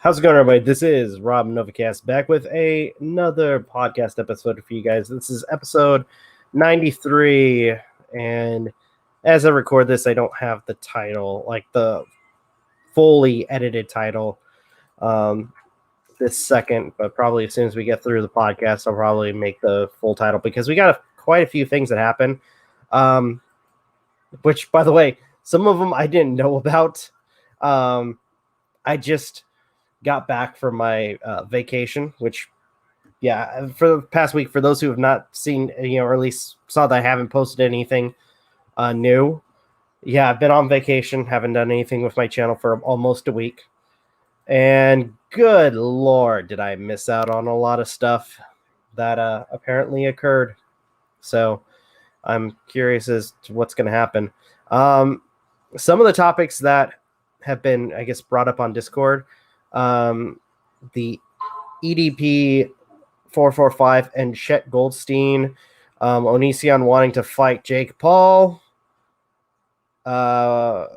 How's it going, everybody? This is Rob Novakast back with another podcast episode for you guys. This is episode 93, and as I record this, I don't have the title, like the fully edited title this second, but probably as soon as we get through the podcast, I'll probably make the full title because we got quite a few things that happen, which, by the way, some of them I didn't know about. I just got back from my vacation, which, yeah, for the past week, for those who have not seen, or at least saw that I haven't posted anything new. Yeah, I've been on vacation, haven't done anything with my channel for almost a week. And good Lord, did I miss out on a lot of stuff that apparently occurred. So I'm curious as to what's going to happen. Some of the topics that have been, I guess, brought up on Discord, the EDP 445 and Chet Goldstein, Onision wanting to fight Jake Paul, I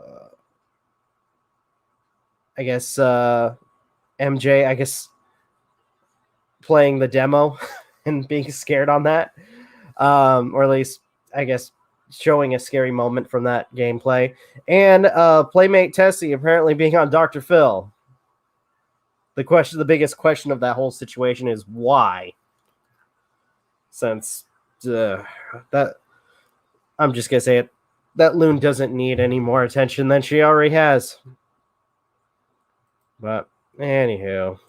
guess MJ, I guess, playing the demo and being scared on that, or at least, I guess, showing a scary moment from that gameplay, and PlaymateTessi's apparently being on Dr. Phil. The biggest question of that whole situation is why. Since that, I'm just gonna say it, that loon doesn't need any more attention than she already has. But anywho,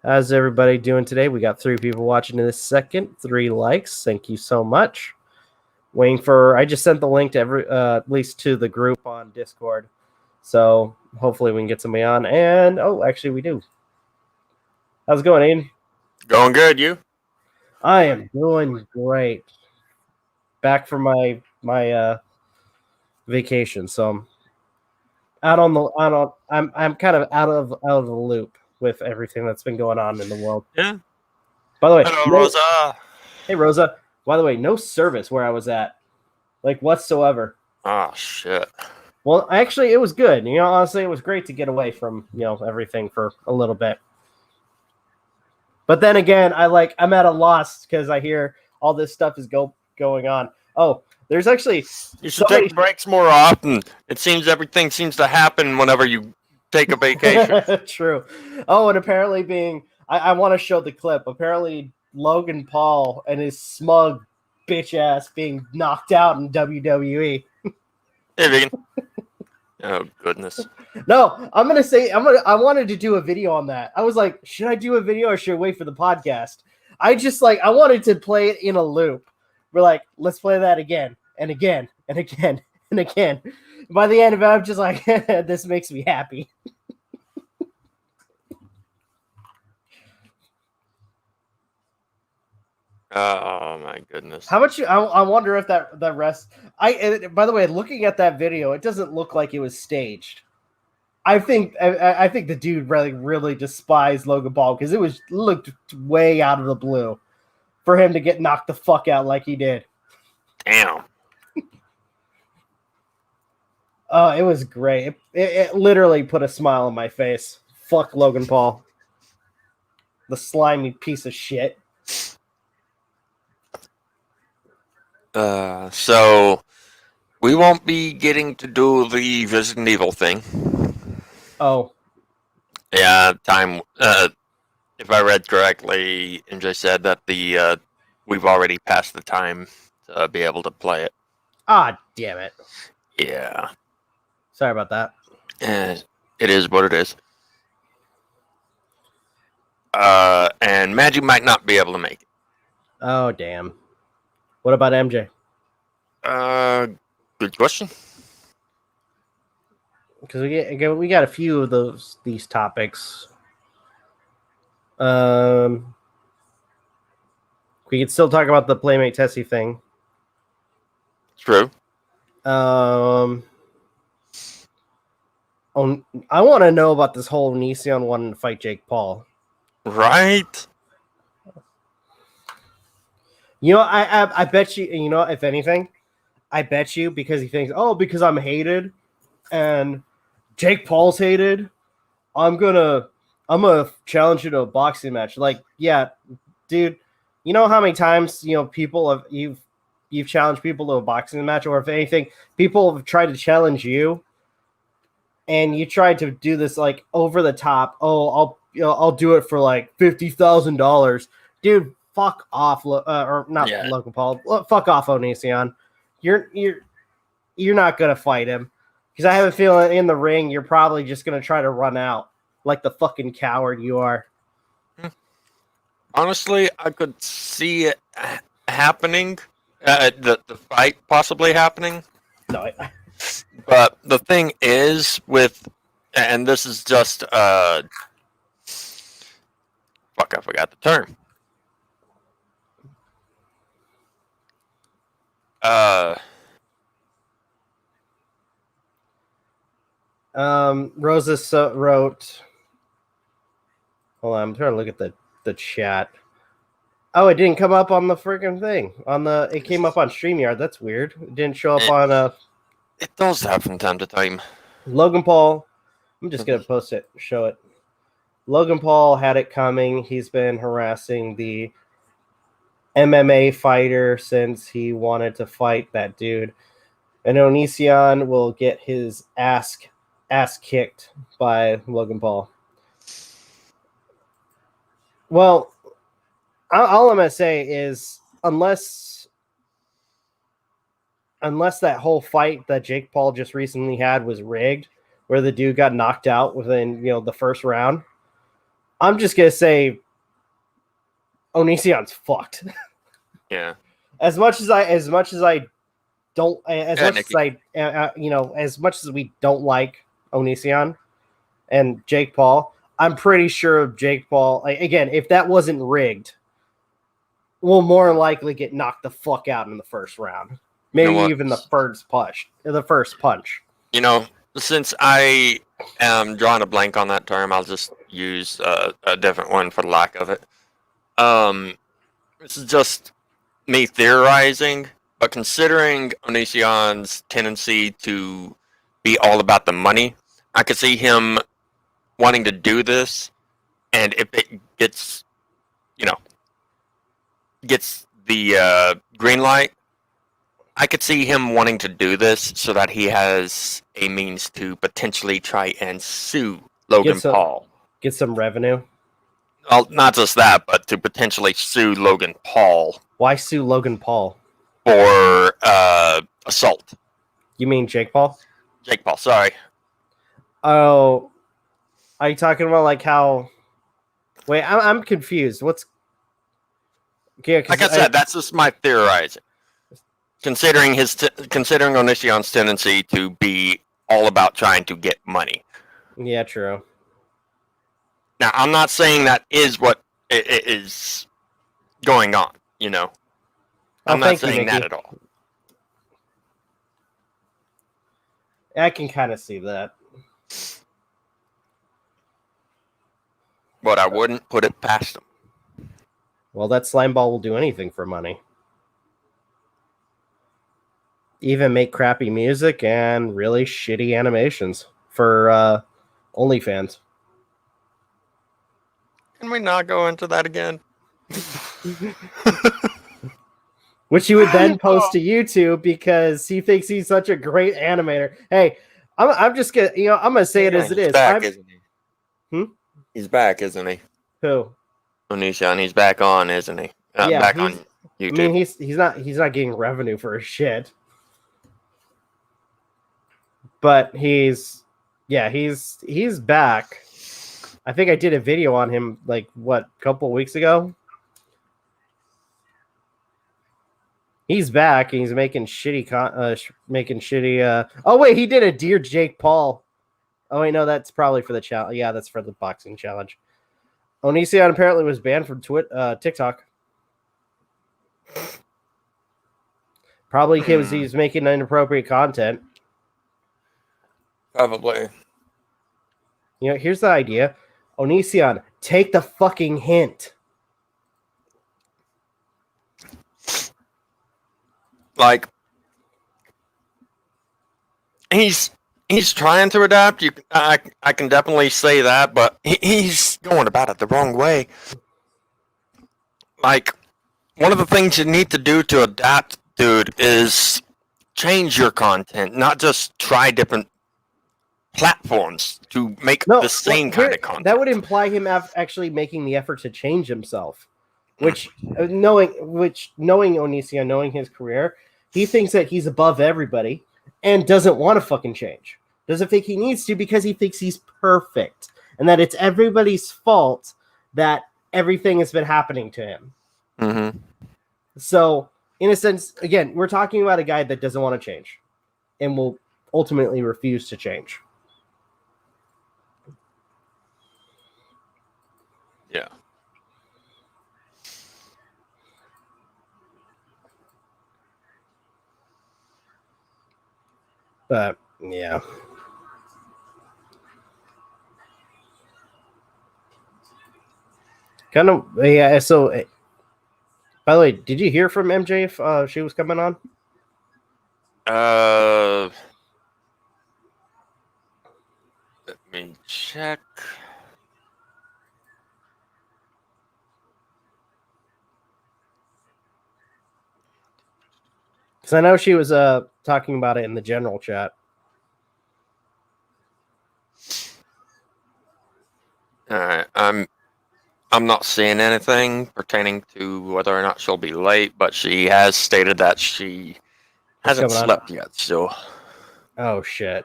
how's everybody doing today? We got 3 people watching in this second, 3 likes. Thank you so much. Waiting for, I just sent the link to at least to the group on Discord. So hopefully we can get somebody on. And actually we do. How's it going, Aden? Going good, you? I am doing great. Back from my vacation, so I'm kind of out of the loop with everything that's been going on in the world. Yeah. By the way, hello, Rosa. Hey, Rosa. By the way, no service where I was at, like, whatsoever. Oh shit. Well, actually, it was good. Honestly, it was great to get away from, everything for a little bit. But then again, I'm at a loss because I hear all this stuff is going on. Oh, there's actually... You should take breaks more often. It seems everything seems to happen whenever you take a vacation. True. Oh, and apparently I want to show the clip. Apparently, Logan Paul and his smug bitch ass being knocked out in WWE. Hey, Vegan. Oh, goodness. No, I'm going to say, I wanted to do a video on that. I was like, should I do a video or should I wait for the podcast? I wanted to play it in a loop. We're like, let's play that again and again and again and again. By the end of it, I'm just like, this makes me happy. Oh, my goodness. How much? I wonder if that rest. By the way, looking at that video, it doesn't look like it was staged. I think the dude really despised Logan Paul because it looked way out of the blue for him to get knocked the fuck out like he did. Damn. Oh, it was great. It literally put a smile on my face. Fuck Logan Paul, the slimy piece of shit. So we won't be getting to do the Resident Evil thing. Oh. Yeah, time. If I read correctly, MJ said that we've already passed the time to be able to play it. Ah, damn it. Yeah. Sorry about that. It is what it is. And Magi might not be able to make it. Oh, damn. What about MJ? Good question. Because we got a few of these topics. We can still talk about the PlaymateTessi's thing. True. I want to know about this whole Onision wanting to fight Jake Paul. Right. I bet you, if anything, I bet you because he thinks, because I'm hated and Jake Paul's hated, I'm gonna I'm gonna challenge you to a boxing match. Like, yeah, dude, you know how many times people have you've challenged people to a boxing match, or if anything, people have tried to challenge you, and you tried to do this like over the top. Oh, I'll do it for like $50,000, dude. Fuck off, or not Logan Paul. Fuck off, Onision. You're not gonna fight him because I have a feeling in the ring you're probably just gonna try to run out like the fucking coward you are. Honestly, I could see it happening, the fight possibly happening. No, but the thing is with, and this is just fuck, I forgot the term. Rosa wrote. Hold on, I'm trying to look at the chat. Oh, it didn't come up on the freaking thing. It came up on StreamYard. That's weird. It didn't show up on It does that from time to time. Logan Paul. I'm just gonna post it, show it. Logan Paul had it coming. He's been harassing the MMA fighter since he wanted to fight that dude. And Onision will get his ass kicked by Logan Paul. Well, all I'm gonna say is unless that whole fight that Jake Paul just recently had was rigged, where the dude got knocked out within the first round, I'm just gonna say Onision's fucked. Yeah. As much as we don't like Onision and Jake Paul, I'm pretty sure Jake Paul, again, if that wasn't rigged, will more than likely get knocked the fuck out in the first round. Maybe even the first punch. Since I am drawing a blank on that term, I'll just use a different one for the lack of it. This is just me theorizing, but considering Onision's tendency to be all about the money, I could see him wanting to do this, and if it gets the green light, I could see him wanting to do this so that he has a means to potentially try and sue Logan Paul. Get some revenue. Well, not just that, but to potentially sue Logan Paul. Why sue Logan Paul? For assault. You mean Jake Paul? Jake Paul, sorry. Oh, are you talking about like how? Wait, I'm confused. What's? Okay, like I said, that's just my theorizing. Considering Onision's tendency to be all about trying to get money. Yeah, true. Now, I'm not saying that is what is going on. I'm not saying that at all. I can kind of see that. But I wouldn't put it past him. Well, that slime ball will do anything for money. Even make crappy music and really shitty animations for OnlyFans. Can we not go into that again? Which he would then post to YouTube because he thinks he's such a great animator. Hey, I'm just gonna, I'm gonna say it as it is. He's back, isn't he? Hmm? He's back, isn't he? Who? Onision, he's back on, isn't he? Back on YouTube. I mean, he's not getting revenue for his shit. But he's back. I think I did a video on him a couple weeks ago. He's back and he's making shitty Oh wait, he did a Dear Jake Paul. Oh wait, no, that's probably for the challenge. Yeah, that's for the boxing challenge. Onision apparently was banned from TikTok. Probably because he's making inappropriate content. Probably. Here's the idea. Onision, take the fucking hint. Like, he's he's trying to adapt. I can definitely say that, but he's going about it the wrong way. Like, one of the things you need to do to adapt, dude, is change your content, not just try different platforms to make the same kind of content. That would imply him actually making the effort to change himself, which knowing Onision, knowing his career, he thinks that he's above everybody and doesn't want to fucking change. Doesn't think he needs to because he thinks he's perfect and that it's everybody's fault that everything has been happening to him. Mm-hmm. So, in a sense, again, we're talking about a guy that doesn't want to change and will ultimately refuse to change. Yeah. But, yeah. Kind of, yeah, so, by the way, did you hear from MJ if she was coming on? Let me check. Because I know she was talking about it in the general chat. All right, I'm not seeing anything pertaining to whether or not she'll be late, but she has stated that she hasn't slept yet. So, oh shit!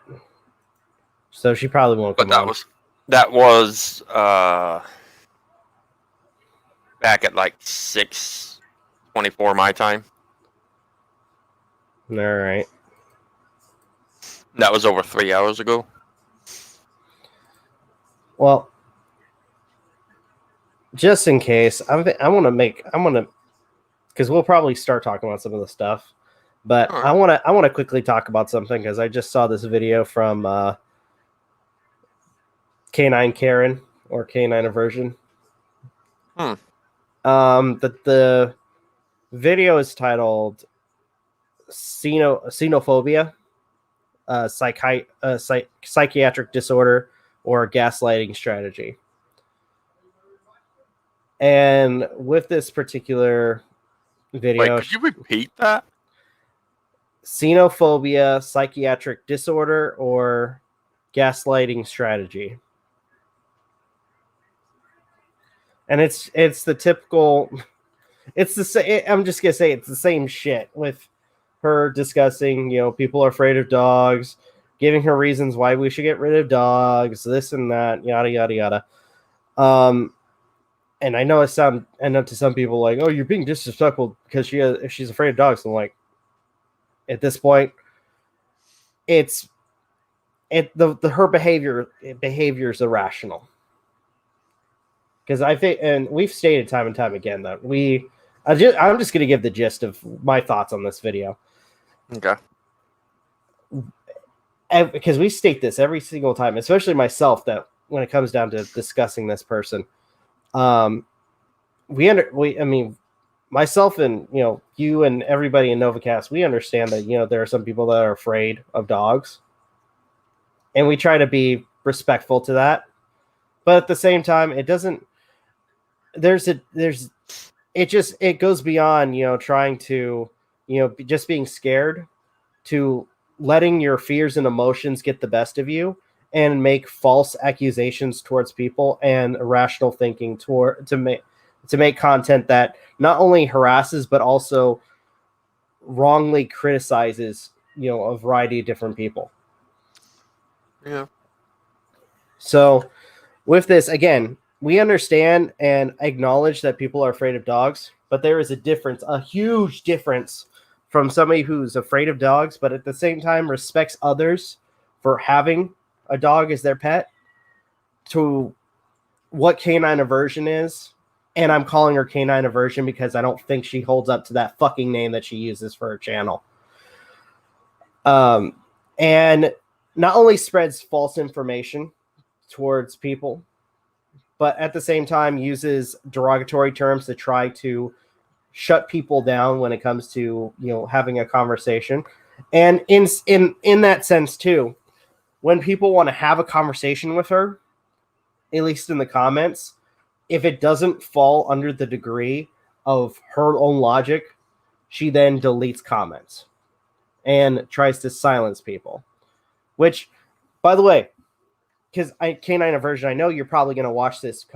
So she probably won't come on. That was back at like 6:24 my time. All right. That was over 3 hours ago. Well, just in case, I want to, because we'll probably start talking about some of the stuff, but right. I want to quickly talk about something because I just saw this video from Canine Karen or Canine Aversion. The video is titled Xenophobia, psychiatric disorder or gaslighting strategy. And with this particular video, wait, could you repeat that? Xenophobia, psychiatric disorder or gaslighting strategy. And it's the typical, it's the same. I'm just gonna say it's the same shit with her discussing, people are afraid of dogs, giving her reasons why we should get rid of dogs, this and that, yada yada yada. And I know to some people like, oh, you're being disrespectful because she's afraid of dogs. I'm like, at this point, her behavior is irrational. Because I think, and we've stated time and time again that I'm just going to give the gist of my thoughts on this video. Okay. Because we state this every single time, especially myself, that when it comes down to discussing this person, myself and you and everybody in Novakast, we understand that there are some people that are afraid of dogs, and we try to be respectful to that. But at the same time, it doesn't. It goes beyond trying to just being scared to letting your fears and emotions get the best of you and make false accusations towards people and irrational thinking to make content that not only harasses but also wrongly criticizes a variety of different people. Yeah. So with this, again, we understand and acknowledge that people are afraid of dogs, but there is a huge difference from somebody who's afraid of dogs, but at the same time respects others for having a dog as their pet, to what Canine Aversion is. And I'm calling her Canine Aversion because I don't think she holds up to that fucking name that she uses for her channel. And not only spreads false information towards people, but at the same time uses derogatory terms to try to shut people down when it comes to having a conversation. And in that sense too, when people want to have a conversation with her, at least in the comments, if it doesn't fall under the degree of her own logic, she then deletes comments and tries to silence people. Which, by the way, because Canine Aversion, I know you're probably going to watch this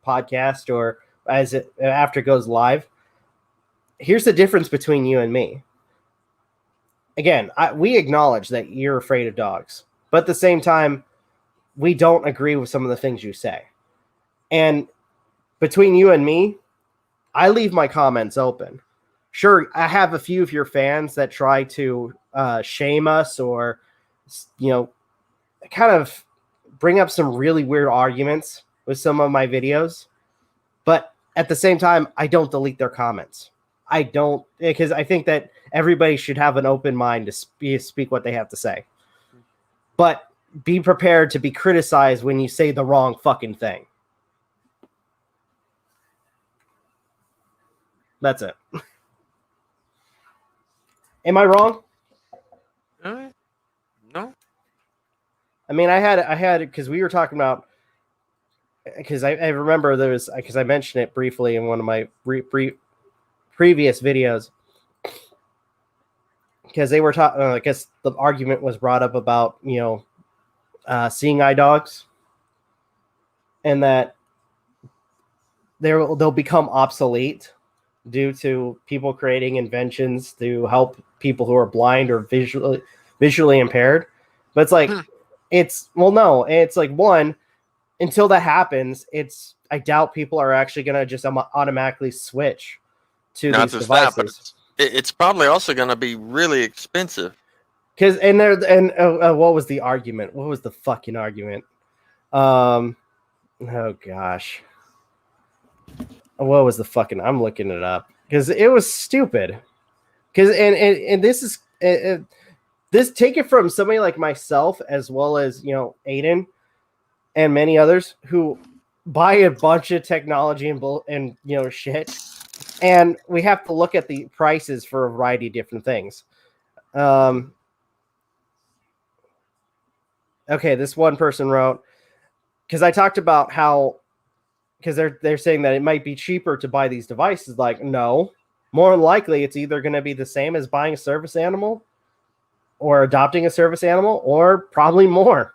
podcast or after it goes live. Here's the difference between you and me. Again, we acknowledge that you're afraid of dogs, but at the same time, we don't agree with some of the things you say. And between you and me, I leave my comments open. Sure, I have a few of your fans that try to shame us or, kind of bring up some really weird arguments with some of my videos. But at the same time, I don't delete their comments. I don't, because I think that everybody should have an open mind to speak what they have to say. But be prepared to be criticized when you say the wrong fucking thing. That's it. Am I wrong? No. I mean, I had because we were talking about, because I remember there was, because I mentioned it briefly in one of my previous videos, because they were talking, I guess the argument was brought up about, seeing eye dogs, and that they'll become obsolete due to people creating inventions to help people who are blind or visually impaired. But it's like, no, it's like, one, until that happens, I doubt people are actually going to just automatically switch to these devices. But it's probably also going to be really expensive. What was the argument? What was the fucking argument? Oh gosh. What was the fucking? I'm looking it up because it was stupid. Because and this is this, take it from somebody like myself as well as Aden and many others who buy a bunch of technology and shit, and we have to look at the prices for a variety of different things. Okay, this one person wrote, because I talked about how, because they're saying that it might be cheaper to buy these devices. Like, no, more than likely it's either going to be the same as buying a service animal or adopting a service animal, or probably more,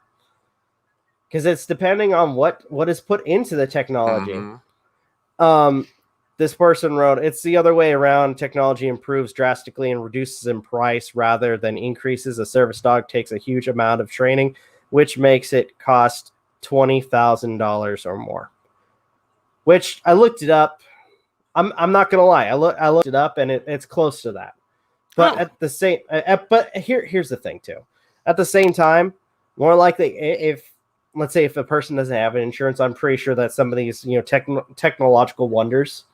because it's depending on what is put into the technology. This person wrote, it's the other way around. Technology improves drastically and reduces in price rather than increases. A service dog takes a huge amount of training, which makes it cost $20,000 or more. Which I looked it up. I'm not gonna lie. I looked it up, and it's close to that. But at the same, but here's the thing too. At the same time, more likely, let's say if a person doesn't have an insurance, I'm pretty sure that some of these technological wonders,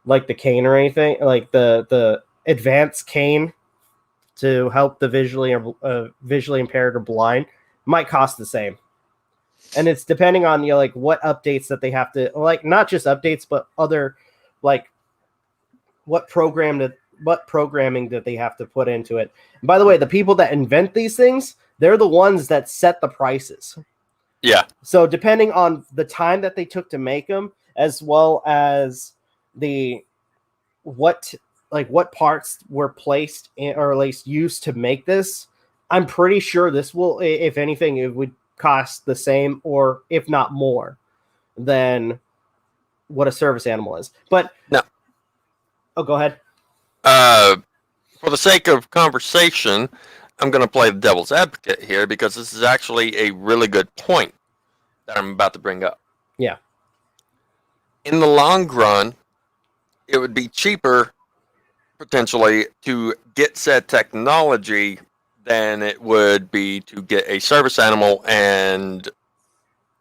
like the cane or anything, like the advanced cane to help the visually impaired or blind, might cost the same. And it's depending on what updates that they have to, not just updates, but other what programming that they have to put into it. And by the way, the people that invent these things, they're the ones that set the prices. Yeah. So depending on the time that they took to make them, as well as what parts were placed in, or at least used to make this, I'm pretty sure this will, if anything, it would cost the same, or if not more, than what a service animal is. But no. Oh, go ahead. For the sake of conversation, I'm going to play the devil's advocate here, because this is actually a really good point that I'm about to bring up. Yeah. In the long run, it would be cheaper potentially to get said technology than it would be to get a service animal, and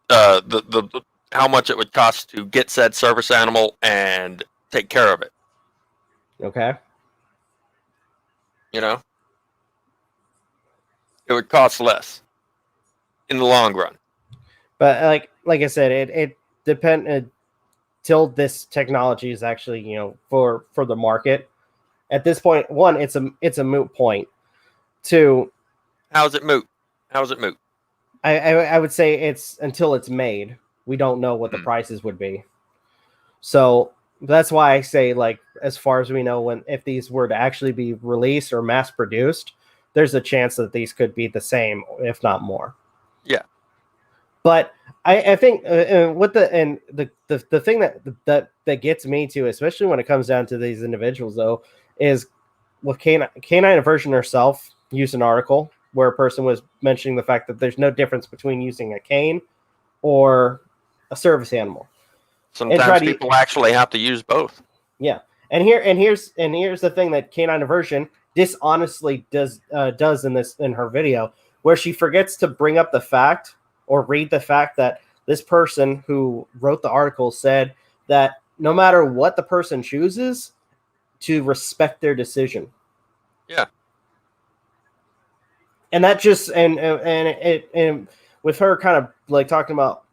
the how much it would cost to get said service animal and take care of it. Okay. It would cost less in the long run. But like I said, it depends till this technology is actually for the market. At this point, one, it's a moot point. Two, how's it moot? How is it moot? I would say it's until it's made. We don't know what the prices would be. So that's why I say, like, as far as we know, if these were to actually be released or mass produced, there's a chance that these could be the same, if not more. Yeah. But I think with the thing that gets me to, especially when it comes down to these individuals, though, is with Canine Aversion herself used an article where a person was mentioning the fact that there's no difference between using a cane or a service animal. Sometimes people actually have to use both. Yeah, and here's the thing that Canine Aversion dishonestly does in her video, where she forgets to bring up the fact or read the fact that this person who wrote the article said that no matter what the person chooses, to respect their decision. Yeah. And that just and with her kind of like talking about,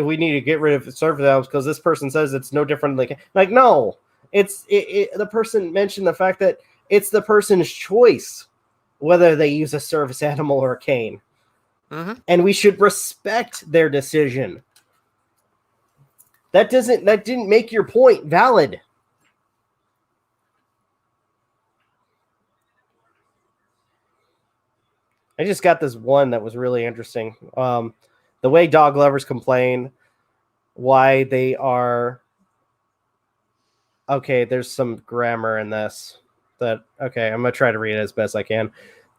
we need to get rid of service animals because this person says it's no different. Like no, the person mentioned the fact that it's the person's choice whether they use a service animal or a cane, and we should respect their decision. That didn't make your point valid. I just got this one that was really interesting. The way dog lovers complain, why they are... Okay, there's some grammar in this. I'm going to try to read it as best I can.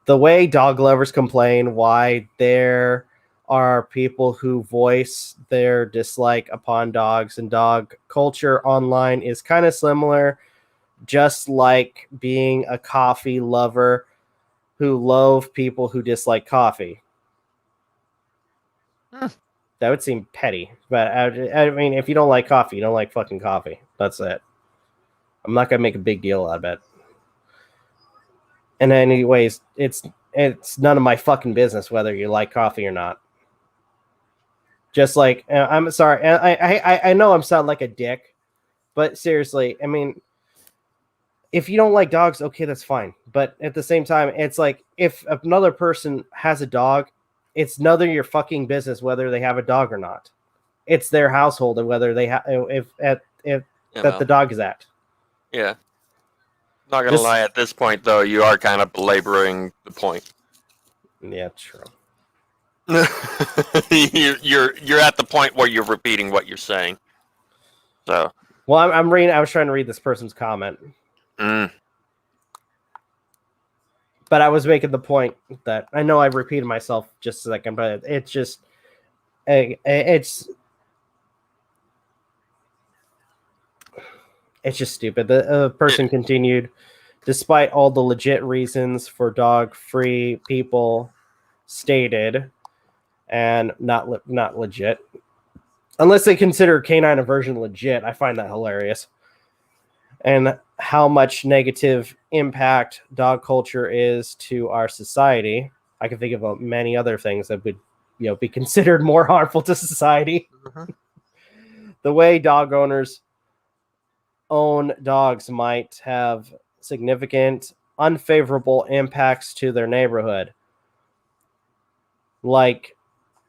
The way dog lovers complain, why there are people who voice their dislike upon dogs and dog culture online is kind of similar, just like being a coffee lover who loathe people who dislike coffee. That would seem petty, but I mean, if you don't like coffee, you don't like fucking coffee. That's it. I'm not gonna make a big deal out of it. And anyways, it's none of my fucking business whether you like coffee or not. Just like, I'm sorry, I know I'm sounding like a dick, but seriously, I mean, if you don't like dogs, okay, that's fine. But at the same time, it's like if another person has a dog, it's none of your fucking business whether they have a dog or not. It's their household and whether they that the dog is at. Yeah. Not gonna lie, at this point though, you are kind of belaboring the point. Yeah, true. you're at the point where you're repeating what you're saying. So. Well, I'm reading. I was trying to read this person's comment. But I was making the point that I know I've repeated myself just a second, but it's just it's just stupid. The person continued, despite all the legit reasons for dog-free people stated, and not legit, unless they consider canine aversion legit. I find that hilarious. And how much negative impact dog culture is to our society. I can think of many other things that would, be considered more harmful to society. The way dog owners own dogs might have significant unfavorable impacts to their neighborhood. Like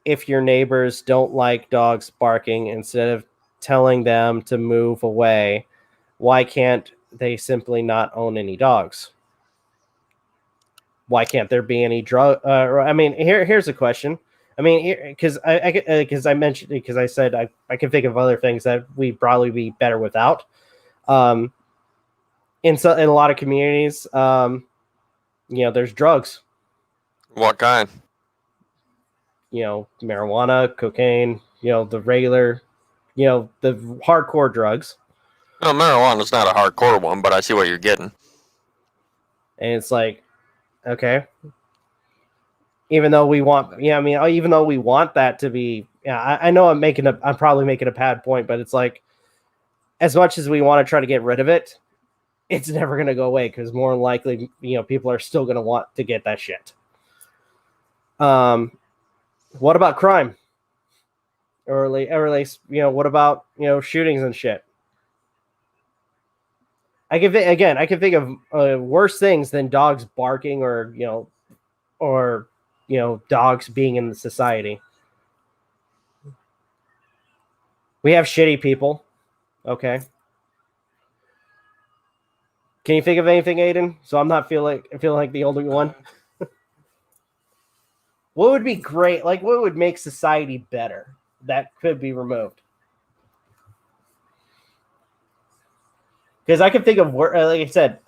if your neighbors don't like dogs barking, instead of telling them to move away, why can't they simply not own any dogs? Why can't there be any drug? I mean, here's a question. I mean, because I mentioned, because I said I can think of other things that we'd probably be better without. In a lot of communities, there's drugs. What kind? Marijuana, cocaine. The regular, the hardcore drugs. No, marijuana's not a hardcore one, but I see what you're getting. And it's like, okay, even though we want, even though we want that to be, I know I'm probably making a bad point, but it's like, as much as we want to try to get rid of it, it's never going to go away because more than likely, people are still going to want to get that shit. What about crime? Or at least, what about, shootings and shit? I can think of worse things than dogs barking or dogs being in the society. We have shitty people. Okay. Can you think of anything, Aden? So I'm not feeling like the only one. What would be great? Like, what would make society better that could be removed? Because I can think of, like I said,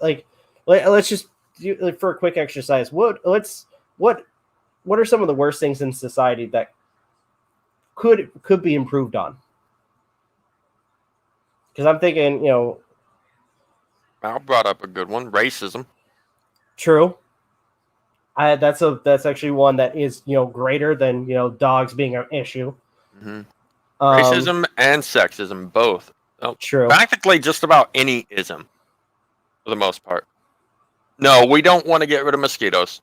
let's just do, like, for a quick exercise. What are some of the worst things in society that could be improved on? Because I'm thinking, Al brought up a good one: racism. True. That's actually one that is greater than dogs being an issue. Mm-hmm. Racism and sexism, both. True. Practically just about any ism, for the most part. No, we don't want to get rid of mosquitoes.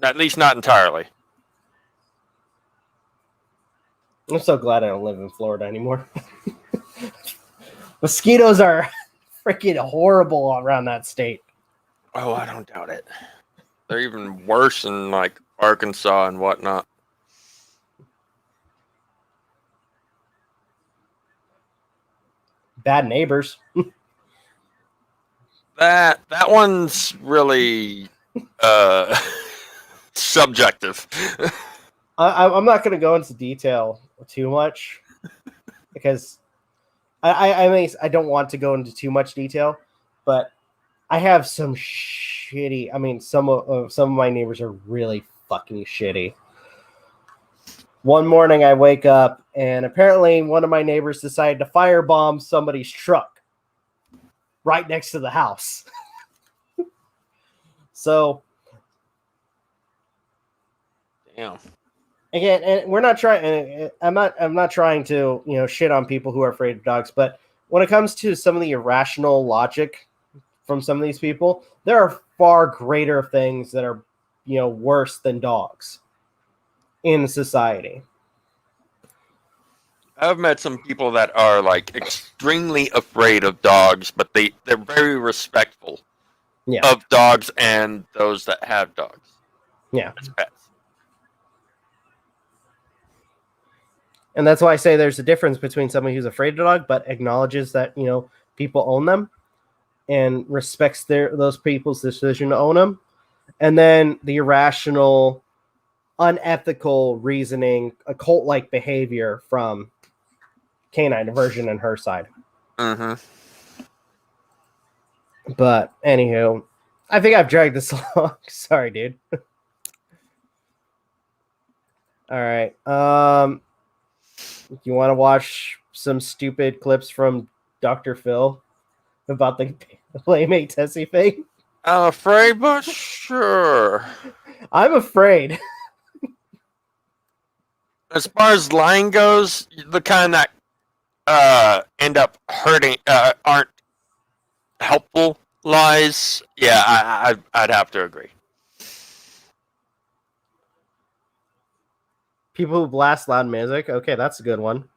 At least not entirely. I'm so glad I don't live in Florida anymore. Mosquitoes are freaking horrible around that state. Oh, I don't doubt it. They're even worse in like Arkansas and whatnot. Bad neighbors. That one's really subjective. I'm not going to go into detail too much because I don't want to go into too much detail, but I have some shitty. I mean, some of my neighbors are really fucking shitty. One morning I wake up and apparently one of my neighbors decided to firebomb somebody's truck right next to the house. So, damn. Again, and we're not trying. I'm not trying to shit on people who are afraid of dogs, but when it comes to some of the irrational logic from some of these people, there are far greater things that are worse than dogs in society. I've met some people that are like extremely afraid of dogs, but they're very respectful of dogs and those that have dogs. Yeah. As pets. And that's why I say there's a difference between somebody who's afraid of a dog, but acknowledges that, people own them and respects those people's decision to own them. And then the irrational, unethical reasoning, occult-like behavior from canine aversion and her side. Mm-hmm. But anywho, I think I've dragged this along. Sorry, dude. All right. You want to watch some stupid clips from Dr. Phil about the PlaymateTessi's thing? I'm afraid, but sure. I'm afraid. As far as lying goes, the kind that end up hurting aren't helpful lies. Yeah, I'd have to agree. People who blast loud music. Okay, that's a good one.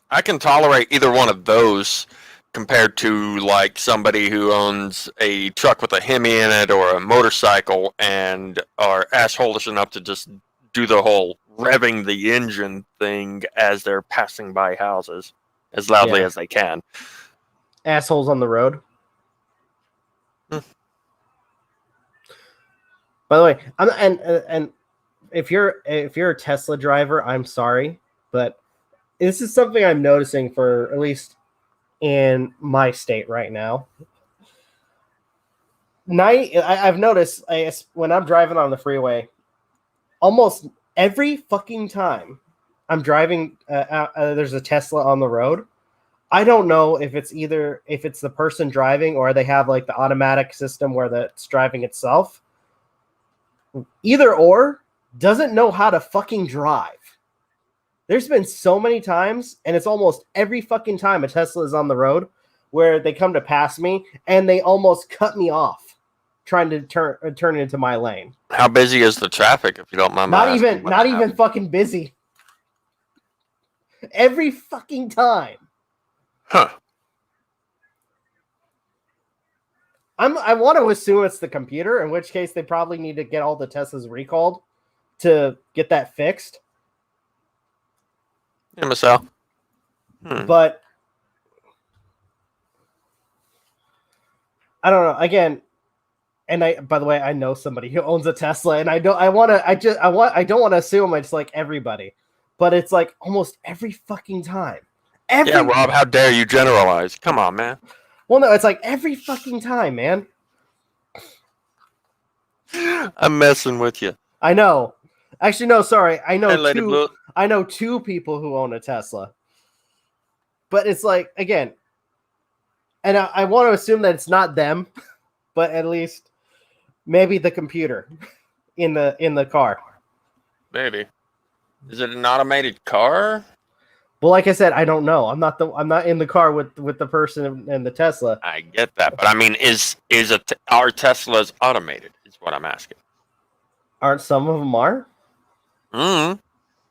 I can tolerate either one of those compared to like somebody who owns a truck with a Hemi in it or a motorcycle and are assholish enough to just do the whole revving the engine thing as they're passing by houses as loudly as they can. Assholes on the road. By the way, and if you're a Tesla driver, I'm sorry, but this is something I'm noticing for at least in my state right now. I've noticed when I'm driving on the freeway, almost every fucking time I'm driving, there's a Tesla on the road. I don't know if it's the person driving or they have like the automatic system where it's driving itself. Either or doesn't know how to fucking drive. There's been so many times, and it's almost every fucking time a Tesla is on the road where they come to pass me and they almost cut me off trying to turn into my lane. How busy is the traffic, if you don't mind? Not even fucking busy. Every fucking time. Huh. I want to assume it's the computer, in which case they probably need to get all the Teslas recalled to get that fixed. Yeah, Marcel. But I don't know. Again, and by the way, I know somebody who owns a Tesla, and I don't want to assume it's like everybody, but it's like almost every fucking time. Yeah, Rob, how dare you generalize? Come on, man. Well, no, it's like every fucking time, man. I'm messing with you. I know. Actually, no, sorry. I know Hey, two. I know two people who own a Tesla. But it's like, again, and I want to assume that it's not them, but at least maybe the computer in the car. Maybe. Is it an automated car? Well, like I said, I don't know. I'm not in the car with the person in the Tesla. I get that, but I mean, are Teslas automated? Is what I'm asking. Aren't some of them are? Mm.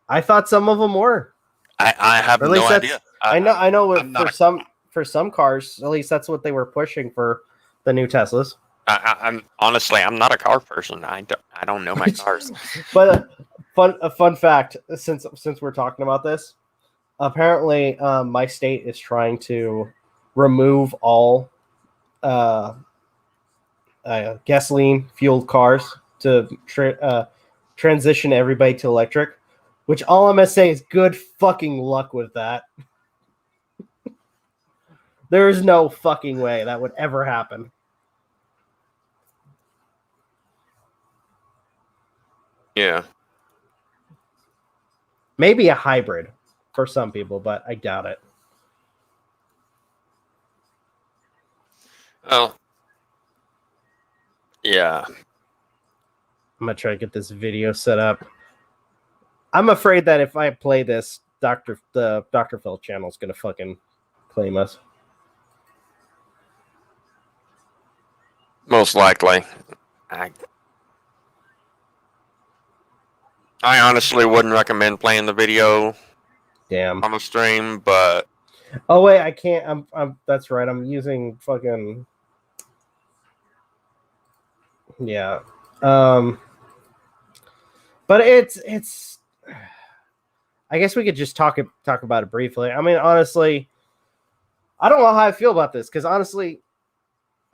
I thought some of them were. I have no idea. I know. For some cars, at least that's what they were pushing for the new Teslas. I'm honestly, I'm not a car person. I don't know my cars. But a fun fact, since we're talking about this, apparently my state is trying to remove all gasoline fueled cars to transition everybody to electric. Which all I'm gonna say is good fucking luck with that. There is no fucking way that would ever happen. Yeah. Maybe a hybrid for some people, but I doubt it. Oh. Yeah. I'm gonna try to get this video set up. I'm afraid that if I play this, the Dr. Phil channel is gonna fucking claim us. Most likely. I honestly wouldn't recommend playing the video. Damn. On a stream, but oh wait, I can't. I'm. That's right. I'm using fucking. Yeah. But it's. I guess we could just talk about it briefly. I mean, honestly, I don't know how I feel about this because honestly,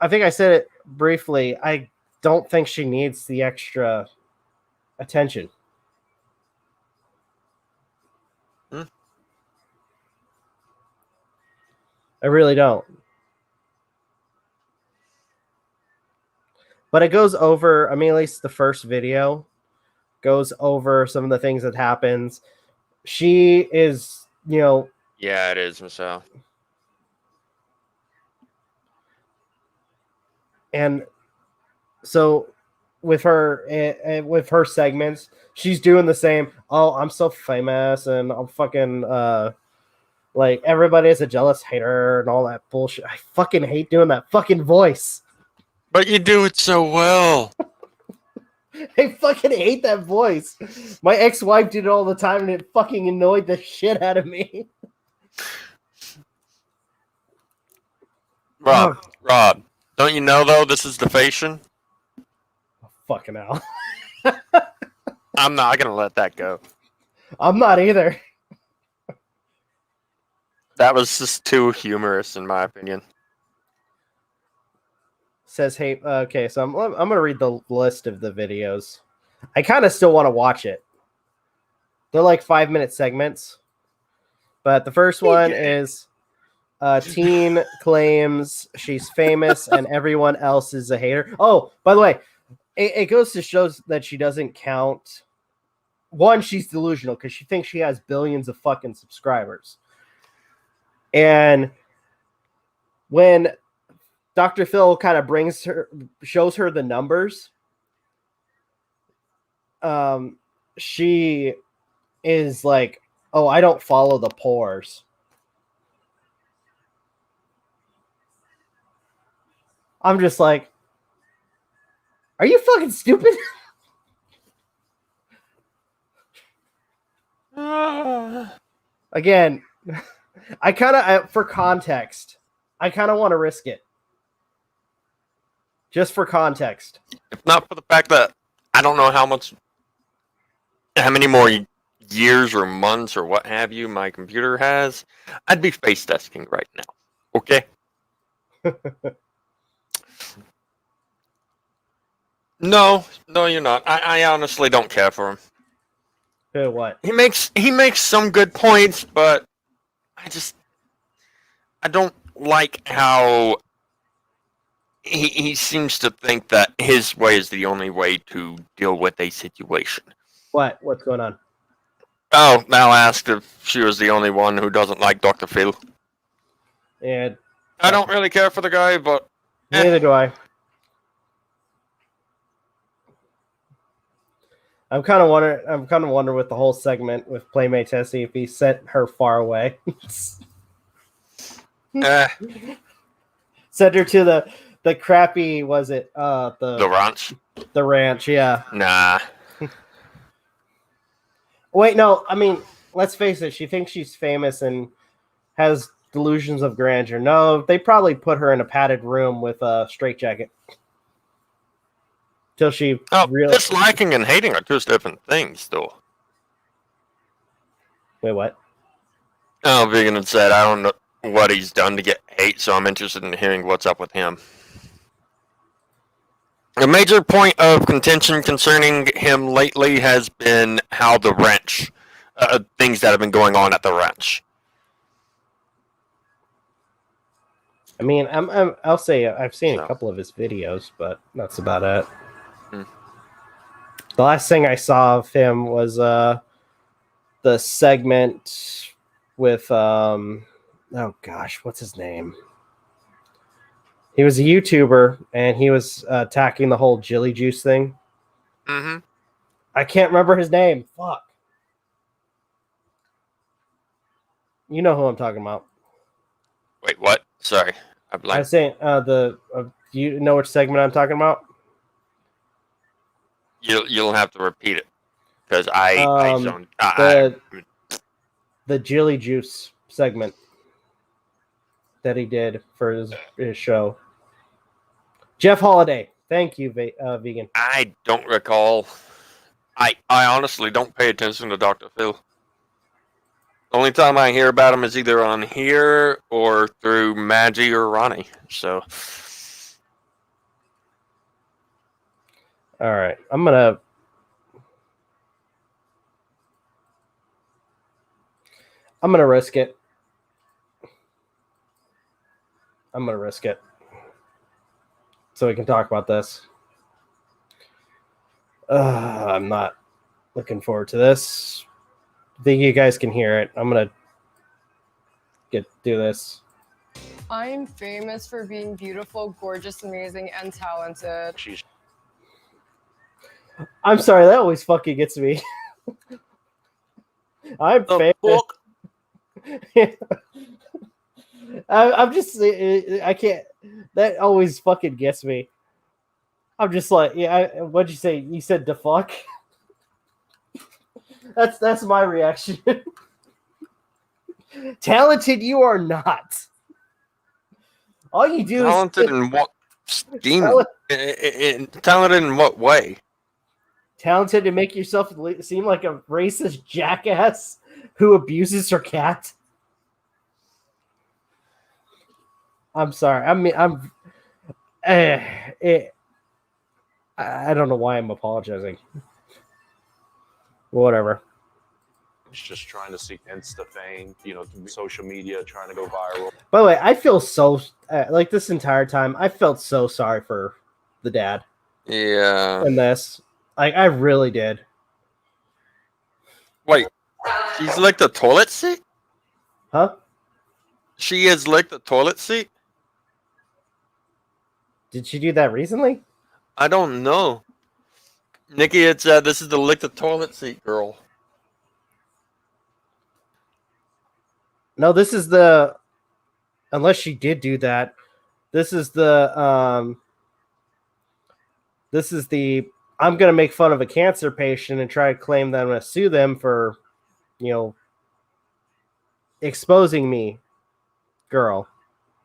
I think I said it briefly. I don't think she needs the extra attention. I really don't. But it goes over, I mean, at least the first video goes over some of the things that happens. She is, yeah, it is, Michelle. And so with her segments, she's doing the same. Oh, I'm so famous and I'm fucking like everybody is a jealous hater and all that bullshit. I fucking hate doing that fucking voice. But you do it so well. I fucking hate that voice. My ex-wife did it all the time and it fucking annoyed the shit out of me. Rob, don't you know though this is the Phayn? Fucking hell. I'm not gonna let that go. I'm not either. That was just too humorous in my opinion. Says, hey, okay, so I'm gonna read the list of the videos. I kind of still want to watch it. They're like 5-minute segments, but the first one is teen claims she's famous and everyone else is a hater. Oh, by the way, it goes to show that she doesn't count. One, she's delusional because she thinks she has billions of fucking subscribers, and when Dr. Phil kind of shows her the numbers. She is like, oh, I don't follow the pores. I'm just like, are you fucking stupid? Again, I kind of, for context, I kind of want to risk it. Just for context. If not for the fact that I don't know how many more years or months or what have you my computer has, I'd be face testing right now. Okay? No, you're not. I honestly don't care for him. What? He makes some good points, but I don't like how he seems to think that his way is the only way to deal with a situation. What's going on? Oh, now asked if she was the only one who doesn't like Dr. Phil. And I don't really care for the guy, but neither do I. I'm kind of wondering with the whole segment with PlaymateTessi's if he sent her far away. Sent her to the crappy, was it the ranch? The ranch, yeah. Nah. Wait, no, I mean, let's face it, she thinks she's famous and has delusions of grandeur. No, they probably put her in a padded room with a straitjacket. Till she disliking and hating are two different things, though. Wait, what? Oh, Vegan had said, I don't know what he's done to get hate, so I'm interested in hearing what's up with him. A major point of contention concerning him lately has been how the ranch, things that have been going on at the ranch. I mean, I'll say I've seen a couple of his videos, but that's about it. The last thing I saw of him was the segment with oh gosh, what's his name? He was a YouTuber and he was attacking the whole Jilly Juice thing. Mm-hmm. I can't remember his name. Fuck. You know who I'm talking about. Wait, what? Sorry, I was saying do you know which segment I'm talking about? You'll have to repeat it because I zoned. The Jilly Juice segment that he did for his show. Jeff Holiday. Thank you, Vegan. I don't recall. I honestly don't pay attention to Dr. Phil. The only time I hear about him is either on here or through Magi or Ronnie. So, all right, I'm gonna risk it. I'm gonna risk it so we can talk about this. I'm not looking forward to this. I think you guys can hear it. I'm gonna do this. I'm famous for being beautiful, gorgeous, amazing, and talented. I'm sorry, that always fucking gets me. I'm famous. I'm just, I can't. That always fucking gets me. I'm just like, yeah. What'd you say? You said the fuck. That's my reaction. Talented, you are not. All you do talented is in what scheme? Talented in what way? Talented to make yourself seem like a racist jackass who abuses her cat. I'm sorry. I mean, I don't know why I'm apologizing. Whatever. It's just trying to seek Insta fame, social media, trying to go viral. By the way, I feel so like this entire time. I felt so sorry for the dad. Yeah. In this, I really did. Wait, she's licked the toilet seat? Huh? She has licked the toilet seat? Did she do that recently? I don't know. Nikki had said this is the lick the toilet seat girl. No, this is the. Unless she did do that, this is the. This is the. I'm gonna make fun of a cancer patient and try to claim that I'm gonna sue them for, exposing me, girl.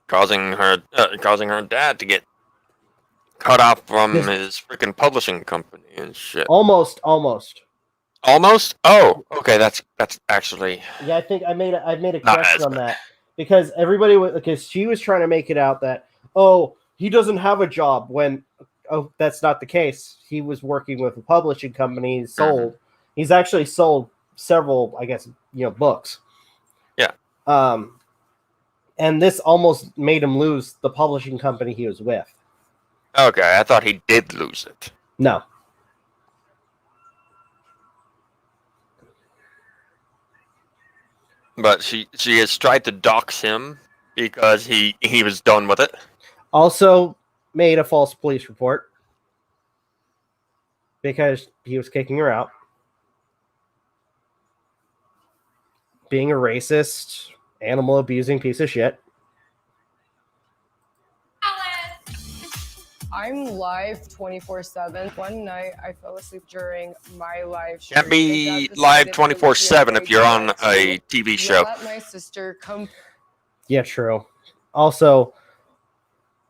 Causing her dad to get cut off from his freaking publishing company and shit. Almost. Almost? Oh, okay. That's actually. Yeah, I think I made a Not correction as on bad. that because because she was trying to make it out that he doesn't have a job when that's not the case. He was working with a publishing company. He's actually sold several, I guess, books. Yeah. And this almost made him lose the publishing company he was with. Okay, I thought he did lose it. No. But she has tried to dox him because he was done with it. Also made a false police report because he was kicking her out. Being a racist, animal abusing piece of shit. I'm live 24/7. One night I fell asleep during my live stream. Can't be live 24/7 if you're on a TV show. Let my sister come. Yeah, true. Also,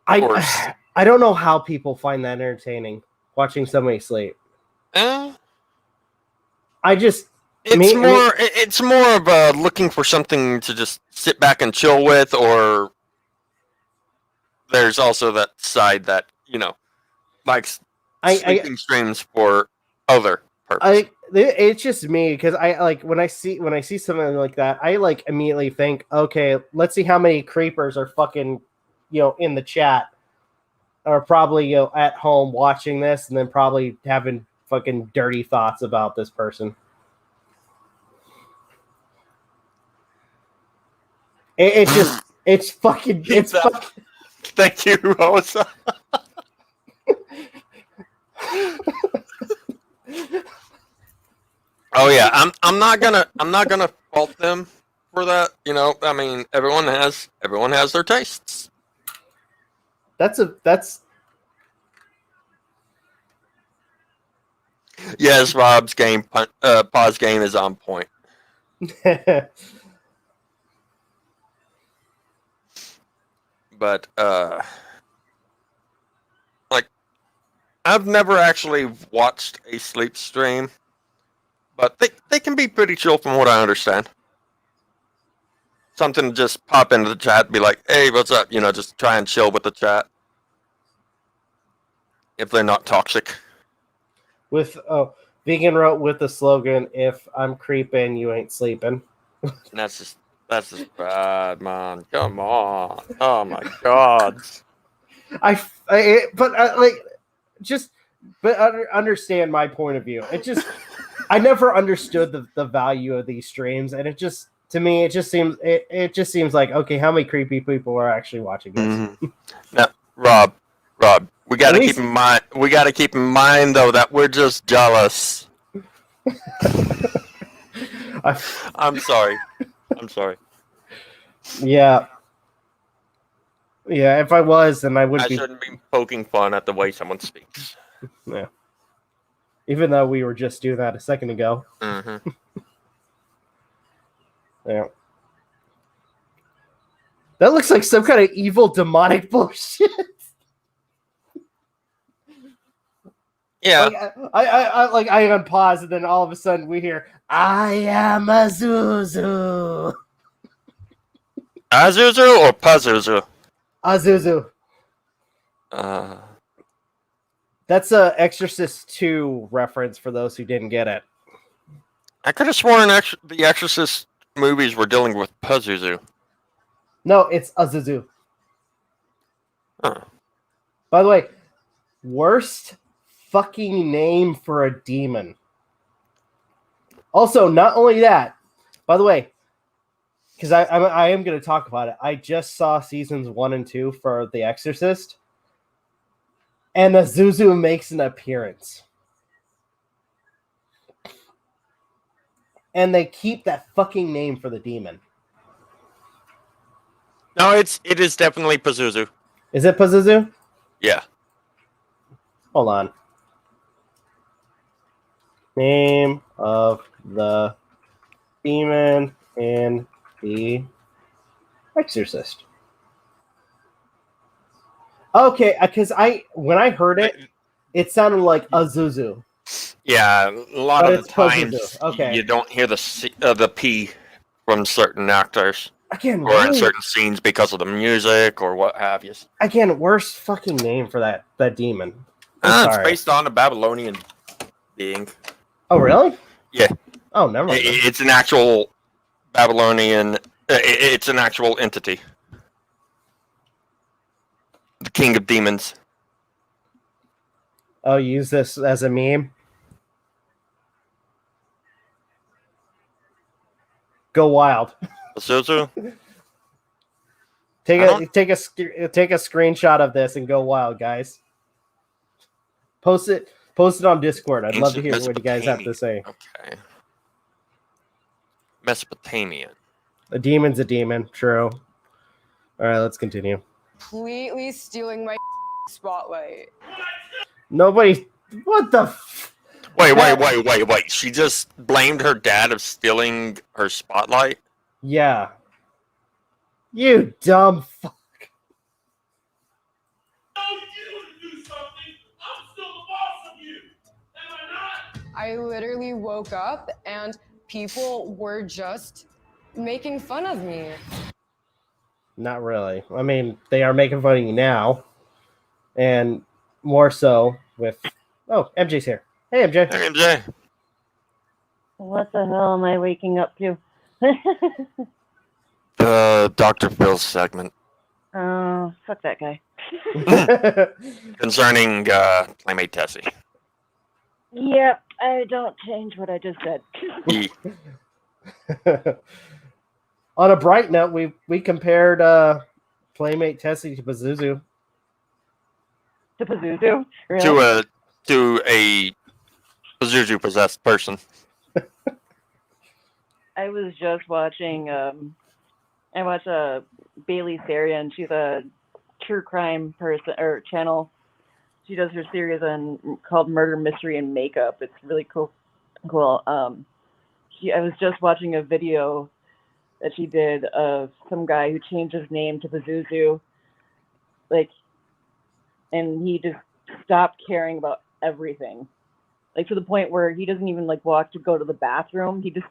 I don't know how people find that entertaining watching somebody sleep. I just it's more of looking for something to just sit back and chill with, or there's also that side that likes sleeping streams for other purposes. It's just me because when I see something like that, I immediately think, okay, let's see how many creepers are fucking in the chat, or probably at home watching this, and then probably having fucking dirty thoughts about this person. It's fucking. Thank you, Rosa. Oh yeah, I'm not gonna fault them for that. I mean, everyone has their tastes. That's. Yes, Rob's pause game is on point. But I've never actually watched a sleep stream, but they can be pretty chill from what I understand. Something to just pop into the chat and be like, hey, what's up? Just try and chill with the chat. If they're not toxic. Vegan wrote with the slogan, "If I'm creeping, you ain't sleeping." That's just bad, man. Come on. Oh my god. Understand my point of view. It just, I never understood the value of these streams, and to me, it just seems like, okay, how many creepy people are actually watching this? Mm-hmm. Now, Rob, we got to keep in mind. We got to keep in mind though that we're just jealous. I'm sorry. Yeah. Yeah, if I was, then I shouldn't be poking fun at the way someone speaks. Yeah. Even though we were just doing that a second ago. Mm-hmm. Yeah. That looks like some kind of evil demonic bullshit. Yeah. I unpause, and then all of a sudden we hear, "I am Azuzu." Azuzu or Pazuzu? Azuzu. That's a Exorcist 2 reference for those who didn't get it. I could have sworn the Exorcist movies were dealing with Pazuzu. No, it's Azuzu. Huh. By the way, worst fucking name for a demon. Also, not only that, by the way, because I am going to talk about it. I just saw seasons 1 and 2 for The Exorcist, and Azuzu makes an appearance. And they keep that fucking name for the demon. No, it is definitely Pazuzu. Is it Pazuzu? Yeah. Hold on. Name of the demon in The Exorcist. Okay, because when I heard it, it sounded like Azuzu. Yeah, a lot But of the it's times Pazuzu. Okay. you don't hear the P from certain actors Again, or in really? certain scenes because of the music or what have you. Again, worst fucking name for that demon. I'm It's sorry. based on a Babylonian being. Oh, really? Yeah. Oh, never mind. It's an actual Babylonian. It's an actual entity. The king of demons. Oh, use this as a meme. Go wild. Azuzu? Take a screenshot of this and go wild, guys. Post it on Discord. I'd love to hear what you guys have to say. Okay. Mesopotamian. A demon's a demon. True. All right, let's continue. Completely stealing my spotlight. Nobody. What the? Wait. She just blamed her dad of stealing her spotlight? Yeah. You dumb fuck. I literally woke up and people were just making fun of me. Not really. I mean, they are making fun of you now. And more so with... Oh, MJ's here. Hey, MJ. Hey, MJ. What the hell am I waking up to? The Dr. Phil segment Oh, fuck that guy. concerning PlaymateTessi. Yep, I don't change what I just said. On a bright note, we compared PlaymateTessi to Pazuzu. To Pazuzu? Really? To a Pazuzu possessed person. I was just watching, I watch Bailey Saria, and she's a true crime person, or channel. She does her series called Murder, Mystery, and Makeup. It's really cool. I was just watching a video that she did of some guy who changed his name to Pazuzu, and he just stopped caring about everything, to the point where he doesn't even walk to go to the bathroom. He just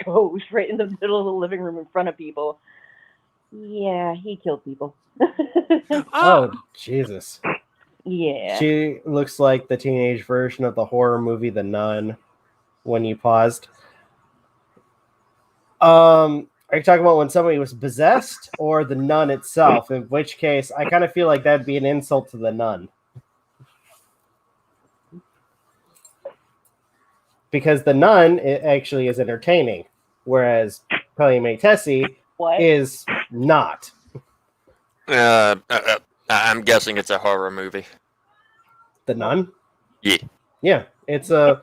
goes right in the middle of the living room in front of people. Yeah, he killed people. Oh, Jesus. Yeah. She looks like the teenage version of the horror movie The Nun when you paused. Are you talking about when somebody was possessed or the nun itself? In which case, I kind of feel like that'd be an insult to the nun. Because the nun actually is entertaining, whereas PlaymateTessi is not. I'm guessing it's a horror movie. The Nun? Yeah. Yeah, it's a...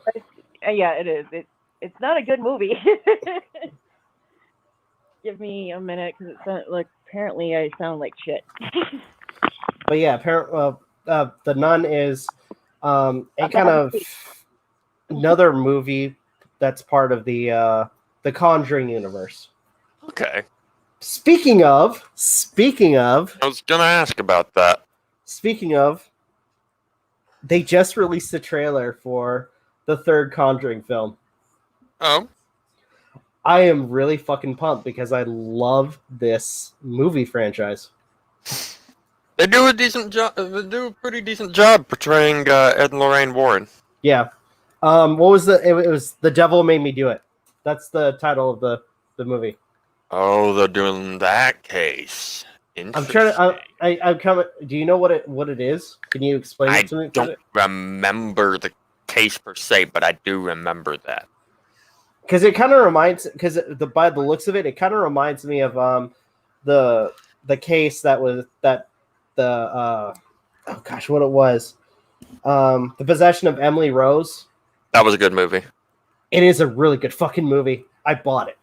Yeah, it is. It's not a good movie. Give me a minute, because apparently I sound like shit. But yeah, The Nun is a kind of another movie that's part of the Conjuring universe. Okay. Speaking of, I was gonna ask about that. Speaking of, they just released the trailer for the third Conjuring film. Oh. I am really fucking pumped because I love this movie franchise. They do a decent job. They do a pretty decent job portraying Ed and Lorraine Warren. Yeah. What was it was The Devil Made Me Do It. That's the title of the movie. Oh, they're doing that case. I'm trying to. I'm coming. Do you know what it is? Can you explain it to me? I don't remember the case per se, but I do remember that. Because it kind of reminds. Because by the looks of it, it kind of reminds me of the case that was the oh gosh, what it was. The Possession of Emily Rose. That was a good movie. It is a really good fucking movie. I bought it.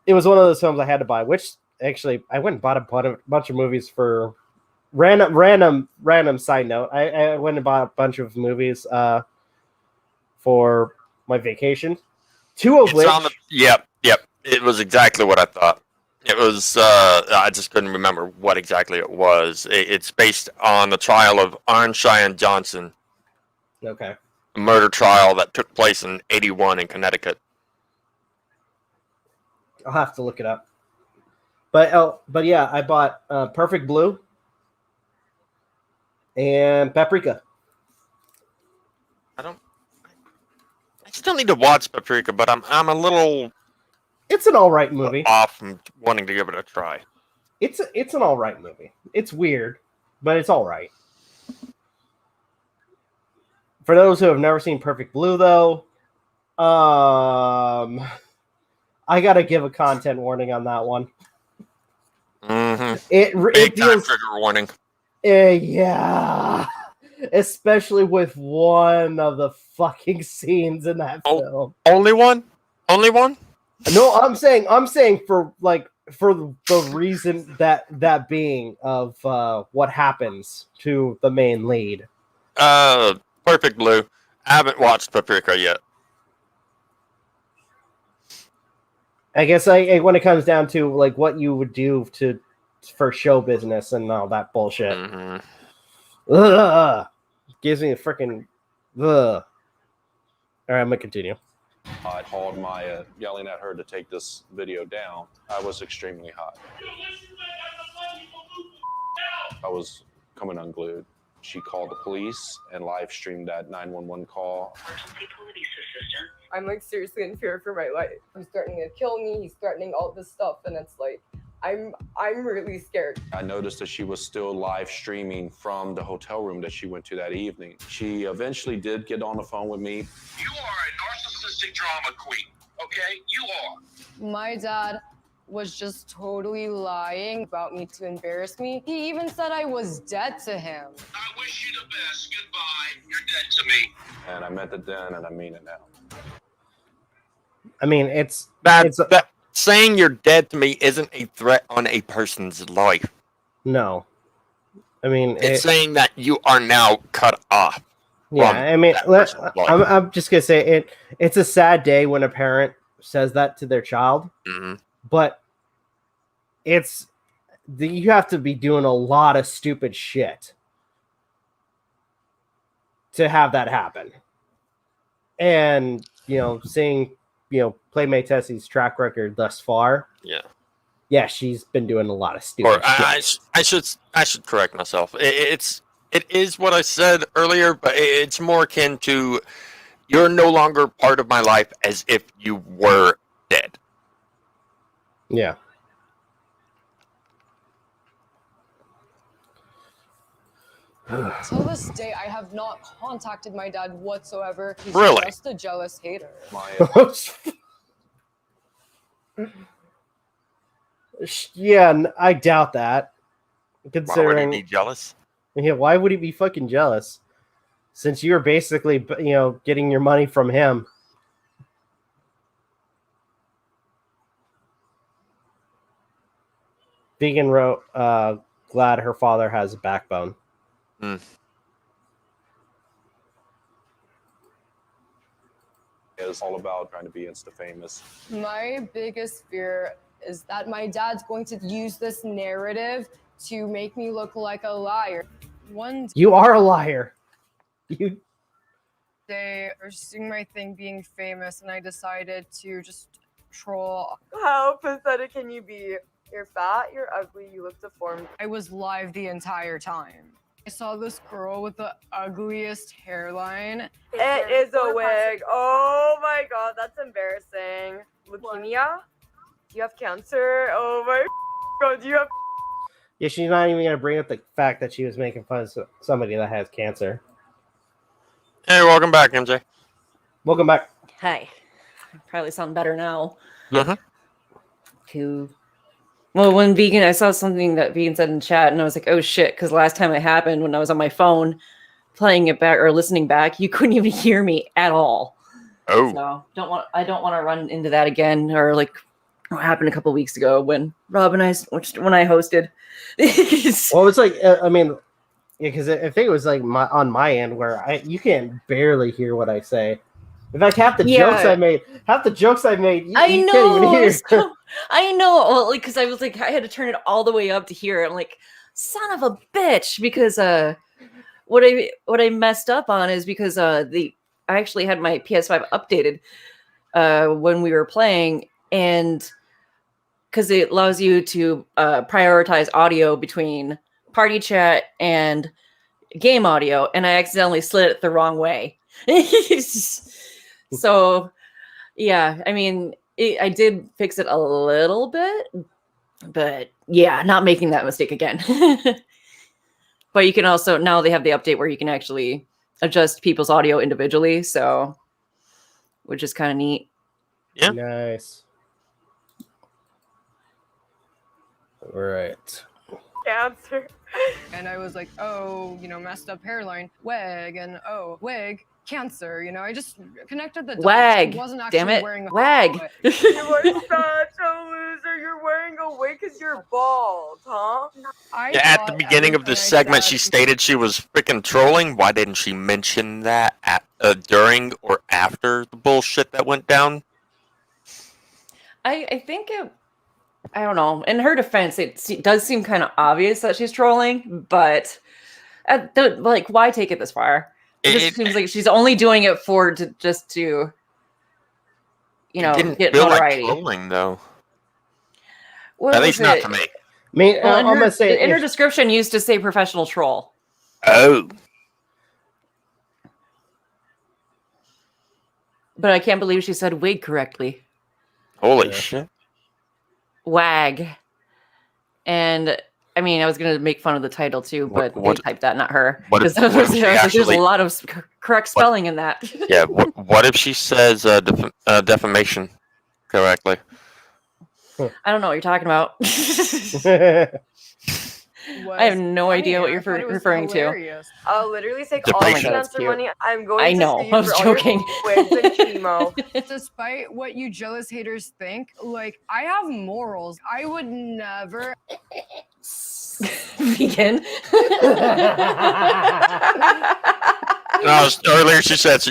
It was one of those films I had to buy, which actually I went and bought a bunch of movies for random side note. I went and bought a bunch of movies for my vacation. Two of which Yep. It was exactly what I thought. It was, I just couldn't remember what exactly it was. It's based on the trial of Arn Cheyenne Johnson, Okay. a murder trial that took place in '81 in Connecticut. I'll have to look it up. But yeah, I bought Perfect Blue and Paprika. I still need to watch Paprika, but I'm a little It's an all right movie. off from wanting to give it a try. It's an all right movie. It's weird, but it's all right. For those who have never seen Perfect Blue, though, I gotta give a content warning on that one. Mm-hmm. It Big time feels, trigger warning. yeah, especially with one of the fucking scenes in that film. Only one? Only one? No, I'm saying for the reason that being of what happens to the main lead. Perfect Blue. I haven't watched Paprika yet. I guess when it comes down to like what you would do for show business and all that bullshit, gives me a freaking. All right, I'm gonna continue. I called Maya, yelling at her to take this video down. I was extremely hot. I was coming unglued. She called the police and live streamed that 911 call. I'm like seriously in fear for my life. He's threatening to kill me. He's threatening all this stuff, and it's like I'm really scared. I noticed that she was still live streaming from the hotel room that she went to that evening. She eventually did get on the phone with me. You are a narcissistic drama queen, okay? You are. My dad was just totally lying about me to embarrass me. He even said I was dead to him. I wish you the best. Goodbye. You're dead to me. And I meant it then, and I mean it now. I mean, it's that saying you're dead to me isn't a threat on a person's life. No. I mean, it's saying that you are now cut off. Yeah, I mean, I'm just gonna say it's a sad day when a parent says that to their child. Mm-hmm. But you have to be doing a lot of stupid shit to have that happen. And, seeing, PlaymateTessi's track record thus far. Yeah, she's been doing a lot of stupid shit. I should correct myself. It is what I said earlier, but it's more akin to you're no longer part of my life as if you were dead. Yeah. Till this day, I have not contacted my dad whatsoever. He's really? Just a jealous hater. Yeah, I doubt that. Considering, why would he be jealous? Yeah, why would he be fucking jealous? Since you're basically, getting your money from him. Vegan wrote, glad her father has a backbone. It's all about trying to be insta-famous. My biggest fear is that my dad's going to use this narrative to make me look like a liar. You are a liar. Day, I was seeing my thing being famous, and I decided to just troll. How pathetic can you be? You're fat, you're ugly, you look deformed. I was live the entire time. I saw this girl with the ugliest hairline. It is a wig. Oh my god, that's embarrassing. Leukemia? Do you have cancer? Oh my god, do you have... Yeah, she's not even going to bring up the fact that she was making fun of somebody that has cancer. Hey, welcome back, MJ. Welcome back. Hi. I probably sound better now. Uh-huh. Well, when Vegan, I saw something that Vegan said in chat, and I was like, oh shit, because last time it happened, when I was on my phone playing it back or listening back, you couldn't even hear me at all. Oh. So I don't want to run into that again, or like what happened a couple of weeks ago when Rob and I hosted. Well, it's like, I mean, yeah, because I think it was like on my end where you can barely hear what I say. In fact, half the jokes I made, you can't even hear. I know, well, like, because I was like, I had to turn it all the way up to hear it. I'm like, son of a bitch, because what I messed up on is because I actually had my PS5 updated when we were playing, and because it allows you to prioritize audio between party chat and game audio, and I accidentally slid it the wrong way. So, yeah, I mean, I did fix it a little bit, but yeah, not making that mistake again. But you can also, now they have the update where you can actually adjust people's audio individually, so, which is kind of neat. Yeah. Nice. All right. Cancer. And I was like, oh, messed up hairline, wig, and oh, wig, cancer. I just connected the dots. Wag. I wasn't actually Damn it. wearing a Wag. wig. You are such a loser. You're wearing a wig because you're bald, huh? Yeah, at the beginning of this segment, she stated she was freaking trolling. Why didn't she mention that during or after the bullshit that went down? I think I don't know. In her defense, it does seem kind of obvious that she's trolling, but why take it this far? It just seems like she's only doing it just to Didn't get feel notoriety. like trolling though. What At was least not it? to me. I mean, Well, I'm gonna say in her description used to say professional troll. Oh. But I can't believe she said wig correctly. Holy Yeah. shit. Wag. And I mean, I was going to make fun of the title too, but What- they typed that, not her. what if- Because what if she there's actually- a lot of correct spelling in that. Yeah. What if she says defamation correctly? I don't know what you're talking about. I have no idea what you're referring to. I'll literally take The all patient. the That's cancer cute. money. I'm going I to know, sue you I was for all your joking. wigs and chemo. Despite what you jealous haters think, like, I have morals. I would never. Vegan. No, earlier she said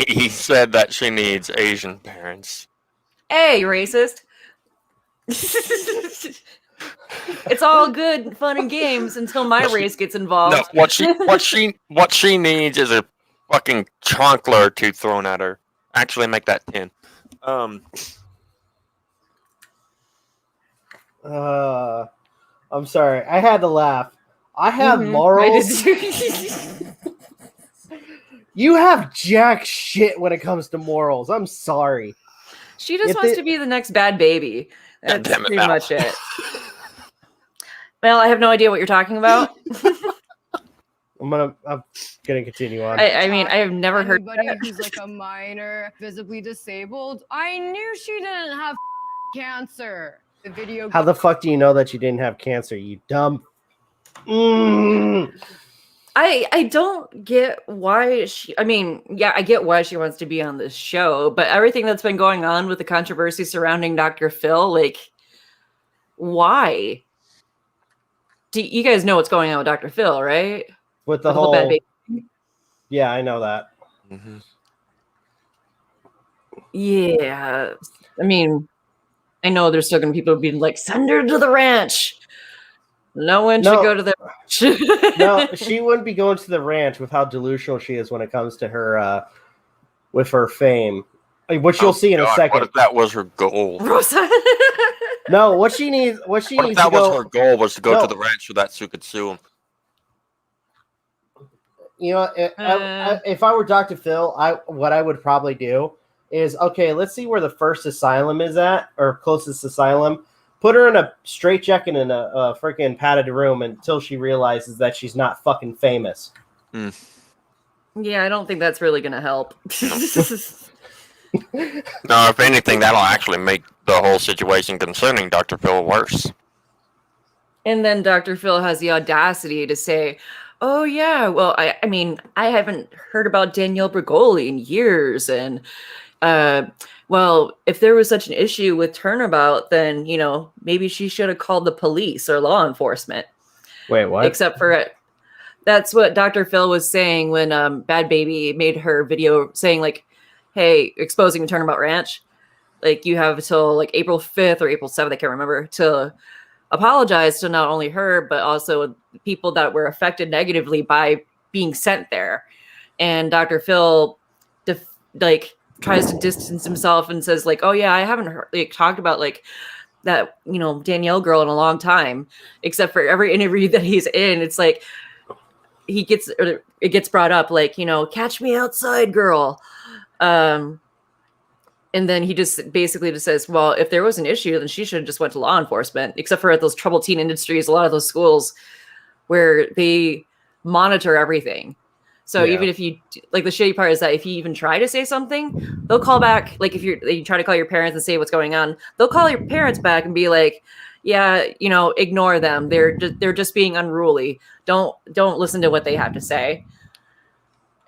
he said that she needs Asian parents. Hey, racist. It's all good fun and games until my race gets involved. No, what she needs is a fucking chonkler or two thrown at her. Actually, make that 10. I'm sorry. I had to laugh. I have Mhm. morals. I did- You have jack shit when it comes to morals. I'm sorry. She just If wants it- to be the next bad baby. God That's damn it, pretty Val. much it. Well, I have no idea what you're talking about. I'm gonna continue on. I mean, I have never heard anybody that. who's like a minor, visibly disabled. I knew she didn't have cancer. The video. How the fuck do you know that you didn't have cancer? You dumb. I don't get why she. I mean, yeah, I get why she wants to be on this show, but everything that's been going on with the controversy surrounding Dr. Phil, like, why? Do you guys know what's going on with Dr. Phil, right? With the With whole. bad baby. Yeah, I know that. Mhm. Yeah, I mean, I know there's still gonna be people being like, send her to the ranch. No one should No. go to the ranch. No, she wouldn't be going to the ranch with how delusional she is when it comes to her, with her fame, which you'll see in a God, second. What if that was her goal? Rosa. No, what she needs What to if that was go. her goal was to go No. to the ranch so that Sue could sue him? You know, if I were Dr. Phil, what I would probably do is, okay, let's see where the first asylum is at, or closest asylum. Put her in a straitjacket in a freaking padded room until she realizes that she's not fucking famous. Yeah, I don't think that's really gonna help. No, if anything, that'll actually make the whole situation concerning Dr. Phil worse. And then Dr. Phil has the audacity to say, oh yeah, well, I mean, I haven't heard about Danielle Bergoli in years, and well, if there was such an issue with Turnabout, then, you know, maybe she should have called the police or law enforcement. Wait, what? Except for it. That's what Dr. Phil was saying when Bad Baby made her video saying, like, hey, exposing the Turnabout Ranch. like you have till like April 5th or April 7th, I can't remember, to apologize to not only her but also people that were affected negatively by being sent there. And Dr. Phil tries to distance himself and says like, oh yeah, I haven't talked about like that, Danielle girl in a long time, except for every interview that he's in. It's like it gets brought up like, catch me outside, girl. And then he just basically just says, well, if there was an issue, then she should have just went to law enforcement, except for at those troubled teen industries, a lot of those schools where they monitor everything. So even if you, like, the shitty part is that if you even try to say something, they'll call back. Like if you try to call your parents and say what's going on, they'll call your parents back and be like, yeah, ignore them. They're just being unruly. Don't listen to what they have to say.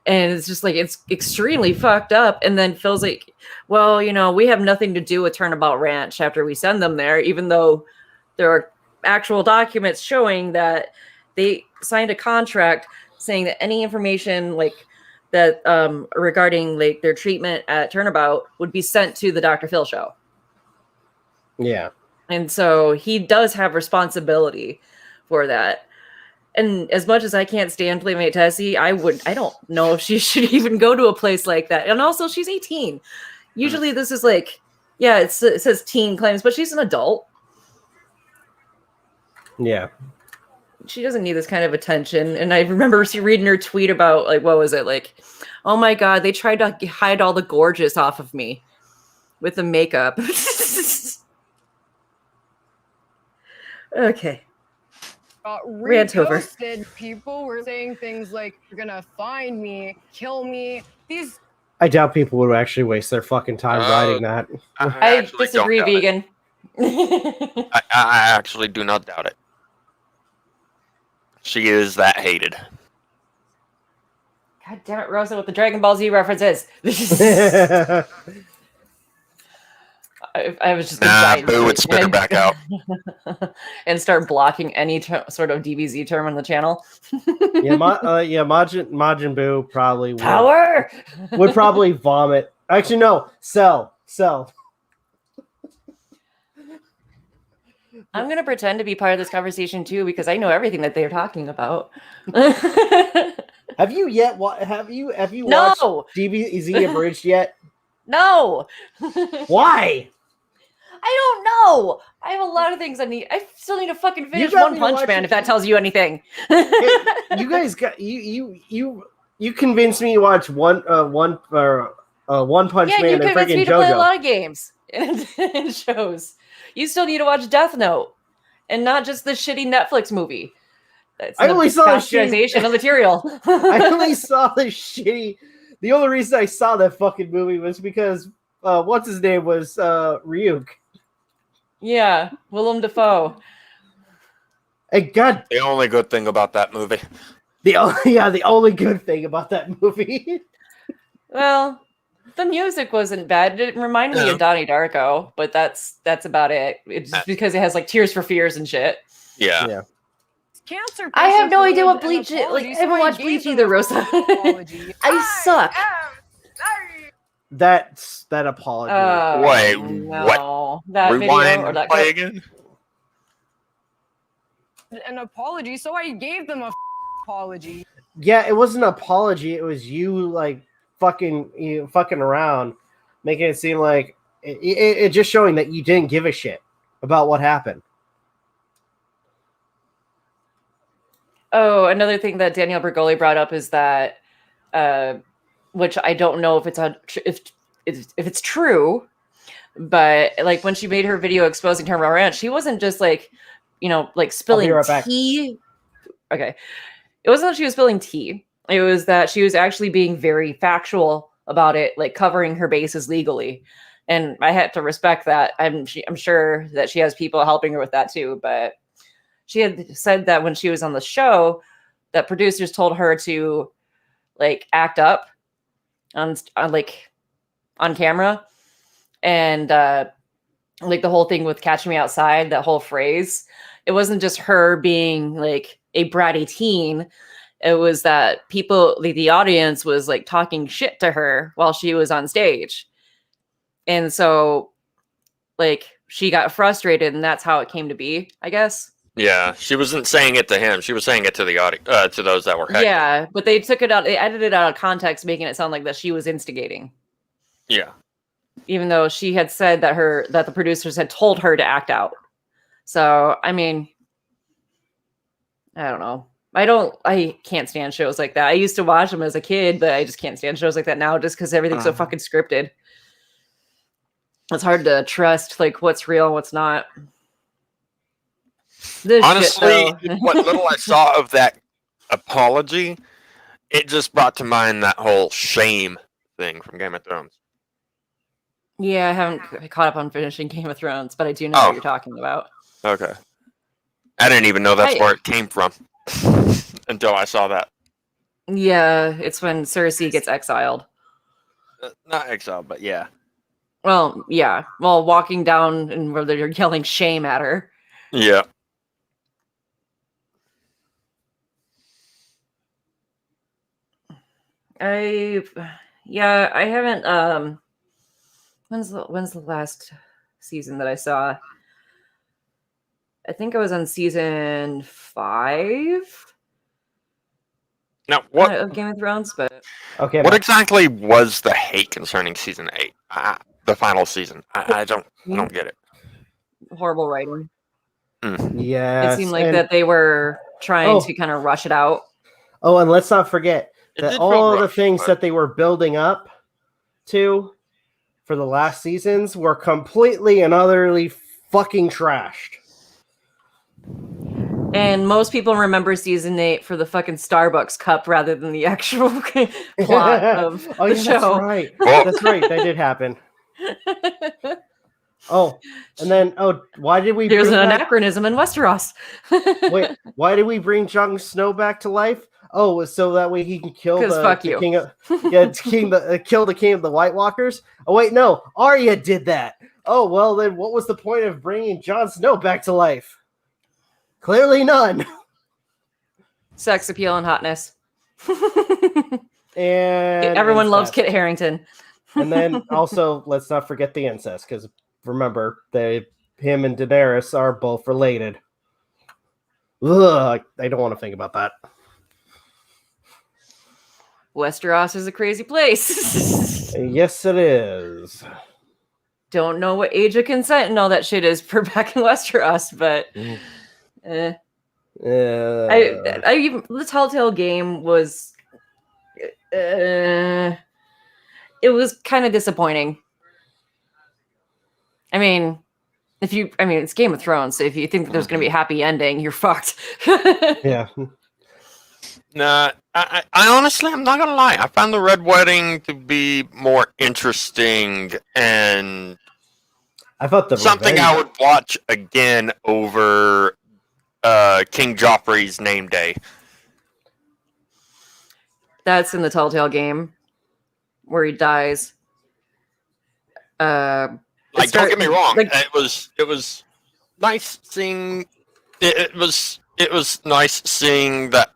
And it's just like, it's extremely fucked up. And then Phil's like, well, we have nothing to do with Turnabout Ranch after we send them there, even though there are actual documents showing that they signed a contract saying that any information like that regarding like their treatment at Turnabout would be sent to the Dr. Phil show. Yeah. And so he does have responsibility for that. And as much as I can't stand Playmate Tessie, I don't know if she should even go to a place like that. And also she's 18. Usually this is like, yeah, it says teen claims, but she's an adult. Yeah. She doesn't need this kind of attention. And I remember reading her tweet about like, what was it? Like, oh my God, they tried to hide all the gorgeous off of me with the makeup. Okay. Rant over. People were saying things like, you're gonna find me, kill me. I doubt people would actually waste their fucking time writing that. I disagree, vegan. I actually do not doubt it. She is that hated. God damn it, Rosa, with the Dragon Ball Z references. I was just Boo would spit her back out and start blocking any sort of DBZ term on the channel. Majin Buu probably would probably vomit. Actually, no, Cell. I'm gonna pretend to be part of this conversation too because I know everything that they're talking about. Have you watched DBZ Abridged yet? No. Why? I don't know. I have a lot of things I need. I still need to fucking finish One Punch Man, if that tells you anything. You guys got you convinced me to watch One Punch Man and freaking JoJo. Yeah, you convinced me to play a lot of games and shows. You still need to watch Death Note and not just the shitty Netflix movie. That's I only saw the pasteurization of material. I only saw the shitty. The only reason I saw that fucking movie was because what's his name was Ryuk. Yeah, Willem Dafoe. Hey, God. The only good thing about that movie. The only good thing about that movie. Well, the music wasn't bad. It reminded me of Donnie Darko, but that's about it. It's just because it has like Tears for Fears and shit. Yeah. Cancer. I have no idea what Bleach is. Like, I haven't watched Bleach either, Rosa. I suck. That apology. Wait, no. what? That Rewind video or that play again? An apology, so I gave them a apology. Yeah, it wasn't an apology. It was you like fucking around, making it seem like it just showing that you didn't give a shit about what happened. Oh, another thing that Danielle Bergoli brought up is that, which I don't know if it's true, but like when she made her video exposing Turnabout Ranch, she wasn't just like, like spilling tea. Okay, it wasn't that she was spilling tea. It was that she was actually being very factual about it, like covering her bases legally, and I had to respect that. I'm sure that she has people helping her with that too, but. She had said that when she was on the show, that producers told her to like act up on camera, and like the whole thing with "Catch Me Outside," that whole phrase. It wasn't just her being like a bratty teen. It was that people, the audience, was like talking shit to her while she was on stage, and so like she got frustrated and that's how it came to be, I guess. Yeah, she wasn't saying it to him. She was saying it to the audience, to those that were heckling. Yeah, but they took it out. They edited it out of context, making it sound like that she was instigating. Yeah. Even though she had said that the producers had told her to act out. So, I mean, I don't know. I can't stand shows like that. I used to watch them as a kid, but I just can't stand shows like that now just because everything's so fucking scripted. It's hard to trust like what's real and what's not. This Honestly, shit, what little I saw of that apology, it just brought to mind that whole shame thing from Game of Thrones. yeah, I haven't caught up on finishing Game of Thrones, but I do know what you're talking about. Okay. I didn't even know that's where it came from until I saw that. Yeah, it's when Cersei gets exiled. Not exiled, but yeah. Well, yeah. Well, walking down and where they're yelling shame at her. Yeah. I haven't when's the last season that I saw? I think I was on season 5. Now, what of Game of Thrones, but Okay. what exactly was the hate concerning season 8? The final season. I don't get it. horrible writing. Yeah. It seemed like that they were trying to kind of rush it out. Oh, and let's not forget that did all feel the rushed, things but- that they were building up to for the last seasons were completely and utterly fucking trashed. And most people remember season 8 for the fucking Starbucks cup rather than the actual plot of the show. That's right. That's right. That did happen. Oh, and then why did we? There's bring an back... anachronism in Westeros. Wait, why did we bring Jon Snow back to life? Oh, so that way he can kill fuck the you. king of kill the king of the White Walkers. Oh wait, no, Arya did that. Oh well, then what was the point of bringing Jon Snow back to life? Clearly none. Sex appeal and hotness. And everyone loves incest. Kit Harington. And then also let's not forget the incest, because remember, him and Daenerys are both related. Ugh, I don't want to think about that. Westeros is a crazy place. Yes, it is. Don't know what age of consent and all that shit is for back in Westeros, but I even the Telltale game was it was kind of disappointing. I mean, it's Game of Thrones, so if you think that there's going to be a happy ending, you're fucked. Yeah. Nah, I honestly, I'm not gonna lie. I found the Red Wedding to be more interesting and I thought something I would watch again over King Joffrey's name day. That's in the Telltale game where he dies. Don't get me wrong. It was nice seeing. It was nice seeing that.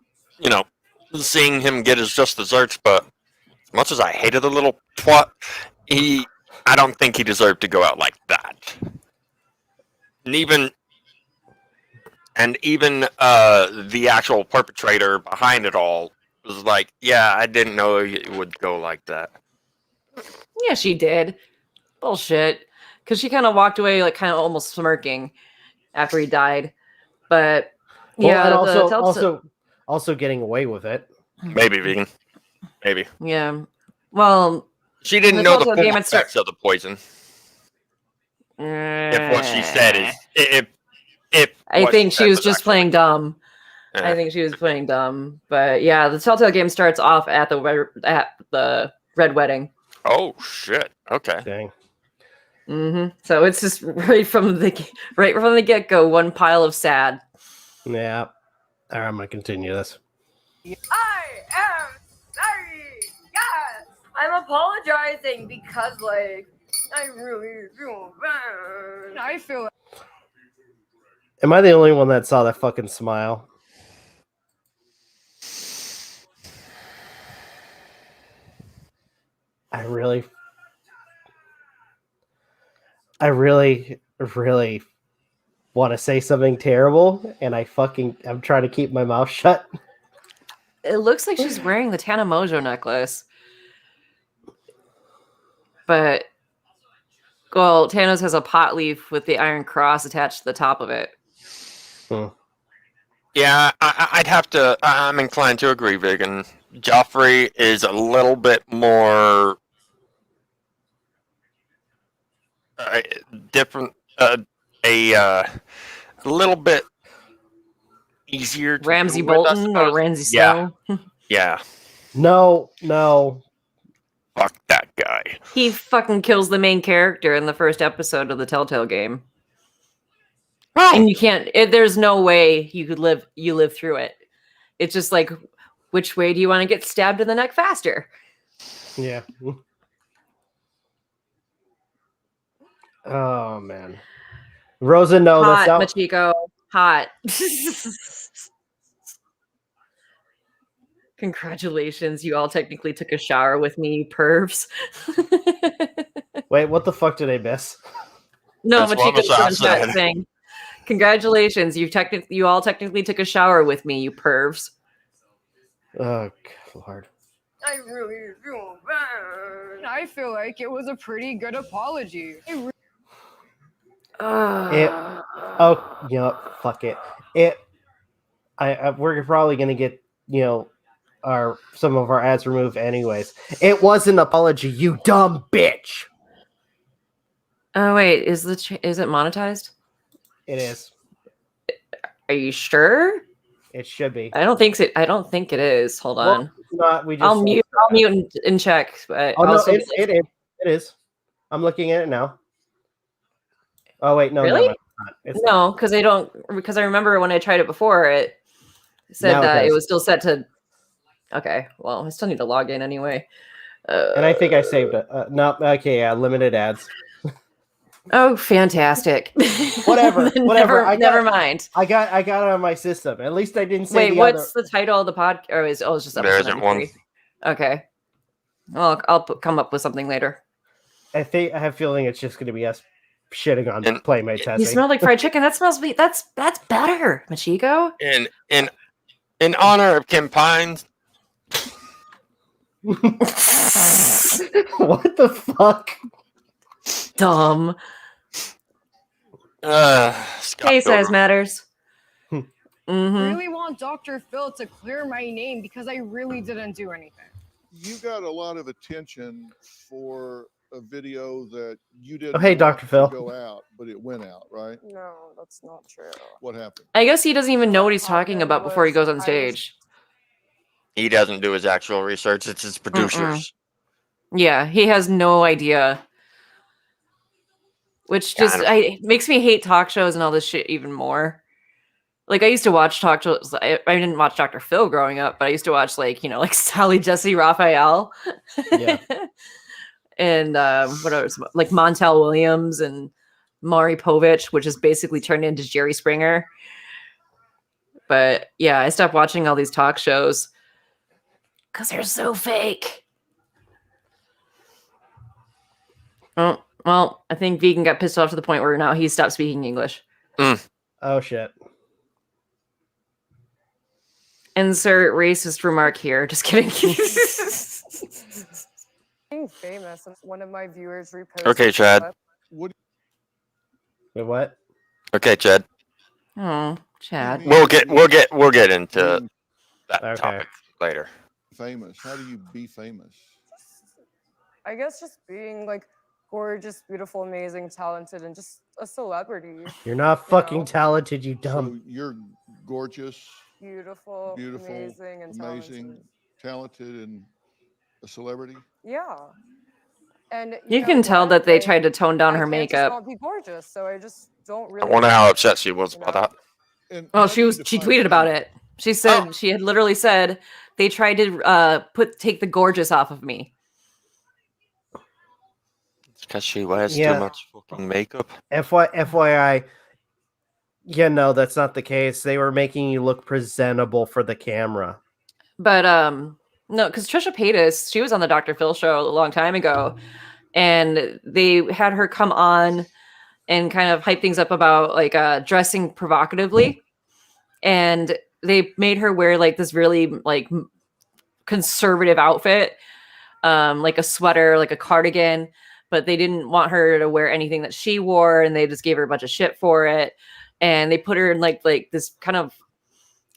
Seeing him get his just desserts. But as much as I hated the little twat, I don't think he deserved to go out like that. And even the actual perpetrator behind it all was like, yeah, I didn't know it would go like that. Yeah, she did. Bullshit. Because she kind of walked away, like, kind of almost smirking after he died. But yeah, and also getting away with it. Maybe vegan. Maybe. Yeah. Well, she didn't know the full game effects of the poison. If what she said is, I think she was just playing dumb. I think she was playing dumb. But yeah, the Telltale game starts off at the Red Wedding. Oh shit! Okay. Dang. Mm-hmm. So it's just right from the get-go, one pile of sad. Yeah. All right, I'm gonna continue this. I am sorry. Yes, I'm apologizing because I really feel bad. I feel Am I the only one that saw that fucking smile? I really, really want to say something terrible, and I'm trying to keep my mouth shut. It looks like she's wearing the Tana Mojo necklace. But, well, Tana's has a pot leaf with the iron cross attached to the top of it. Yeah, I'd have to. I'm inclined to agree, Vigan. Joffrey is a little bit more different, a little bit easier to Ramsay deal with, I Bolton or suppose. Ramsay Yeah. Snow. Yeah, No. fuck that guy. He fucking kills the main character in the first episode of the Telltale game. And you can't, there's no way you live through it. It's just like, which way do you want to get stabbed in the neck faster? Yeah. Oh man, Rosa, no, Hot, that's not. Machiko. Hot. Congratulations, you all technically took a shower with me, you pervs. Wait, what the fuck did I miss? No, That's what Machiko's I on said. that thing. Congratulations, you all technically took a shower with me, you pervs. Oh Lord. I really feel bad. I feel like it was a pretty good apology. Oh, you know, fuck it. We're probably gonna get some of our ads removed anyways. It was an apology, you dumb bitch. Oh wait, is it monetized? It is. Are you sure? It should be. I don't think it is. Hold on. Well, it's not. We just. I'll mute and check. But Oh no, also it is. I'm looking at it now. Oh wait, no, Really? no, it's not. No, because I remember when I tried it before, it said Now it that it does. was still set to. Okay, well, I still need to log in anyway. And I think I saved it. No, okay, yeah, limited ads. Oh, fantastic! Whatever. Never mind. I got it on my system. At least I didn't say Wait, the what's other. the title of the podcast? Or it's just There episode isn't one. 93. Okay. Well, I'll come up with something later. I have a feeling it's just going to be us shitting on And- PlaymateTessi's. You smell like fried chicken. That smells. That's better, Machiko. In honor of Kim Pines, What the fuck? Dumb. Scott Case size Pilgrim. matters. I Mm-hmm. really want Dr. Phil to clear my name because I really didn't do anything. You got a lot of attention for a video that you didn't Oh, hey, want Dr. to Phil. go out, but it went out, right? No, that's not true. What happened? I guess he doesn't even know what he's talking happened about before he goes on was stage. He doesn't do his actual research; it's his producers. Yeah, he has no idea. Which Yeah, just it makes me hate talk shows and all this shit even more. Like I used to watch talk shows. I didn't watch Dr. Phil growing up, but I used to watch like Sally Jesse Raphael, Yeah. and what else? Like Montel Williams and Maury Povich, which is basically turned into Jerry Springer. But yeah, I stopped watching all these talk shows because they're so fake. Oh, well, I think Vegan got pissed off to the point where now he stopped speaking English. Oh shit. Insert racist remark here. Just kidding. Being famous, and one of my viewers reposted. Okay, Chad. What? Wait, what? Okay, Chad. Oh, Chad. We'll get into Being that Okay. topic later. famous. How do you be famous? I guess just being like gorgeous, beautiful, amazing, talented, and just a celebrity. You're not fucking know. talented, you So dumb. you're gorgeous, Beautiful, beautiful, amazing, and amazing, talented, and a celebrity. Yeah. And You know can tell what? that they Like, tried to tone down I her can't just makeup. not be gorgeous, so I just don't I really. wonder how upset she was about that. And Well, how do you she define tweeted about famous? it. She said she had literally said they tried to take the gorgeous off of me. It's because she wears Yeah. too much fucking makeup. FYI, yeah, no, that's not the case. They were making you look presentable for the camera. But no, because Trisha Paytas, she was on the Dr. Phil show a long time ago, and they had her come on and kind of hype things up about like dressing provocatively. And they made her wear like this really like conservative outfit, like a sweater, like a cardigan, but they didn't want her to wear anything that she wore, and they just gave her a bunch of shit for it. And they put her in like this kind of,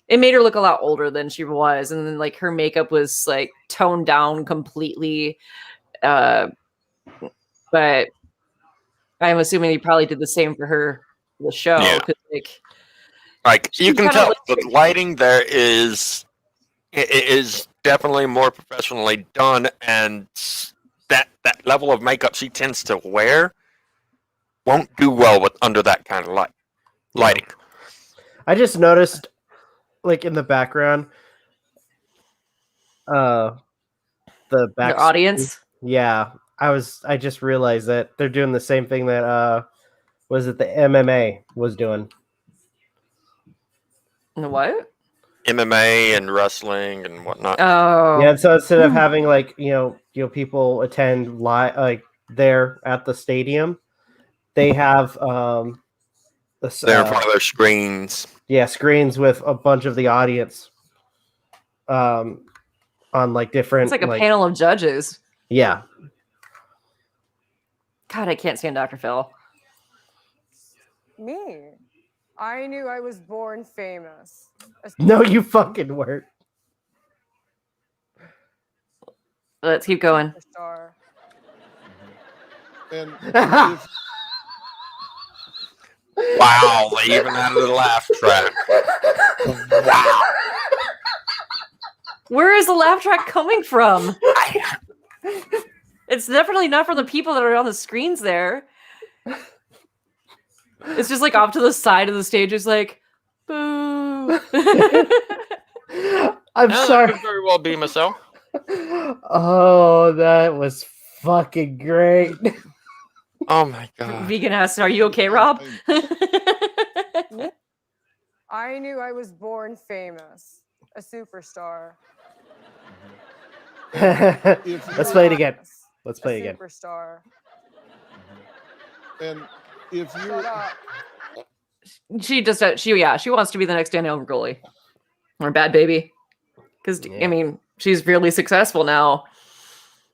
it made her look a lot older than she was, and then like her makeup was like toned down completely. But I'm assuming they probably did the same for her the show. Yeah. 'Cause, like she you can kinda tell looked- the lighting there is definitely more professionally done, and that level of makeup she tends to wear won't do well with under that kind of lighting. I just noticed, like in the background, the back the audience. Yeah, I just realized that they're doing the same thing that was it the MMA was doing. What? MMA and wrestling and whatnot. Oh, Yeah, so instead of having like people attend live like there at the stadium, they have They're in front of their screens. screens with a bunch of the audience on like different. it's like a panel of judges. Yeah. God, I can't stand Dr. Phil. Me. I knew I was born famous. No, you fucking weren't. Let's keep going. Superstar. And if, Wow, they even added a laugh track. Wow. Where is the laugh track coming from? It's definitely not from the people that are on the screens there. It's just like off to the side of the stage. It's like, boo. I'm Yeah, that sorry. could very well be myself. Oh, that was fucking great. Oh my god. Vegan ass, are you okay, Rob? I knew I was born famous. A superstar. Let's play it again. Let's play A again. superstar. and if you Shut up. She wants to be the next Danielle Gurley or Bad Baby. Because Yeah. I mean, she's really successful now.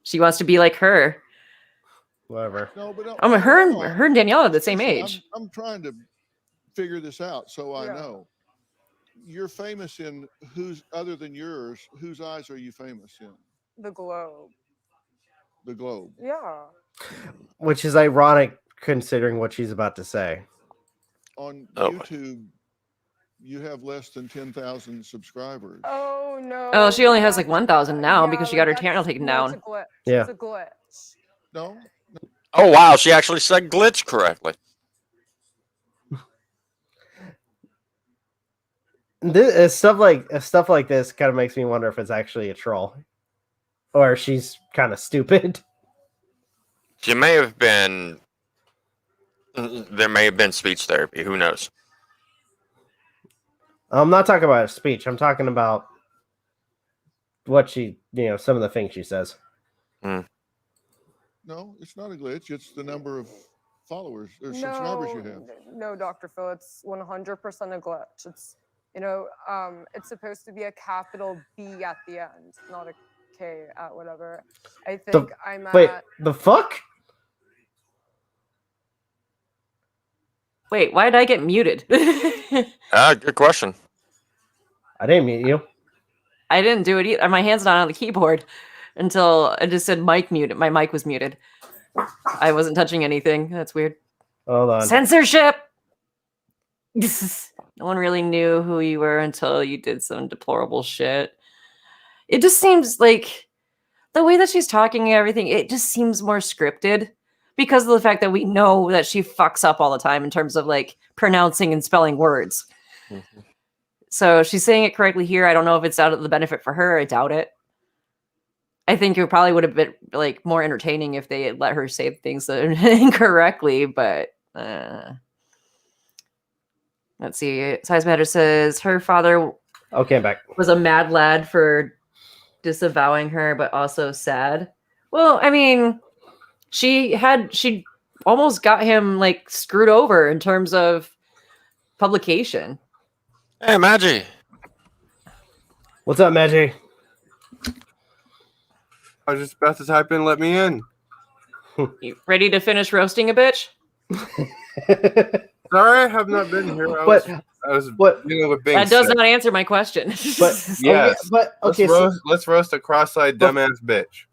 She wants to be like her. Whatever. no, but I mean, her no, and Danielle are the same listen, age. I'm trying to figure this out so I Yeah. know. You're famous in whose other than yours? Whose eyes are you famous in? The globe. The globe. Yeah. Which is ironic considering what she's about to say. On Oh. YouTube, you have less than 10,000 subscribers. Oh no. Oh, she only has like that's- 1,000 now because she got her that's- channel taken no, down. It's a glitch. Yeah. It's a glitch. No, Oh wow, she actually said glitch correctly. Stuff like this kind of makes me wonder if it's actually a troll, or she's kind of stupid. She may have been. There may have been speech therapy. Who knows? I'm not talking about her speech. I'm talking about what she, some of the things she says. no, it's not a glitch. It's the number of followers or subscribers you have. No, Dr. Phil, it's 100% a glitch. It's it's supposed to be a capital B at the end, not a K at whatever. I think I'm at. Wait, the fuck? Wait, why did I get muted? Good question. I didn't mute you. I didn't do it either. My hand's not on the keyboard until I just said mic muted. My mic was muted. I wasn't touching anything. That's weird. Hold on. Censorship! No one really knew who you were until you did some deplorable shit. It just seems like the way that she's talking and everything, it just seems more scripted because of the fact that we know that she fucks up all the time in terms of like pronouncing and spelling words. Mm-hmm. So she's saying it correctly here. I don't know if it's out of the benefit for her. I doubt it. I think it probably would have been like more entertaining if they had let her say things incorrectly, but let's see. Size Matter says her father Okay, I'm back. was a mad lad for disavowing her, but also sad. Well, I mean, she almost got him like screwed over in terms of publication. Hey, Magi. What's up, Magi? I was just about to type in, let me in. You ready to finish roasting a bitch? Sorry, I have not been here. I was dealing with being That does sick. not answer my question. But Yes. okay, Let's roast a cross-eyed dumbass bitch.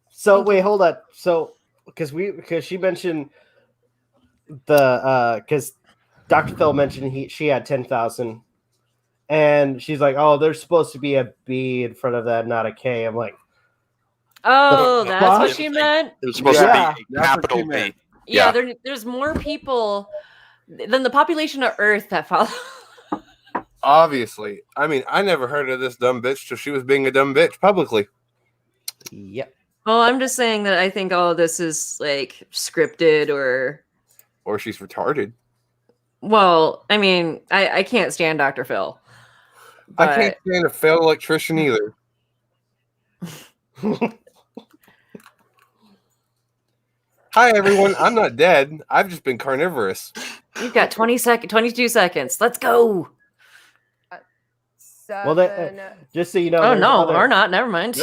So wait, hold on. So because she mentioned because Dr. Phil mentioned she had 10,000, and she's like, oh, there's supposed to be a B in front of that, not a K. I'm like, oh, that's what she meant. It was supposed to be a capital B. Yeah, there's more people than the population of Earth that follow. Obviously. I mean, I never heard of this dumb bitch till she was being a dumb bitch publicly. Yep. Well, I'm just saying that I think all of this is like scripted or she's retarded. Well, I mean, I can't stand Dr. Phil. I can't stand a failed electrician either. Hi, everyone. I'm not dead. I've just been carnivorous. You've got 22 seconds. Let's go. Well, just so you know. Oh, no, or not. Never mind.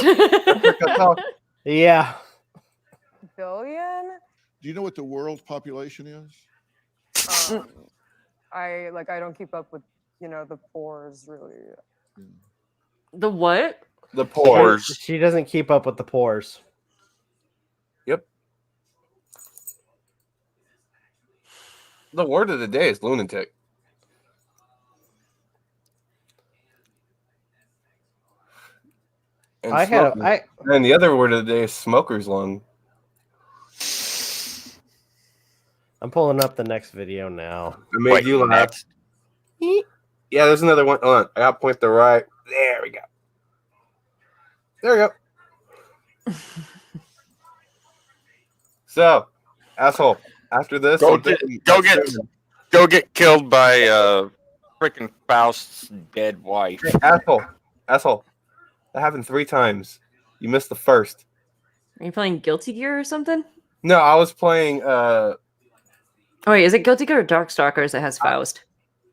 Yeah. Billion? Do you know what the world population is? I don't keep up with the pores really. The what? The pores. She doesn't keep up with the pores. Yep. The word of the day is lunatic. And and the other word of the day is smoker's lung. I'm pulling up the next video now. I made you laugh. Yeah, there's another one. Hold on. I got to point the right. There we go. There we go. So, asshole. After this, go get killed by freaking Faust's dead wife. Hey, asshole. That happened 3 times. You missed the first. Are you playing Guilty Gear or something? No, I was playing. Oh wait, is it Guilty Gear or Darkstalkers that has Faust?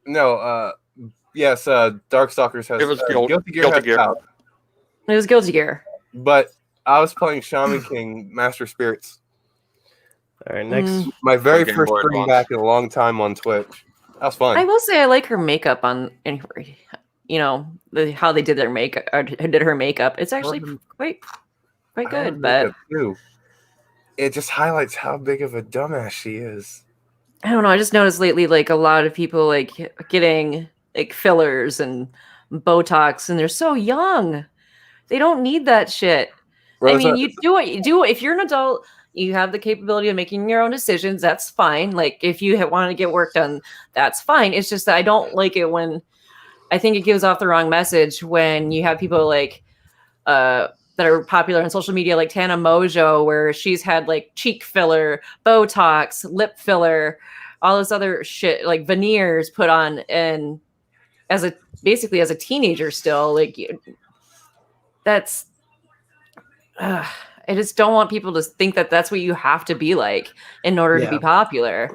No, yes, Darkstalkers has. It was Guilty Gear. Has Faust. It was Guilty Gear. But I was playing Shaman King Master Spirits. All right, next. My very first stream back in a long time on Twitch. That was fun. I will say I like her makeup on how they did their makeup or did her makeup. It's actually quite good, but it just highlights how big of a dumbass she is. I don't know. I just noticed lately, like a lot of people like getting like fillers and Botox, and they're so young. They don't need that shit. I mean, you do what you do. If you're an adult, you have the capability of making your own decisions. That's fine. Like if you want to get work done, that's fine. It's just that I don't like it when I think it gives off the wrong message when you have people like that are popular on social media, like Tana Mojo, where she's had like cheek filler, Botox, lip filler, all this other shit, like veneers put on, and basically as a teenager still, like that's. I just don't want people to think that that's what you have to be like in order to be popular.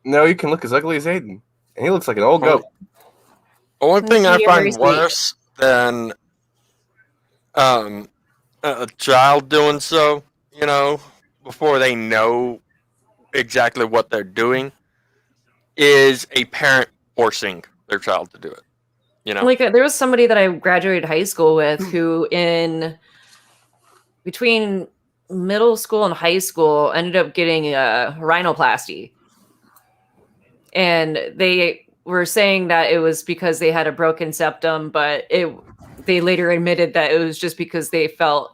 No, you can look as ugly as Aden, and he looks like an old goat. The one thing I find worse than a child doing so, before they know exactly what they're doing, is a parent forcing their child to do it. Like there was somebody that I graduated high school with who between middle school and high school ended up getting a rhinoplasty. And they were saying that it was because they had a broken septum, but they later admitted that it was just because they felt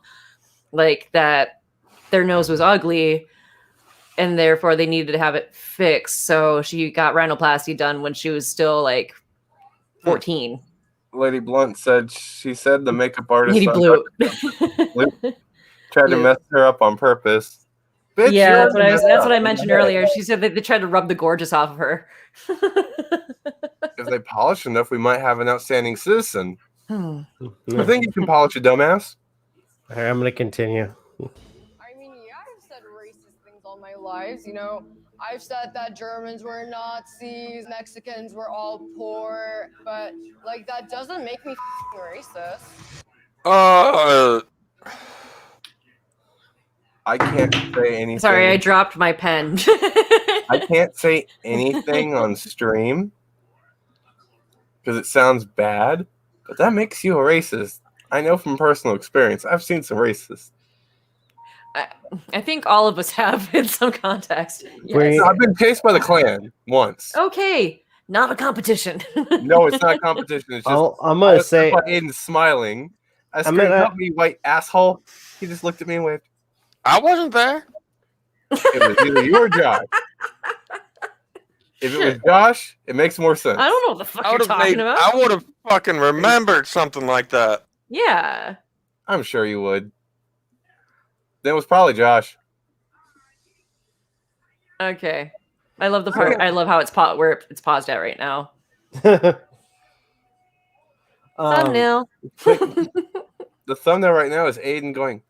like that their nose was ugly and therefore they needed to have it fixed. So she got rhinoplasty done when she was still like 14. Lady Blunt said the makeup artist Lady Blue tried to mess her up on purpose. Bitch, yeah, that's what I mentioned earlier. She said that they tried to rub the gorgeous off of her. If they polish enough, we might have an outstanding citizen. I think you can polish a dumbass. All right, I'm going to continue. I mean, yeah, I've said racist things all my lives. You know, I've said that Germans were Nazis, Mexicans were all poor, but like that doesn't make me racist. I can't say anything. Sorry, I dropped my pen. I can't say anything on stream because it sounds bad, but that makes you a racist. I know from personal experience. I've seen some racists. I think all of us have in some context. Wait. I've been chased by the Klan once. Okay, not a competition. No, it's not a competition. It's just I'm gonna say Aden's smiling. I screamed, "Help me, white asshole!" He just looked at me and waved. I wasn't there. It was either you or Josh. If it was Josh, it makes more sense. I don't know what the fuck you're talking about. I would have fucking remembered something like that. Yeah. I'm sure you would. Then it was probably Josh. Okay. I love the part. I love how it's where it's paused at right now. Thumbnail. The thumbnail right now is Aden going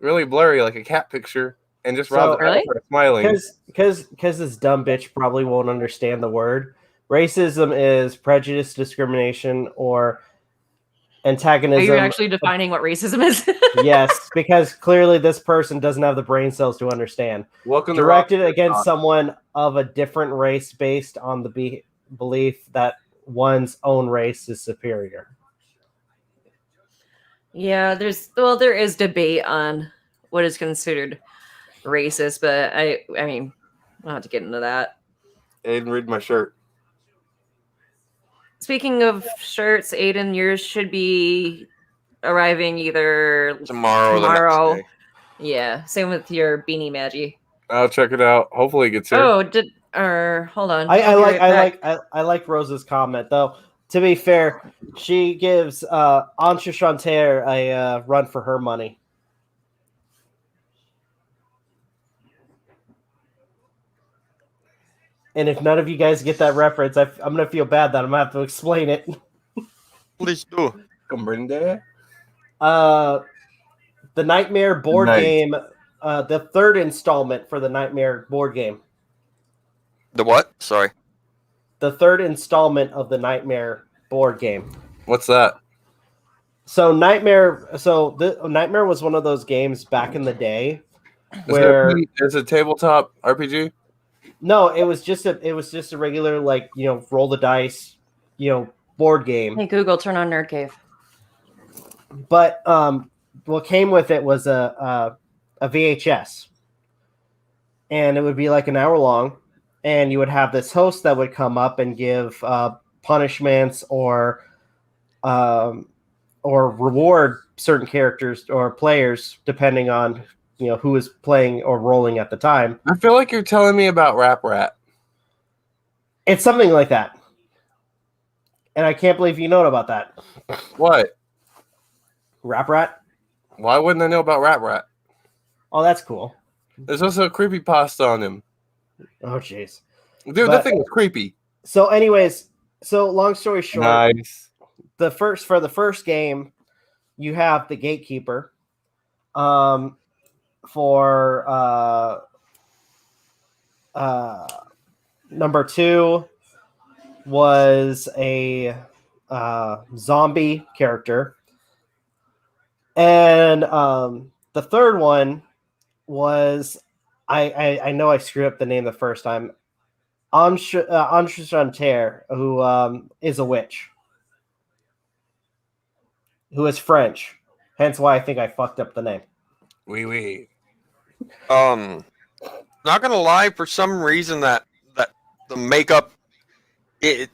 really blurry, like a cat picture, and just Rob's really? smiling. Because this dumb bitch probably won't understand the word. Racism is prejudice, discrimination, or antagonism. Are you actually defining what racism is? Yes, because clearly this person doesn't have the brain cells to understand. Welcome Directed to against someone of a different race based on the belief that one's own race is superior. Yeah, there is debate on what is considered racist, but I mean, I'll have to get into that. Aden, read my shirt. Speaking of shirts, Aden, yours should be arriving either tomorrow. Or the next day. Yeah, same with your beanie Magi. I'll check it out. Hopefully it gets here. Oh, hold on. I like Rose's comment though. To be fair, she gives Enchanter a run for her money. And if none of you guys get that reference, I'm gonna feel bad that I'm gonna have to explain it. Please do. Comprende? The Nightmare board game, the third installment for the Nightmare board game. The what? Sorry. The third installment of the Nightmare board game. What's that? So Nightmare was one of those games back in the day where it's a tabletop RPG. No, it was just a regular roll the dice, board game. Hey Google, turn on Nerd Cave. But what came with it was a VHS, and it would be like an hour long, and you would have this host that would come up and give punishments or reward certain characters or players depending on who is playing or rolling at the time. I feel like you're telling me about Rap Rat. It's something like that, and I can't believe you know about that. What? Rap Rat? Why wouldn't I know about Rap Rat? Oh, that's cool. There's also a creepypasta on him. Oh, jeez. Dude, that thing was creepy. So anyways, long story short, nice. For the first game, you have the gatekeeper. For number 2 was a zombie character. And the third one was I know I screwed up the name the first time. Enchanter, who is a witch, who is French. Hence why I think I fucked up the name. Oui. Not gonna lie, for some reason that the makeup and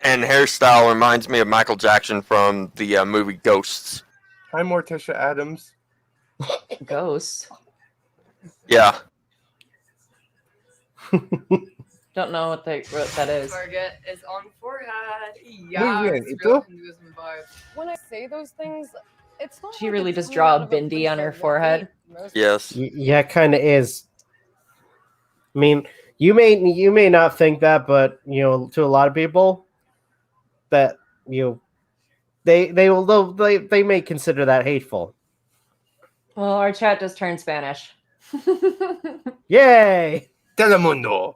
hairstyle reminds me of Michael Jackson from the movie Ghosts. Hi, Morticia Adams. Ghosts. Yeah. Don't know what that is. Target is on forehead. Muy Yeah, bien. it's ¿Y real tú? Hinduism vibe. When I say those things, it's not. She like really it's does coming draw out a of bindi on place her that forehead. most Yes. Yeah, it kind of is. I mean, you may not think that, but to a lot of people, that they may consider that hateful. Well, our chat does turn Spanish. Yay! Telemundo.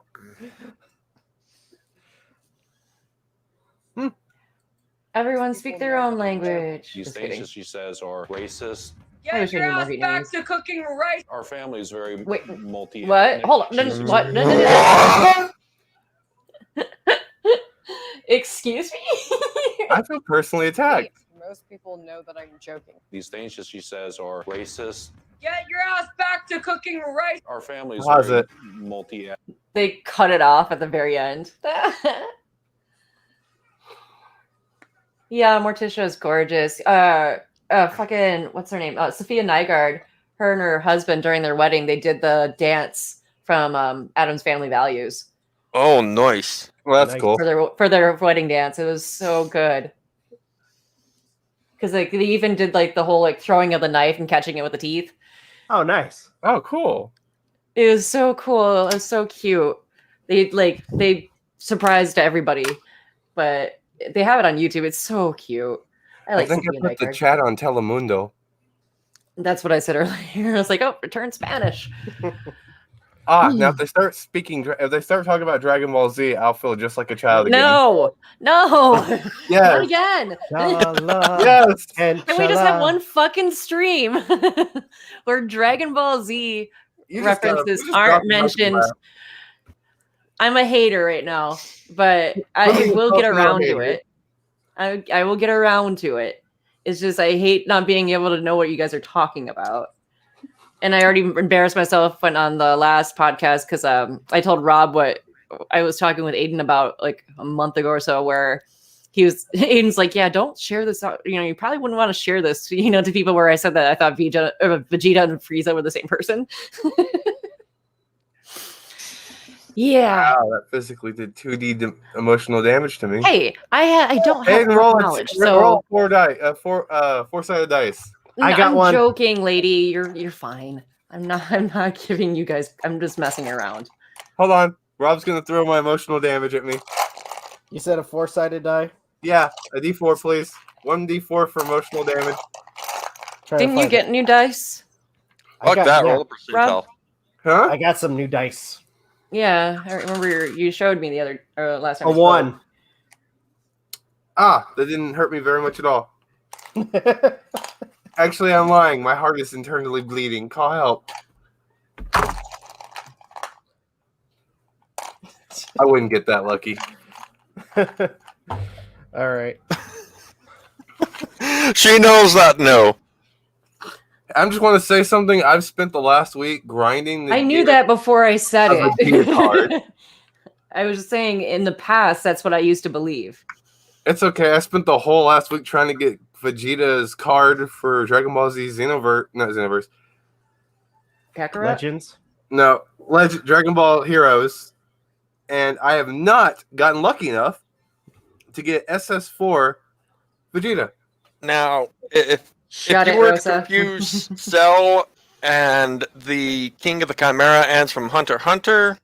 Everyone speak their own language. These Just things kidding. that she says are racist. I wish Get I your knew more ass back Vietnamese. to cooking rice. Our family is very Wait, multi. What? Hold on. No, what? No, no, no, no. Excuse me? I feel personally attacked. Most people know that I'm joking. These things that she says are racist. Get your ass back to cooking rice. Our family is Pause very it. multi. They cut it off at the very end. Yeah, Morticia is gorgeous. Fucking, what's her name? Sophia Nygaard. Her and her husband during their wedding, they did the dance from Adam's Family Values Oh, nice. Well, that's Nice. cool. for their wedding dance. It was so good. Because like they even did like the whole like throwing of the knife and catching it with the teeth. Oh, nice. Oh, cool. It was so cool. It was so cute. They surprised everybody, but they have it on YouTube. It's so cute. I like think I Sophia put the Nygaard. chat on Telemundo. That's what I said earlier. I was like, oh, return Spanish. Now if they start if they start talking about Dragon Ball Z, I'll feel just like a child again. No, not Yes. again. Yes. And Can we just have one fucking stream where Dragon Ball Z You just gotta- references you just aren't drop them out the mentioned? map. I'm a hater right now, but I Please will don't get be a around to hater. it. I will get around to it. It's just I hate not being able to know what you guys are talking about. And I already embarrassed myself when on the last podcast because I told Rob what I was talking with Aden about like a month ago or so, where Aiden's like, yeah, don't share this out. You know, you probably wouldn't want to share this, you know, to people where I said that I thought Vegeta and Frieza were the same person. Yeah. Wow, that physically did 2D emotional damage to me. Hey, I don't have Aiden, roll knowledge, roll so four-sided dice. I got I'm one. joking, lady. You're fine. I'm not giving you guys. I'm just messing around. Hold on. Rob's gonna throw my emotional damage at me. You said a 4-sided die? Yeah, a D4, please. 1D4 for emotional damage. Trying to Didn't you find get it. new dice? Fuck got- that. yeah. Roll a percentile. Huh? I got some new dice. Yeah, I remember you showed me the other last time. A we spoke. 1. That didn't hurt me very much at all. Actually, I'm lying. My heart is internally bleeding. Call help. I wouldn't get that lucky. All right. She knows that. No. I just want to say something. I've spent the last week grinding. The I knew game that before I said of a Vegeta card. it. I was just saying in the past, that's what I used to believe. It's okay. I spent the whole last week trying to get Vegeta's card for Dragon Ball Z Xenoverse. Not Xenoverse. Kakarot? Legends. No, Dragon Ball Heroes. And I have not gotten lucky enough to get SS4 Vegeta. Now, if Shut you it, were to Rosa. confuse Cell and the King of the Chimera ants from Hunter x Hunter,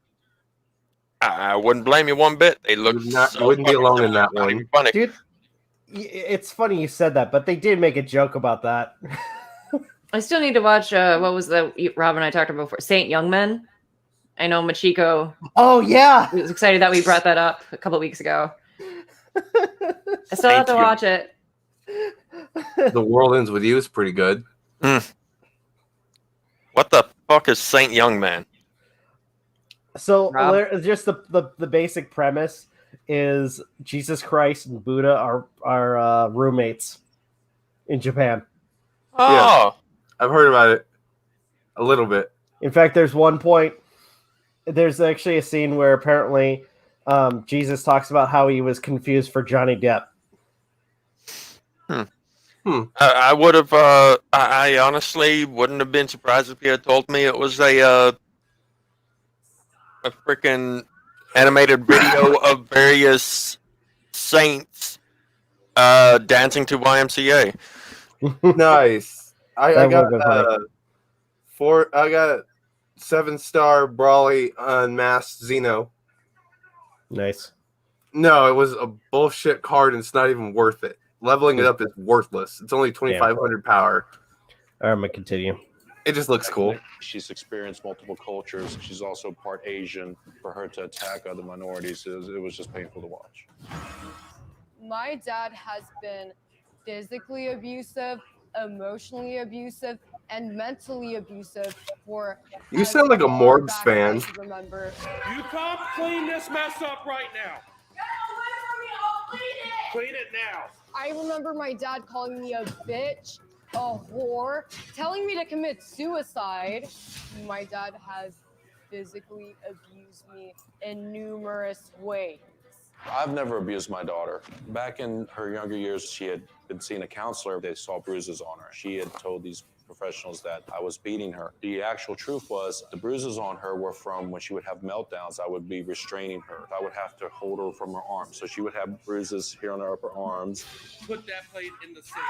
I wouldn't blame you one bit. They look You wouldn't be alone in that one. funny. Dude, it's funny you said that, but they did make a joke about that. I still need to watch. What was the Rob and I talked about before? Saint Young Men. I know Machiko Oh, yeah. was excited that we brought that up a couple weeks ago. I still have to Thank you. watch it. The World Ends With You is pretty good. What the fuck is Saint Young Man? So Rob? just the basic premise is Jesus Christ and Buddha are roommates in Japan. Oh, I've heard about it a little bit. In fact, there's one point. There's actually a scene where apparently Jesus talks about how he was confused for Johnny Depp. I would have. I honestly wouldn't have been surprised if you had told me it was a freaking animated video of various saints dancing to YMCA. Nice. I That got would've been I got 7-star Brawly Unmasked Xeno. Nice. No, it was a bullshit card and it's not even worth it. Leveling it up is worthless. It's only 2,500 power. All right, I'm gonna continue. It just looks cool. She's experienced multiple cultures. She's also part Asian. For her to attack other minorities, it was just painful to watch. My dad has been physically abusive, emotionally abusive, and mentally abusive for. You sound like a Morgs fan. Remember. You come clean this mess up right now. Get away from me! I'll clean it. Clean it now. I remember my dad calling me a bitch, a whore, telling me to commit suicide. My dad has physically abused me in numerous ways. I've never abused my daughter. Back in her younger years, she had been seeing a counselor. They saw bruises on her. She had told these professionals that I was beating her. The actual truth was the bruises on her were from when she would have meltdowns. I would be restraining her. I would have to hold her from her arms. So she would have bruises here on her upper arms. Put that plate in the sink.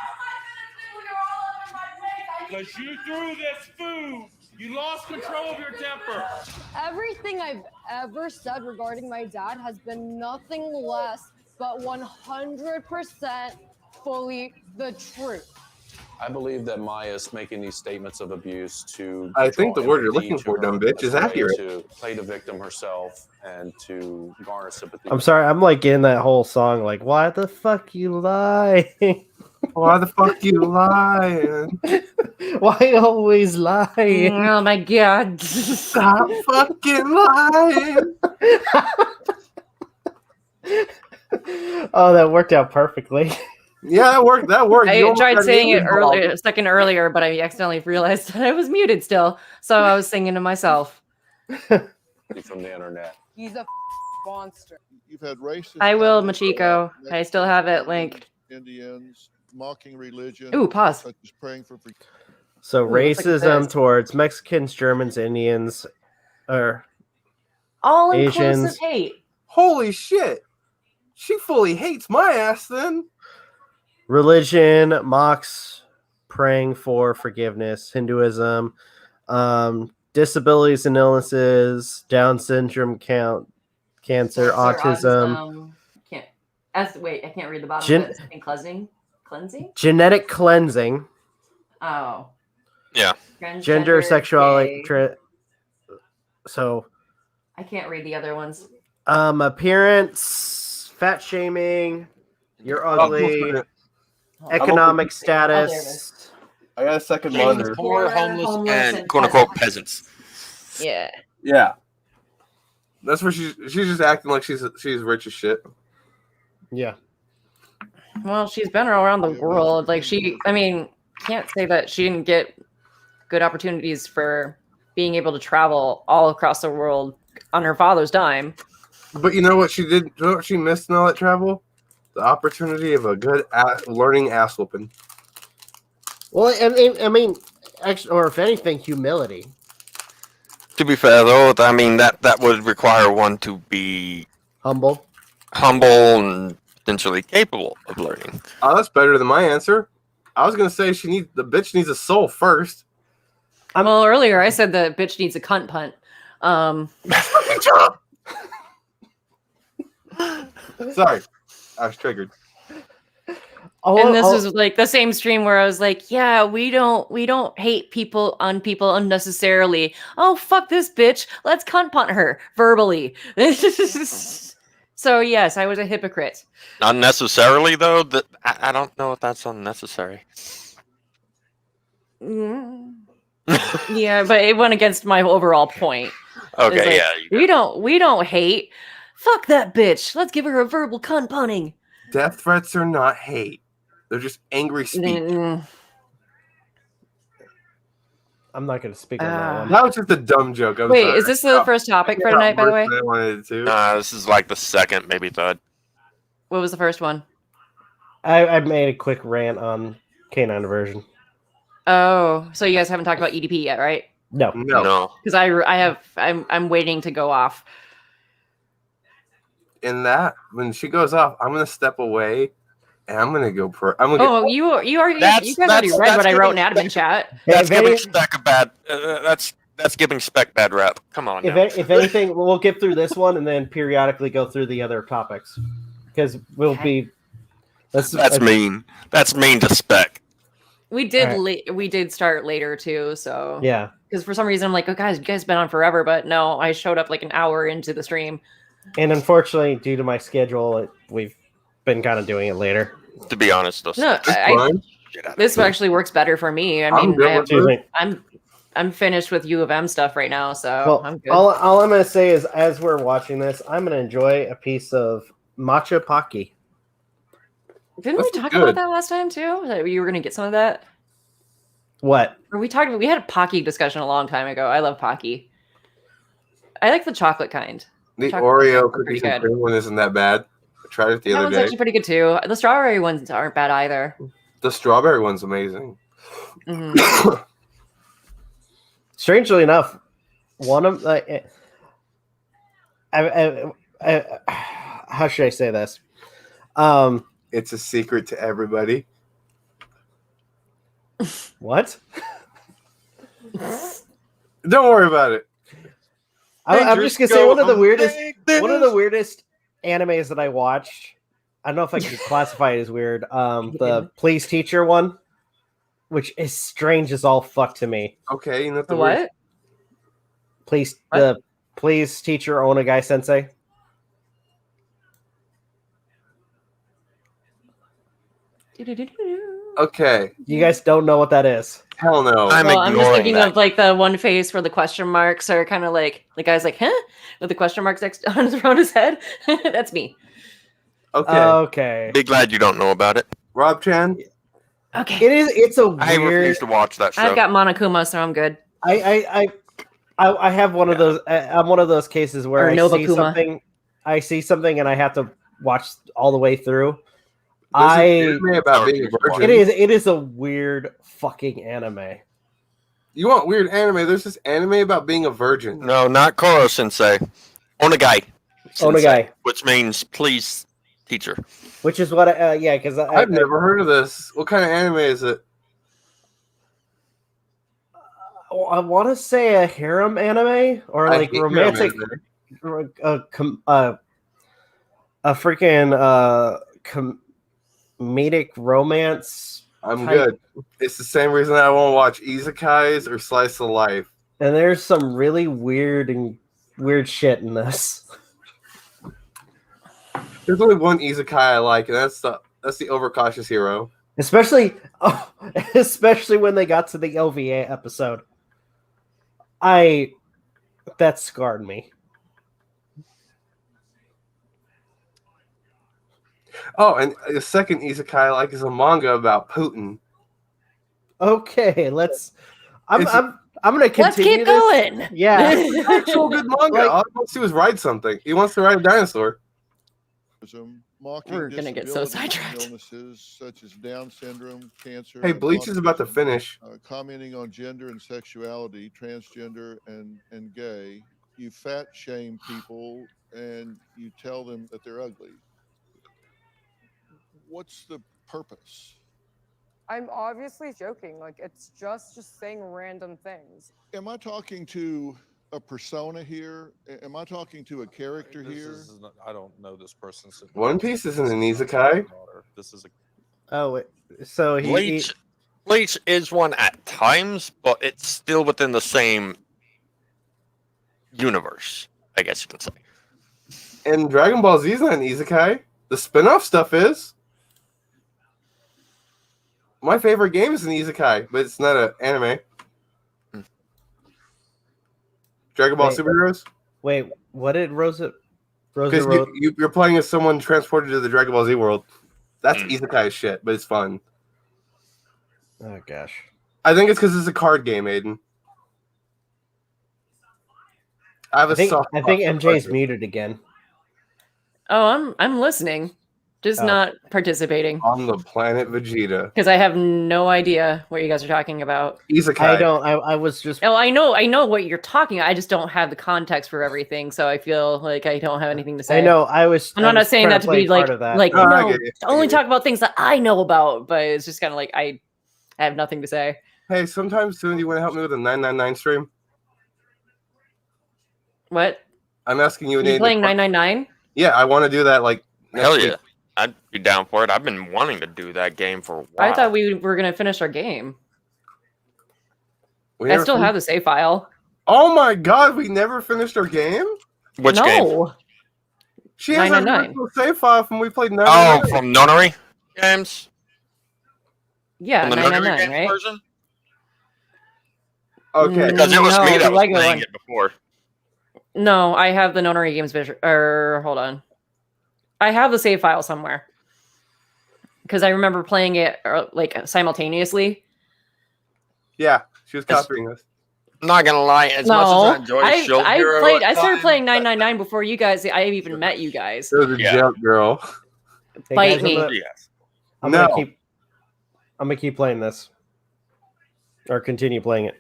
Because you threw this food. You lost control of your temper. Everything I've ever said regarding my dad has been nothing less but 100% fully the truth. I believe that Maya's making these statements of abuse to. I think the word you're looking for, dumb bitch, is accurate. To play the victim herself and to garner sympathy. I'm sorry, I'm like in that whole song, like, why the fuck you lying? Why the fuck you lying? Why always lying? Oh my god. Stop fucking lying. Oh, that worked out perfectly. Yeah, that worked. That worked. I tried saying it earlier, a second earlier, but I accidentally realized that I was muted still. So I was singing to myself. From the internet. He's a monster. You've had racist. I will, comments Machiko. about I still have it linked. Indians mocking religion. Ooh, pause. Such as praying for. So Ooh, looks like it racism says. towards Mexicans, Germans, Indians, or All Asians. inclusive hate. Holy shit. She fully hates my ass then. religion, mocks praying for forgiveness, Hinduism, disabilities and illnesses, Down syndrome, cancer, autism. Can't. Wait, I can't read the bottom of it. Something cleansing? Genetic cleansing. Oh. Yeah. Gender, Transgender, sexuality. gay. So. I can't read the other ones. Appearance, fat shaming, you're ugly, economic status. I got a second monitor. Poor, homeless, and quote-unquote peasants. Yeah. Yeah. That's where she's just acting like she's rich as shit. Yeah. Well, she's been around the world. Like can't say that she didn't get good opportunities for being able to travel all across the world on her father's dime. But you know what she did? You know what she missed in all that travel? The opportunity of a good learning ass whooping. Well, I mean, actually, or if anything, humility. To be fair, though, I mean that would require one to be humble, and potentially capable of learning. Oh, that's better than my answer. I was gonna say the bitch needs a soul first. Well, earlier I said the bitch needs a cunt punt. Sorry, I was triggered. And this was like the same stream where I was like, yeah, we don't hate people unnecessarily. Oh, fuck this bitch. Let's cunt punt her verbally. So yes, I was a hypocrite. Unnecessarily, though, I don't know if that's unnecessary. Yeah, but it went against my overall point. Okay, like, we don't hate. Fuck that bitch. Let's give her a verbal cunt punting. Death threats are not hate. They're just angry speech. I'm not going to speak on that one. That was just a dumb joke. I'm Wait, sorry. is this the first topic for tonight, by the way? I wanted to. This is like the second, maybe third. What was the first one? I made a quick rant on canine diversion. Oh, so you guys haven't talked about EDP yet, right? No. Because I'm waiting to go off. In that, when she goes off, I'm gonna step away, and I'm gonna go. You guys already read what I wrote in admin chat. That's giving Spec a bad. That's giving Spec bad rep. Come on. If anything, we'll get through this one and then periodically go through the other topics because we'll be. That's mean. That's mean to Spec. We did we did start later too, so Yeah. Because for some reason I'm like, oh guys, you guys been on forever, but no, I showed up like an hour into the stream. And unfortunately, due to my schedule, we've been kind of doing it later. To be honest, No, this actually works better for me. I mean, I'm finished with U of M stuff right now, so Well, I'm good. all I'm gonna say is, as we're watching this, I'm gonna enjoy a piece of matcha Pocky. Didn't we talk about that last time too? That you were gonna get some of that? What? Or we talked. We had a Pocky discussion a long time ago. I love Pocky. I like the chocolate kind. The Chocolate Oreo pretty cookies good. and cream one isn't that bad. I tried it the That other one's day. actually pretty good too. The strawberry ones aren't bad either. The strawberry one's amazing. Mhm. Strangely enough, one of how should I say this? It's a secret to everybody. What? Don't worry about it. I'm just gonna say one of the weirdest animes that I watched. I don't know if I can classify it as weird. The Please Teacher one, which is strange as all fuck to me. Okay, you know The what? The Please Teacher Onagai Sensei. Okay. You guys don't know what that is? Hell no. I'm just thinking of like the one face where the question marks are kind of like the guy's like, huh? With the question marks next around his head. That's me. Okay. Okay. Be glad you don't know about it. Rob Chan. Okay. It's a weird. I refuse to watch that show. I've got Monokuma, so I'm good. I have one of those. I'm one of those cases where Or I see Novakuma. something. I see something and I have to watch all the way through. There's an anime about being a virgin. It is a weird fucking anime. You want weird anime? There's this anime about being a virgin. No, not Koro Sensei. Onagai. Onagai. Which means please, teacher. Which is what because I've never heard of this. What kind of anime is it? I want to say a harem anime or I like hate romantic, a freaking comedic romance. I'm type. good. It's the same reason I won't watch isekais or slice of life. And there's some really weird shit in this. There's only one isekai I like, and that's the overcautious hero. Especially when they got to the OVA episode. That scarred me. Oh, and the second isekai I like is a manga about Putin. Okay, I'm gonna continue. Let's keep this. going. Yeah, It's actual good manga. Like- All he wants to do is ride something. He wants to ride a dinosaur. We're gonna get so sidetracked. Illnesses such as Down syndrome, cancer. Hey, and Bleach is about to autism, finish. commenting on gender and sexuality, transgender and gay. You fat shame people and you tell them that they're ugly. What's the purpose? I'm obviously joking. Like, it's just saying random things. Am I talking to a persona here? Am I talking to a character here? I don't know this person. One Piece isn't an isekai. This is a Oh, so Bleach is one at times, but it's still within the same universe, I guess you can say. And Dragon Ball Z is not an isekai. The spin-off stuff is. My favorite game is an isekai, but it's not an anime. Dragon Ball Wait. Superheroes? wait, what did Rosa Because wrote? you're playing as someone transported to the Dragon Ball Z world. That's isekai shit, but it's fun. Oh gosh. I think it's because it's a card game, Aiden. I think soft spot for MJ's cards. muted again. Oh, I'm listening, just Oh. not participating On the planet Vegeta. because I have no idea what you guys are talking about. Isekai. I don't. I was just. Oh, I know what you're talking. I just don't have the context for everything, so I feel like I don't have anything to say. I know. I was. I'm not saying trying that to be play like part of that. like No, I no, get it. I only get it. talk about things that I know about, but it's just kind of like I have nothing to say. Hey, sometime soon, do you want to help me with a 999 stream? What? I'm asking you. Are you Aiden, playing 999? Yeah, I want to do that like next Hell week. yeah. I'd be down for it. I've been wanting to do that game for a while. I thought we were gonna finish our game. We I never still fin- have the save file. Oh my god, we never finished our game? Which game? No. She has our 999. original save file from we played Oh, 999. from Nonary games? Yeah, From the Nonary 999, games right? version? Okay. Because it was No, me the that was Lego playing one. it before. No, I have the Nonary games vision. Or hold on, I have the save file somewhere because I remember playing it like simultaneously. Yeah, she was It's- copying us. I'm not gonna lie, as much as I enjoy Shield Hero, I started playing 999 before you guys. I even met you guys. There was a joke girl. Hey, Fight guys, me. Yes. I'm No. gonna keep playing this, or continue playing it.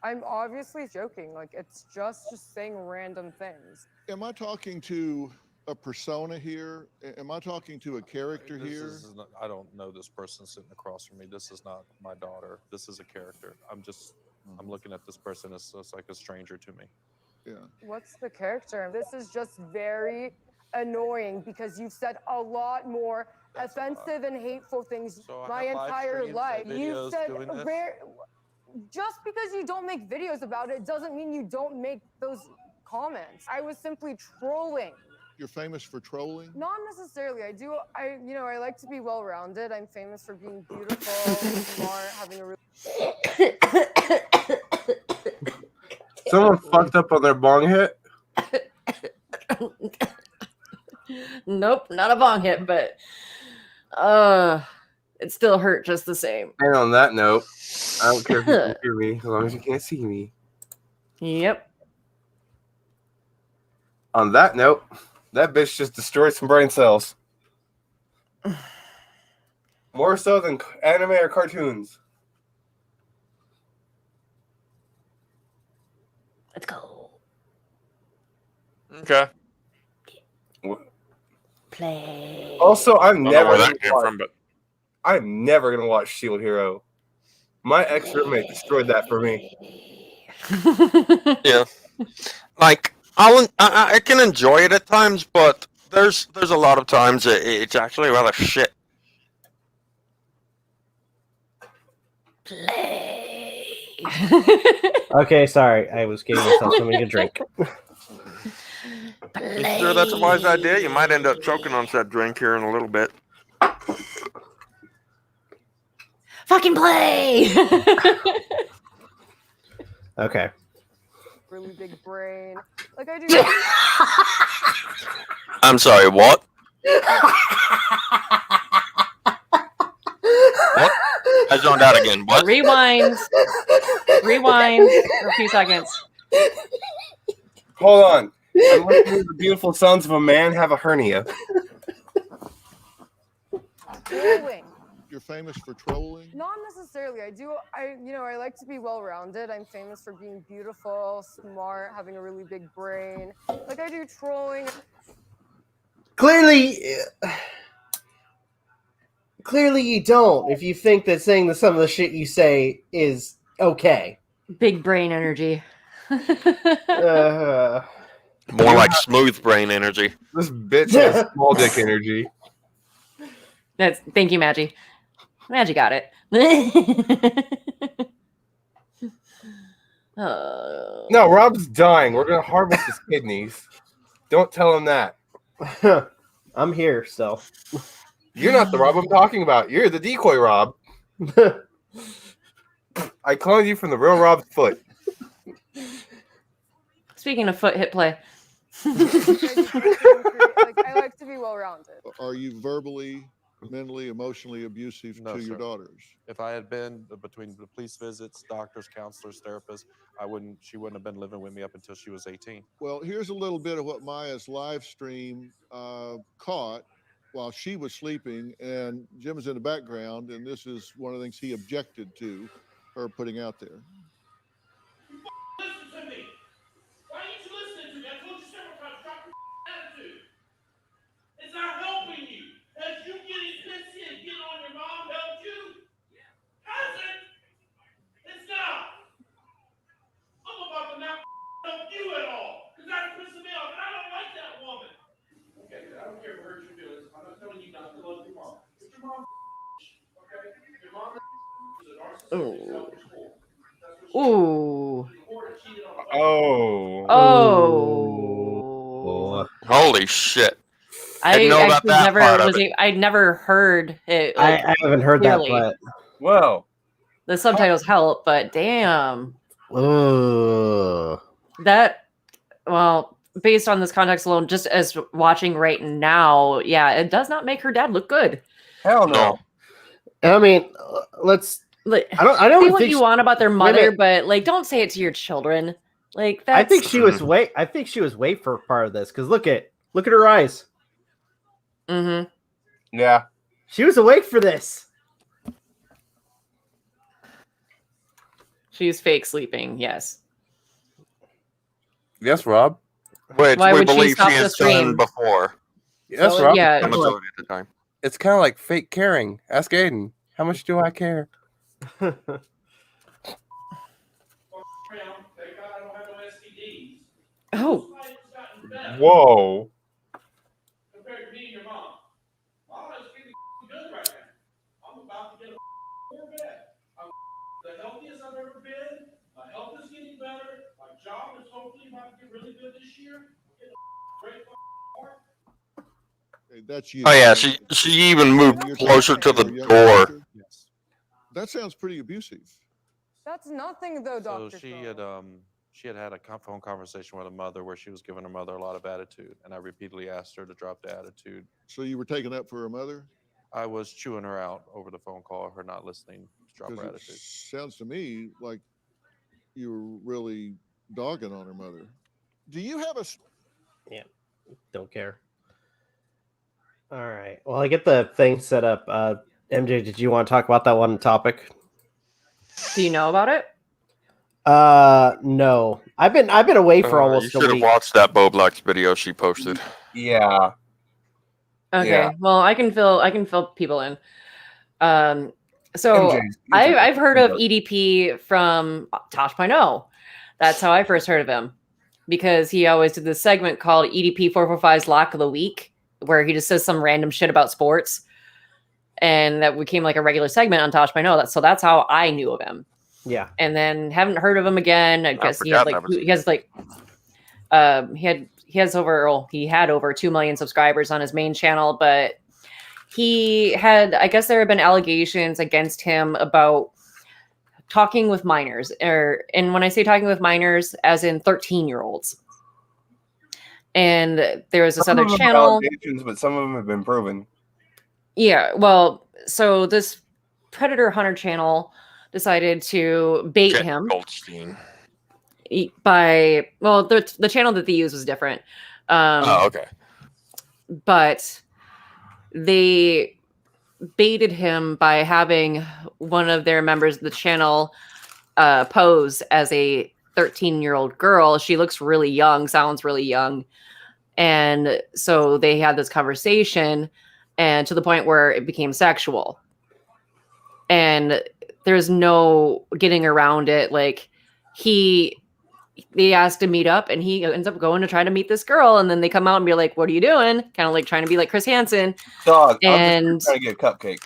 I'm obviously joking. Like, it's just saying random things. Am I talking to a persona here? Am I talking to a character here? I don't know this person sitting across from me. This is not my daughter. This is a character. I'm looking at this person as like a stranger to me. Yeah. What's the character? This is just very annoying because you've said a lot more offensive and hateful things So I my have live entire streams life. and You videos said doing this? just because you don't make videos about it doesn't mean you don't make those comments. I was simply trolling. You're famous for trolling? Not necessarily. I like to be well-rounded. I'm famous for being beautiful, smart, having a really Someone fucked up on their bong hit. Nope, not a bong hit, but it still hurt just the same. And on that note, I don't care if you can hear me as long as you can't see me. Yep. On that note, that bitch just destroyed some brain cells. More so than anime or cartoons. Let's go. Okay. Play. Also, I'm I don't know never where gonna that came watch, from, but I'm never gonna watch Shield Hero. My ex roommate destroyed that for me. yeah, like I can enjoy it at times, but there's a lot of times it's actually rather shit. Play. Okay, sorry, I was giving myself something to drink. You sure that's a wise idea? You might end up choking on said drink here in a little bit. Fucking play. Okay. really big brain. Like I do. I'm sorry, what? What? I zoned out again. What? Rewind for a few seconds. Hold on. I'm listening to the beautiful sons of a man have a hernia. Trolling. You're famous for trolling? Not necessarily. I like to be well-rounded. I'm famous for being beautiful, smart, having a really big brain. Like I do trolling. Clearly you don't. If you think that saying some of the shit you say is okay. Big brain energy. More like smooth brain energy. This bitch has small dick energy. Thank you, Magi. Magi got it. No, Rob's dying. We're gonna harvest his kidneys. Don't tell him that. I'm here, so. You're not the Rob I'm talking about. You're the decoy Rob. I cloned you from the real Rob's foot. Speaking of foot hit play. Like I like to be well-rounded. Are you verbally, mentally, emotionally abusive No, to your sir. daughters? If I had been between the police visits, doctors, counselors, therapists, she wouldn't have been living with me up until she was 18. Well, here's a little bit of what Maya's live stream caught while she was sleeping, and Jim is in the background, and this is one of the things he objected to her putting out there. Listen to me. Why ain't you listening to me? I told you several times, drop your attitude. It's not helping you. Has you getting pissy and getting on your mom helped you? Has it? It's not. I'm about to not help you at all. Because that's pissing me off. And I don't like that woman. Okay, I don't care where Ooh. Ooh. Oh. Oh. Holy shit! I Didn't know about actually that never part of was. it. I'd never heard it. Like, I haven't heard clearly. that, Well, The subtitles help, but damn. but That, well, based on this context alone, just as watching right now, yeah, it does not make her dad look good. hell no. I mean, let's. Like, I say don't what think you want about their mother, minute. but like, don't say it to your children. Like that's. I think she was way. I think she was way for part of this because look at her eyes. Mm-hmm. Yeah. She was awake for this. She's fake sleeping. Yes. Yes, Rob. Which Why we would she believe stop she the has stream? done before. Yes, So, Rob. Yeah. The majority of the time. It's kind of like fake caring. Ask Aden. How much do I care? Around, thank God I don't have no STDs. Oh. Whose life has gotten better Whoa. compared to me and your mom? My life's feeling good right now. I'm about to get a Corvette. I'm the healthiest I've ever been. My health is getting better. My job is hopefully about to get really good this year. I'm getting a great car. Okay, that's you. Oh yeah, she even moved You're closer to the your younger door. sister? Yes. That sounds pretty abusive. That's nothing though, So Dr. she had a phone conversation with her mother where she was giving her mother a lot of attitude, and I repeatedly asked her to drop the attitude. So you were taking up for her mother? I was chewing her out over the phone call, her not listening to drop her Because it attitude. sounds to me like you were really dogging on her mother. Do you have a Don't care. All right. Well, I get the thing set up. MJ, did you want to talk about that one topic? Do you know about it? No. I've been away for You almost a should have week. watched that Boblax video she posted. Yeah. Okay. Yeah. Well, I can fill people in. So MJ, I've heard of EDP from Tosh.0. That's how I first heard of him, because he always did this segment called EDP 445's Lock of the Week, where he just says some random shit about sports, and that became like a regular segment on Tosh.0. So that's how I knew of him. Yeah. And then haven't heard of him again. I guess he had over 2 million subscribers on his main channel, but I guess there have been allegations against him about talking with minors, and when I say talking with minors, as in 13-year-olds. And there was this some other of them are channel. allegations, but some of them have been proven. Yeah, well, so this Predator Hunter channel decided to bait Jet him Goldstein. by, well, the channel that they used was different. Okay. But they baited him by having one of their members of the channel pose as a 13-year-old girl. She looks really young, sounds really young. And so they had this conversation, and to the point where it became sexual. And there's no getting around it. Like, they asked to meet up, and he ends up going to try to meet this girl, and then they come out and be like, "What are you doing?" Kind of like trying to be like Chris Hansen. Dog, And I'm just trying to get a cupcake.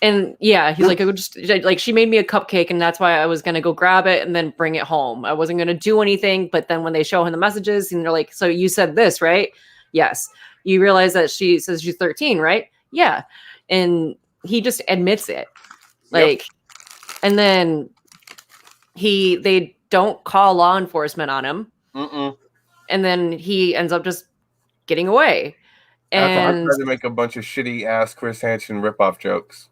And yeah, he's like, she made me a cupcake, and that's why I was gonna go grab it and then bring it home. I wasn't gonna do anything, but then when they show him the messages, and they're like, "So you said this, right?" Yes. You realize that she says she's 13, right? Yeah. And he just admits it. Like, and then they don't call law enforcement on him. And then he ends up just getting away. And I tried to make a bunch of shitty ass Chris Hansen ripoff jokes.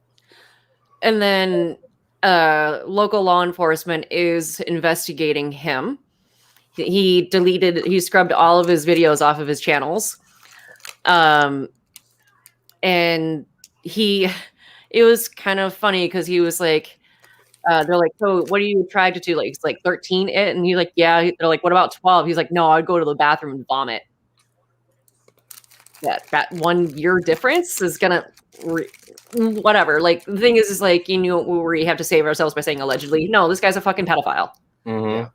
And then local law enforcement is investigating him. He scrubbed all of his videos off of his channels. And it was kind of funny because he was like, they're like, "So what do you try to do?" Like, he's like 13 it, and he's like, "Yeah." They're like, "What about 12?" He's like, "No, I'd go to the bathroom and vomit." That 1 year difference is gonna whatever. Like, the thing is like, we have to save ourselves by saying allegedly. No, this guy's a fucking pedophile. Mm-hmm.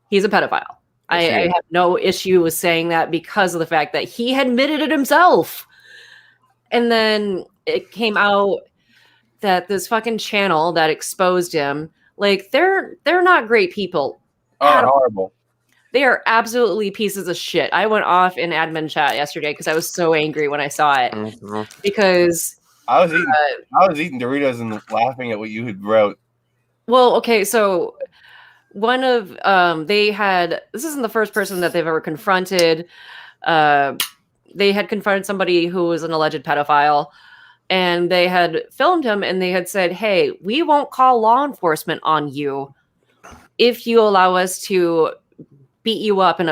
He's a pedophile. I have no issue with saying that because of the fact that he admitted it himself. And then it came out that this fucking channel that exposed him, like they're not great people. Oh, horrible. They are absolutely pieces of shit. I went off in admin chat yesterday because I was so angry when I saw it. Because I was eating Doritos and laughing at what you had wrote. well, okay, so one of this isn't the first person that they've ever confronted. They had confronted somebody who was an alleged pedophile, and they had filmed him, and they had said, "Hey, we won't call law enforcement on you if you allow us to beat you up in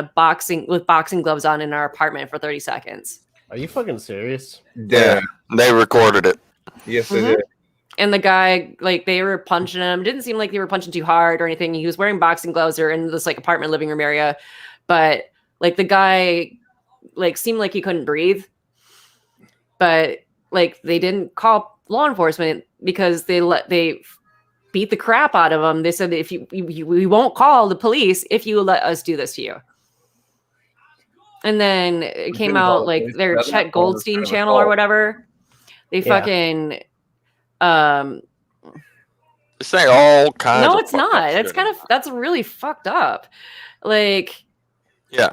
with boxing gloves on in our apartment for 30 seconds." Are you fucking serious? Yeah, they recorded it. Yes, they did. And the guy, like, they were punching him. Didn't seem like they were punching too hard or anything. He was wearing boxing gloves or in this like apartment living room area, but like the guy, like, seemed like he couldn't breathe. But like they didn't call law enforcement because they beat the crap out of him. They said that we won't call the police if you let us do this to you. And then it came out like their Chet Goldstein channel or whatever. They fucking say all kinds. No, of it's not. It's kind of that's really fucked up. Like, yeah,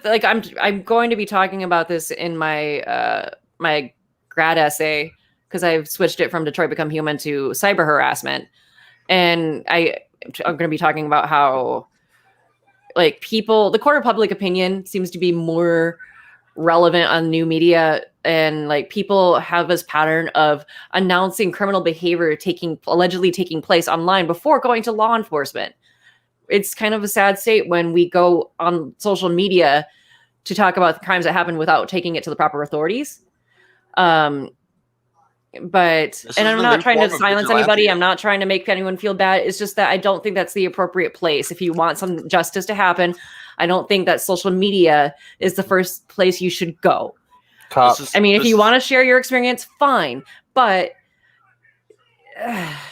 like I'm going to be talking about this in my my grad essay because I've switched it from Detroit Become Human to cyber harassment, and I'm going to be talking about how like the court of public opinion seems to be more relevant on new media, and like people have this pattern of announcing criminal behavior allegedly taking place online before going to law enforcement. It's kind of a sad state when we go on social media to talk about the crimes that happen without taking it to the proper authorities. And I'm not trying to silence anybody. I'm not trying to make anyone feel bad. It's just that I don't think that's the appropriate place. If you want some justice to happen, I don't think that social media is the first place you should go. I mean, if you want to share your experience, fine. But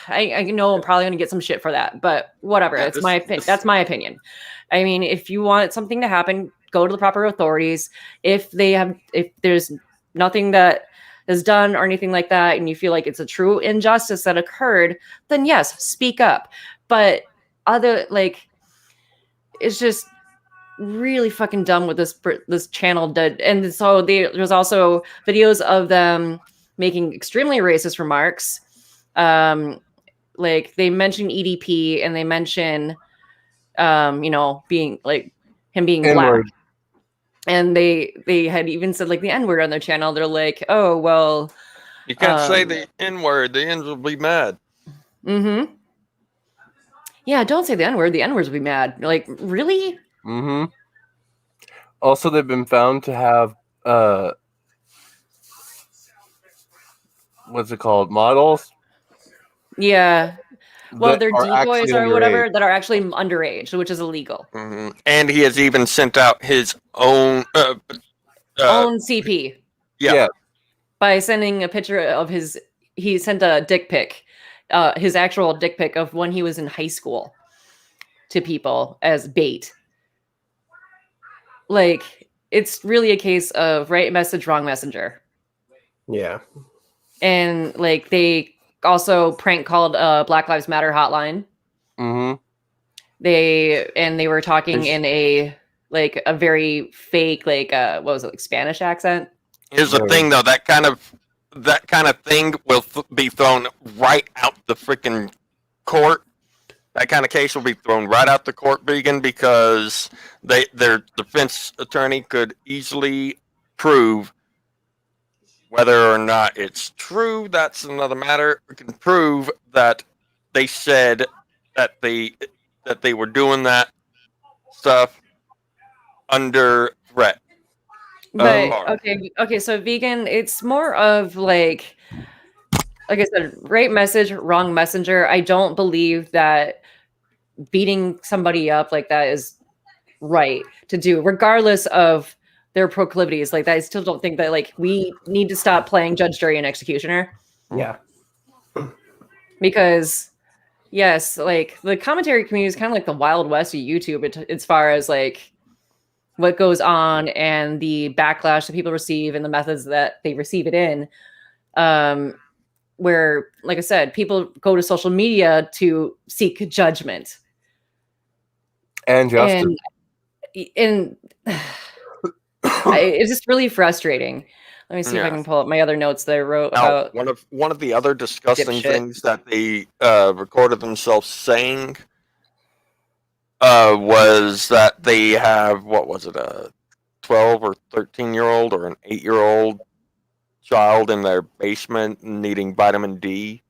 I know I'm probably going to get some shit for that. But whatever. That's my opinion. I mean, if you want something to happen, go to the proper authorities. If there's nothing that is done or anything like that, and you feel like it's a true injustice that occurred, then yes, speak up. But it's just really fucking dumb what this channel did. And so there's also videos of them making extremely racist remarks. Like they mention EDP and they mention being like him being N-word. black. And they had even said like the N-word on their channel. They're like, oh well, you can't say the N-word. The N's will be mad. Mm-hmm. Yeah, don't say the N-word. The N-words will be mad. Like, really? Mm-hmm. Also, they've been found to have what's it called? Models? Yeah. Well, they're decoys or whatever underage. that are actually underage, which is illegal. Mm-hmm. And he has even sent out his own Own CP. Yeah. By sending a picture of he sent a dick pic, his actual dick pic of when he was in high school to people as bait. Like, it's really a case of right message, wrong messenger. Yeah. And like they also prank called Black Lives Matter hotline. Mm-hmm. They were talking in a very fake, what was it, like Spanish accent. Here's the thing, though. That kind of thing will be thrown right out the freaking court. That kind of case will be thrown right out the court, Vegan, because their defense attorney could easily prove whether or not it's true. That's another matter. We can prove that they said that they were doing that stuff under threat. But okay, so Vegan, it's more of like I said, right message, wrong messenger. I don't believe that beating somebody up like that is right to do, regardless of their proclivities. Like that, I still don't think that like we need to stop playing judge, jury, and executioner. Yeah. Because yes, like the commentary community is kind of like the Wild West of YouTube as far as like what goes on and the backlash that people receive and the methods that they receive it in. where, like I said, people go to social media to seek judgment And justice. and it's just really frustrating. Let me see if I Yeah. can pull up my other notes that I wrote Now, about. one of the other disgusting dipshit. things that they recorded themselves saying was that they have, what was it, a 12 or 13-year-old or an 8-year-old child in their basement needing vitamin D.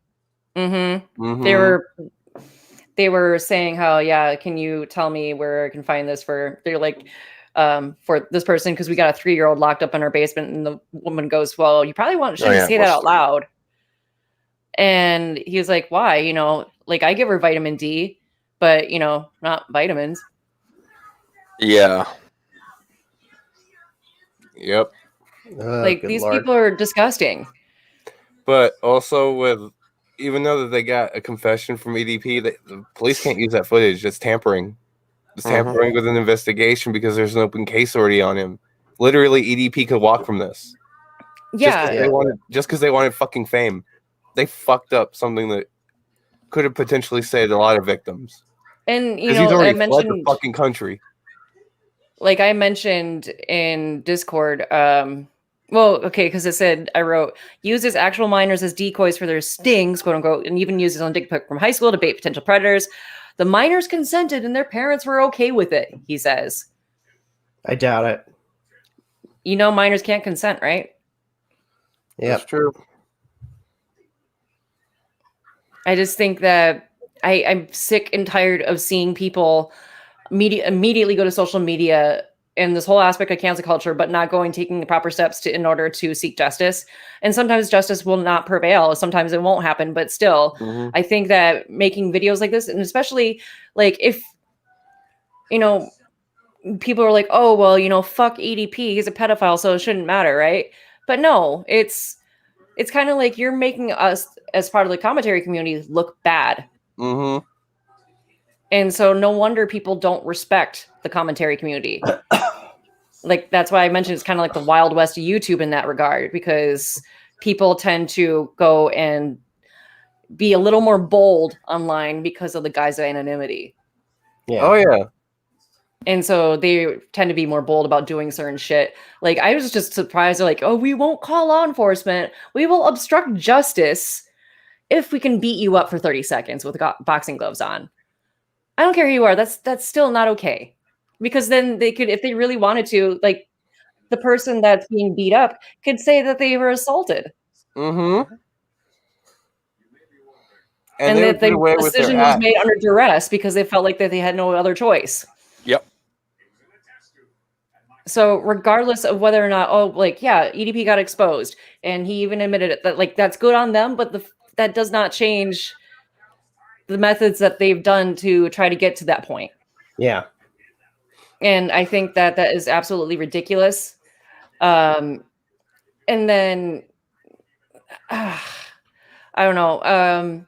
Mm-hmm. Mhm. They were saying how, yeah, can you tell me where I can find this for? They're like, for this person, because we got a 3-year-old locked up in our basement, and the woman goes, well, you probably shouldn't yeah, say it that was out 3. loud. And he was like, why? You know, like I give her vitamin D, but you know, not vitamins. Yeah. Yep. Like good these lord. people are disgusting. But also with, even though that they got a confession from EDP, the police can't use that footage. It's tampering. It's tampering with an investigation because there's an open case already on him. Literally, EDP could walk from this. Yeah. Just because they wanted fucking fame. They fucked up something that could have potentially saved a lot of victims. And you Because he's know, I already fled the mentioned, fucking country. like I mentioned in Discord, well, okay, because it said, I wrote, uses actual minors as decoys for their stings, quote unquote, and even uses on dick pic from high school to bait potential predators. The minors consented and their parents were okay with it, he says. I doubt it. You know, minors can't consent, right? That's true. I just think that I'm sick and tired of seeing people immediately go to social media and this whole aspect of cancel culture, but not taking the proper steps in order to seek justice. And sometimes justice will not prevail. Sometimes it won't happen, but still, I think that making videos like this, and especially like if, you know, people are like, oh, well, you know, fuck EDP, he's a pedophile, so it shouldn't matter, right? But no, it's kind of like you're making us as part of the commentary community look bad. Mm-hmm. And so no wonder people don't respect the commentary community. Like, that's why I mentioned it's kind of like the Wild West of YouTube in that regard, because people tend to go and be a little more bold online because of the guise of anonymity. Yeah. Oh, yeah. And so they tend to be more bold about doing certain shit. Like, I was just surprised. They're like, oh, we won't call law enforcement. We will obstruct justice if we can beat you up for 30 seconds with boxing gloves on. I don't care who you are. That's still not okay. Because then they could, if they really wanted to, like, the person that's being beat up could say that they were assaulted. Mm-hmm. And they that would get the away with their decision was act. made under duress because they felt like that they had no other choice. Yep. So regardless of whether or not, oh, like, yeah, EDP got exposed, and he even admitted it, that like that's good on them, but that does not change the methods that they've done to try to get to that point. Yeah. And I think that is absolutely ridiculous. And then I don't know.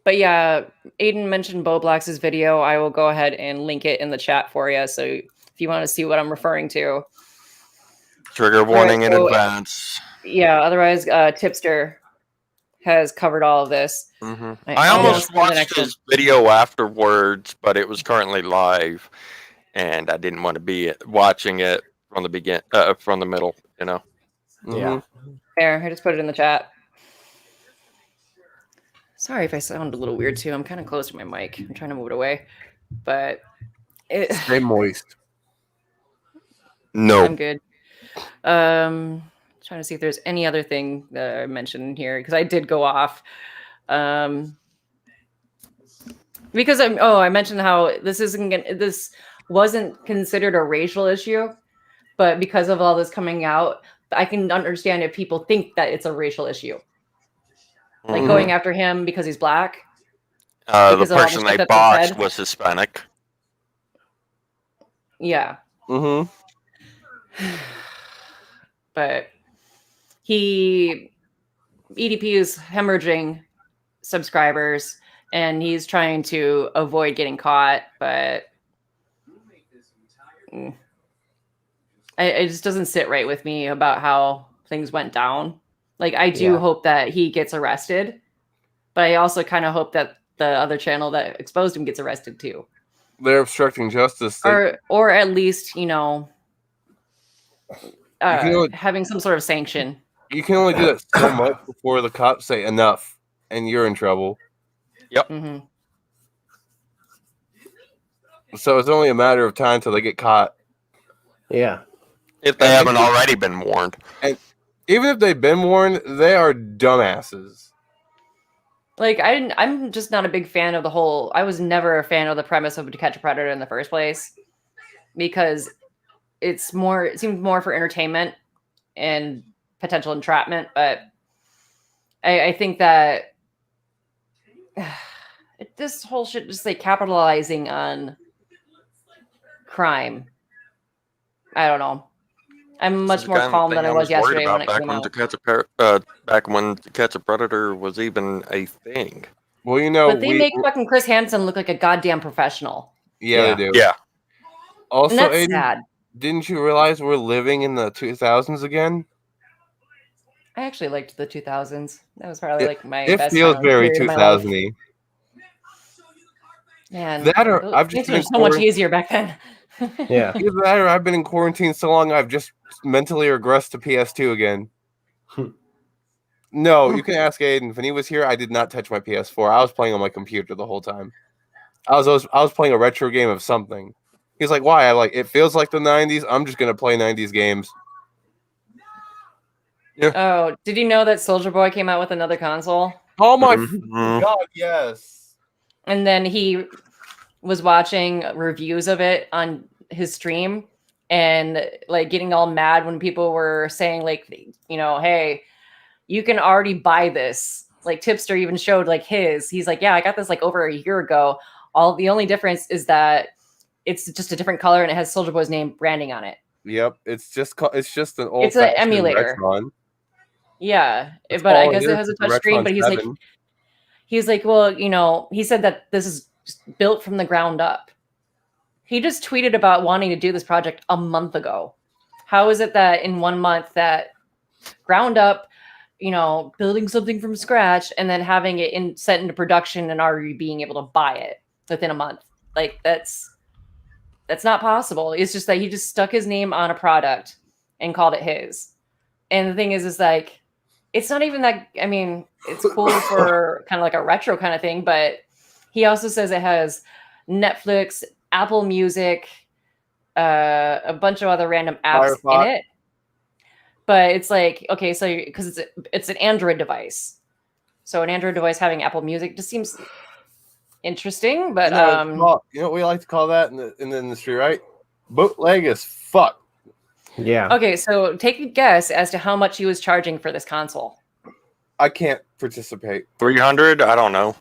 But yeah, Aden mentioned Boblax's video. I will go ahead and link it in the chat for you. So if you want to see what I'm referring to. Trigger warning in advance. Yeah, otherwise, Tipster has covered all of this. Mm-hmm. I almost watched his video afterwards, but it was currently live, and I didn't want to be watching it from the from the middle, you know. Yeah. There, I just put it in the chat. Sorry if I sound a little weird too. I'm kind of close to my mic. I'm trying to move it away, but Stay moist. No, I'm good. Trying to see if there's any other thing that I mentioned here, because I did go off. Because I mentioned how this wasn't considered a racial issue, but because of all this coming out, I can understand if people think that it's a racial issue. Like going after him because he's black. The person they boxed was Hispanic. Yeah. Mm-hmm. But EDP is hemorrhaging subscribers, and he's trying to avoid getting caught, but it just doesn't sit right with me about how things went down. Like, I do Yeah. hope that he gets arrested, but I also kind of hope that the other channel that exposed him gets arrested too. They're obstructing justice. Or at least, you know, can having some sort of sanction. You can only do that so much before the cops say enough, and you're in trouble. Yep. Mm-hmm. So it's only a matter of time till they get caught. Yeah. If they haven't already been warned. And even if they've been warned, they are dumbasses. Like, I'm just not a big fan of the whole. I was never a fan of the premise of To Catch a Predator in the first place, because it seemed more for entertainment and potential entrapment. But I think that this whole shit just like capitalizing on crime. I don't know. I'm much more calm than I was yesterday when it came out. Back when To Catch a Predator was even a thing. Well, you know, but they make fucking Chris Hansen look like a goddamn professional. Yeah, they do. Yeah. Also, and that's Aden, sad. Didn't you realize we're living in the 2000s again? I actually liked the 2000s. That was probably like my it best feels very period of my life. 2000-y. Man, That or I've just things were so much easier back then. Yeah. Either that or I've been in quarantine so long I've just mentally regressed to PS2 again. No, you can ask Aden. When he was here, I did not touch my PS4. I was playing on my computer the whole time. I was playing a retro game of something. He's like, why? I like it feels like the 90s. I'm just gonna play 90s games. Yeah. Oh, did you know that Soldier Boy came out with another console? Oh my Mhm. god, yes. And then he was watching reviews of it on his stream and like getting all mad when people were saying like, you know, hey, you can already buy this. Like Tipster even showed like his. He's like, yeah, I got this like over a year ago. The only difference is that it's just a different color and it has Soldier Boy's name branding on it. Yep, it's just an old. It's an emulator. Retron. Yeah, That's but I all guess it is, has a it's a touch screen. Retron But 7. he's like, well, you know, he said that this is just built from the ground up. He just tweeted about wanting to do this project a month ago. How is it that in 1 month that ground up, you know, building something from scratch and then having it set into production and already being able to buy it within a month? Like that's not possible. It's just that he just stuck his name on a product and called it his. And the thing is like, it's not even that, I mean, it's cool for kind of like a retro kind of thing, but he also says it has Netflix, Apple Music, a bunch of other random apps in it. But it's like, okay, so because it's an Android device. So an Android device having Apple Music just seems interesting, but you know what we like to call that in the industry, right? Bootleg as fuck. Yeah. Okay, so take a guess as to how much he was charging for this console. I can't participate. 300? I don't know.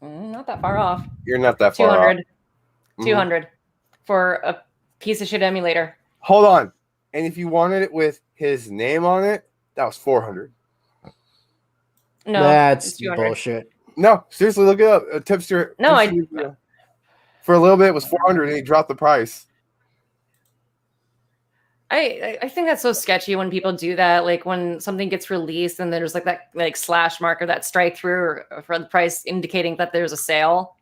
Not that far off. You're not that far 200. off. 200 for a piece of shit emulator. Hold on. And if you wanted it with his name on it, that was 400. No, That's it's 200. bullshit. No, seriously, look it up. Tipster. No, for a little bit it was 400 and he dropped the price. I think that's so sketchy when people do that. Like when something gets released and there's like that like slash mark or that strike through for the price indicating that there's a sale,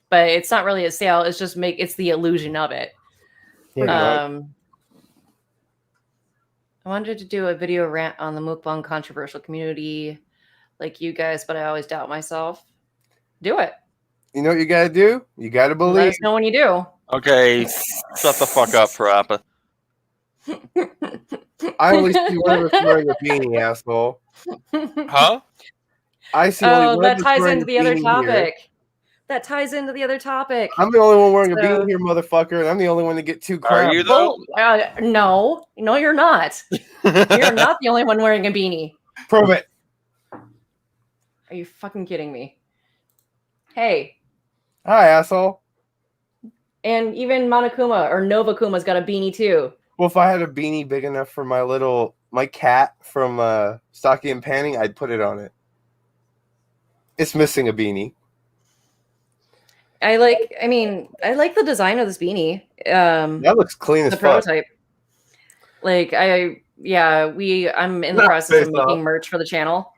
but it's not really a sale. It's just it's the illusion of it. Yeah, I wanted to do a video rant on the mukbang controversial community like you guys, but I always doubt myself. Do it. You know what you gotta do? You gotta believe. Let us know when you do. Okay, shut the fuck up, Parappa. I only see one of us wearing a beanie, asshole. Huh? I see only one that of us ties wearing into a the other beanie topic. here. That ties into the other topic. I'm the only one wearing a beanie here, motherfucker, and I'm the only one to get 2 crowns. Are you though? No, you're not. You're not the only one wearing a beanie. Prove it. Are you fucking kidding me? Hey. Hi, asshole. And even Monokuma or Novakuma's got a beanie too. Well, if I had a beanie big enough for my cat from Stocky and Panning, I'd put it on it. It's missing a beanie. I like the design of this beanie. That looks clean as the fuck. prototype. Like I yeah, I'm in the Not process of face off. making merch for the channel.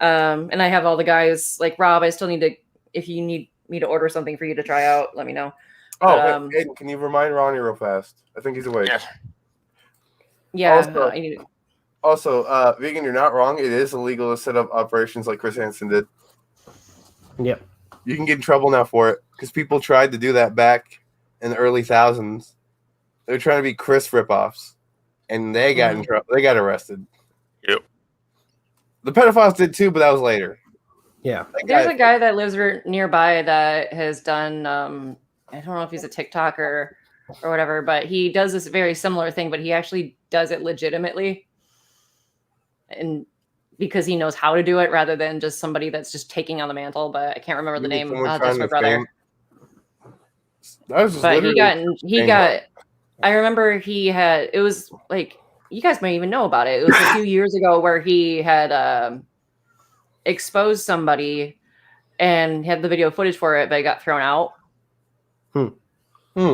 And I have all the guys like Rob. I still need to, if you need me to order something for you to try out, let me know. Oh, But, Aiden, can you remind Ronnie real fast? I think he's awake. yeah, Also- I need Also, Vegan, you're not wrong. It is illegal to set up operations like Chris Hansen did. Yep. You can get in trouble now for it because people tried to do that back in the early thousands. They were trying to be Chris ripoffs, and they got in trouble. They got arrested. Yep. The pedophiles did too, but that was later. Yeah. There's a guy that lives nearby that has done. I don't know if he's a TikToker or whatever, but he does this very similar thing. But he actually does it legitimately, and because he knows how to do it, rather than just somebody that's just taking on the mantle. But I can't remember the name. That's my brother. But he got. I remember he had. It was like you guys might even know about it. It was a few years ago where he had exposed somebody and had the video footage for it, but it got thrown out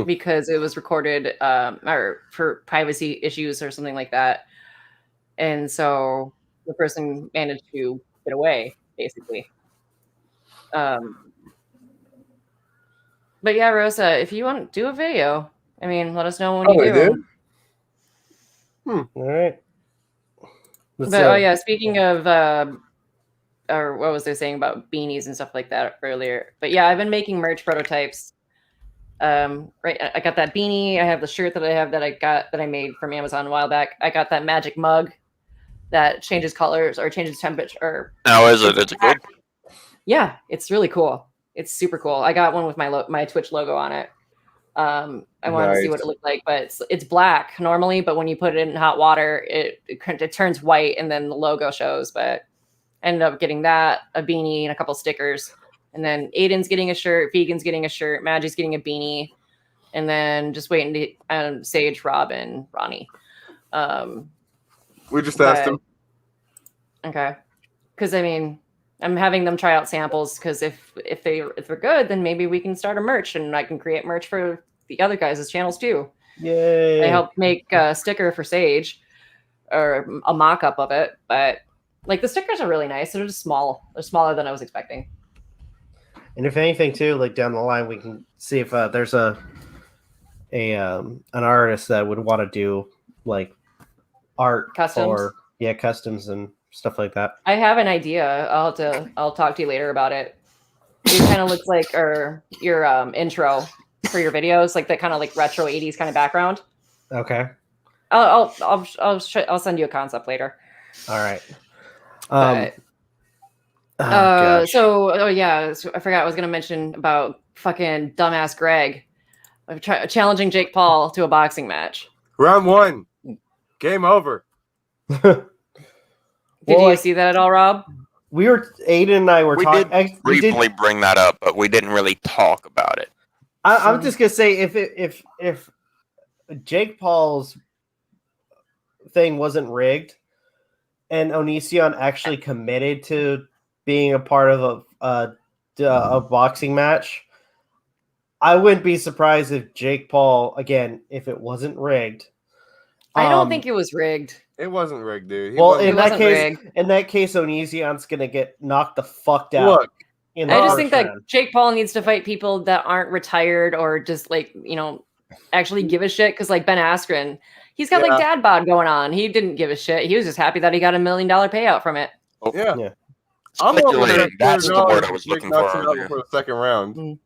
because it was recorded or for privacy issues or something like that. And so the person managed to get away, basically. But yeah, Rosa, if you want to do a video, I mean, let us know when you do. All right. Oh yeah, speaking of or what was I saying about beanies and stuff like that earlier? But yeah, I've been making merch prototypes. Right, I got that beanie. I have the shirt that I made from Amazon a while back. I got that magic mug that changes colors or changes temperature. Or How is it? Is it good? Yeah, it's really cool. It's super cool. I got one with my Twitch logo on it. I wanted to see what it looked like, but it's black normally, but when you put it in hot water, it turns white and then the logo shows. But I ended up getting that, a beanie, and a couple stickers. And then Aden's getting a shirt, Vegan's getting a shirt, Magi's getting a beanie, and then just waiting to Sage, Rob, and Ronnie. We just asked him. Okay. Because I mean, I'm having them try out samples because if they're good, then maybe we can start a merch and I can create merch for the other guys' channels too. Yay! I helped make a sticker for Sage or a mock-up of it, but like the stickers are really nice. They're just small. They're smaller than I was expecting. And if anything, too, like down the line, we can see if there's an artist that would want to do like art Customs? or customs and stuff like that. I have an idea. I'll talk to you later about it. It kind of looks like your intro for your videos, like that kind of like retro 80s kind of background. Okay. I'll send you a concept later. All right. So I forgot I was gonna mention about fucking dumbass Greg challenging Jake Paul to a boxing match. Round 1, game over. Did you see that at all, Rob? Aiden and I were talking. We did briefly bring that up, but we didn't really talk about it. I'm just gonna say if Jake Paul's thing wasn't rigged and Onision actually committed to being a part of a boxing match, I wouldn't be surprised if Jake Paul, again, if it wasn't rigged. I don't think it was rigged. It wasn't rigged, dude. In that case, Onision's gonna get knocked the fuck out. Look, I just think that Jake Paul needs to fight people that aren't retired or just like, actually give a shit. Because like Ben Askren, he's got like dad bod going on. He didn't give a shit. He was just happy that he got $1 million payout from it. Yeah. I'm that's the word I was looking for earlier. For the second round.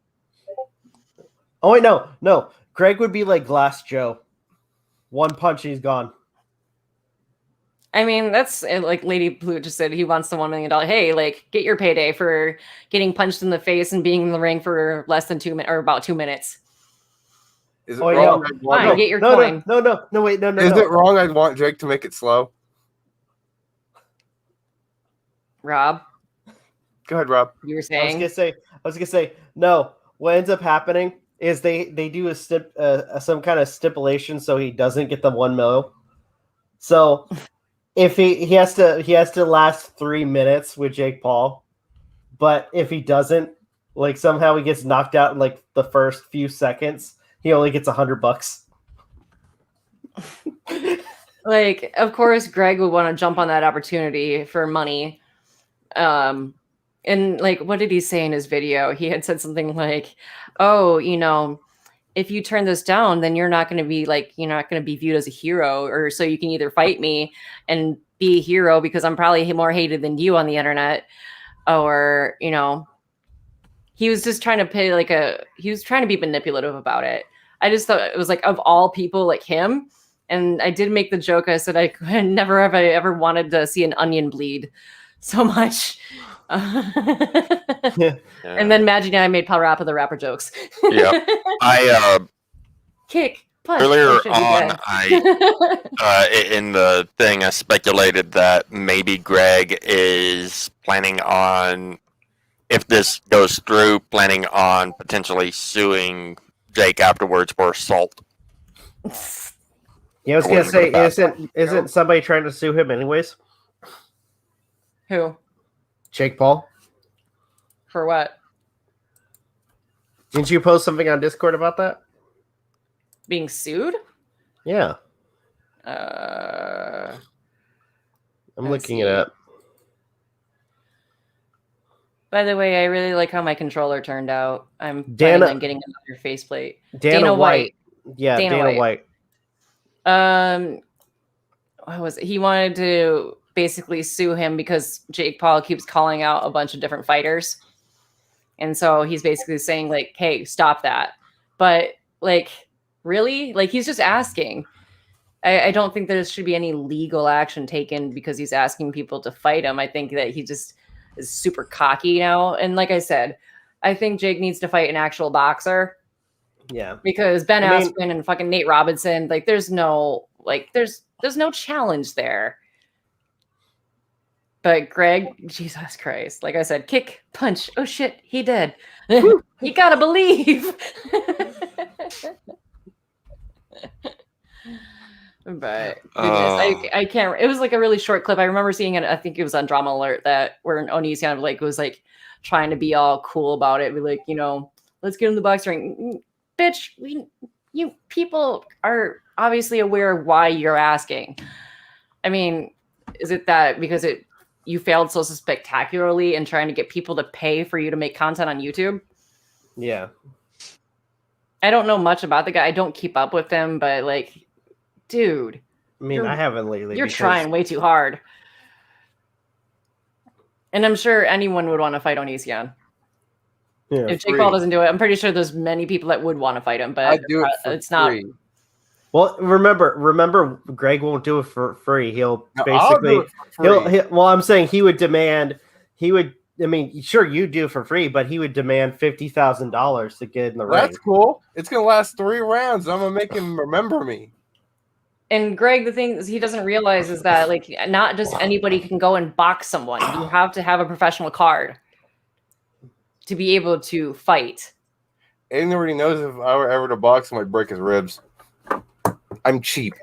Oh wait, no. Greg would be like Glass Joe. One punch, he's gone. I mean, that's like Lady Blue just said. He wants the $1 million. Hey, like, get your payday for getting punched in the face and being in the ring for less than 2 minutes or about 2 minutes. Is it wrong? Fine, get your coin. No, wait, no. Is it wrong? I'd want Jake to make it slow. Rob, go ahead, Rob. You were saying. I was gonna say no. What ends up happening is they do some kind of stipulation so he doesn't get the 1 mil. So if he has to last 3 minutes with Jake Paul, but if he doesn't, like somehow he gets knocked out in like the first few seconds, he only gets $100. like, of course, Greg would want to jump on that opportunity for money. And like, what did he say in his video? He had said something like, "Oh, if you turn this down, then you're not going to be viewed as a hero, or so you can either fight me and be a hero because I'm probably more hated than you on the internet, or he was just trying to he was trying to be manipulative about it. I just thought it was like, of all people, like him. And I did make the joke. I said I never have I ever wanted to see an onion bleed so much. Yeah. And then Magi and I made Parappa the Rapper jokes. Yeah. I Kick, punch. earlier Oh, shit, he on, dead. in the thing, I speculated that maybe Greg is planning on, if this goes through, planning on potentially suing Jake afterwards for assault. Yeah, I was I gonna wouldn't say, go back. isn't somebody trying to sue him anyways? Who? Jake Paul? For what? Didn't you post something on Discord about that? Being sued? Yeah, Uh, I'm Let's looking see. it up. By the way, I really like how my controller turned out. I'm planning Dana- on getting another faceplate. Dana White. Yeah, Dana Dana White. White. What was it? He wanted to basically sue him because Jake Paul keeps calling out a bunch of different fighters. And so he's basically saying, like, hey, stop that. But, like, really? Like, he's just asking. I don't think there should be any legal action taken because he's asking people to fight him. I think that he just is super cocky now. And like I said, I think Jake needs to fight an actual boxer. Yeah. Because Ben I mean- Askren and fucking Nate Robinson, like, there's no challenge there. But Greg, Jesus Christ, like I said, kick, punch. Oh shit, he did. You gotta believe. But goodness, I can't. It was like a really short clip. I remember seeing it. I think it was on Drama Alert where Onision was like trying to be all cool about it. Be like, let's get in the box ring. Bitch, you people are obviously aware of why you're asking. I mean, is it that because you failed so spectacularly in trying to get people to pay for you to make content on YouTube? Yeah. I don't know much about the guy. I don't keep up with him, but like, dude, I mean, I haven't lately. you're because- trying way too hard. And I'm sure anyone would want to fight Onision. Yeah, If Jake Paul doesn't do it, I'm pretty sure there's many people that would want to fight him, but I'd do it for it's not. free. Well, remember, Greg won't do it for free. He'll No, I'll basically, do it for free. well, I'm saying he would. I mean, sure, you do for free, but he would demand $50,000 to get in the ring. That's cool. It's gonna last 3 rounds. I'm gonna make him remember me. And Greg, the thing is he doesn't realize is that like not just anybody can go and box someone. You have to have a professional card to be able to fight. Aiden already knows if I were ever to box him, I'd break his ribs. I'm cheap.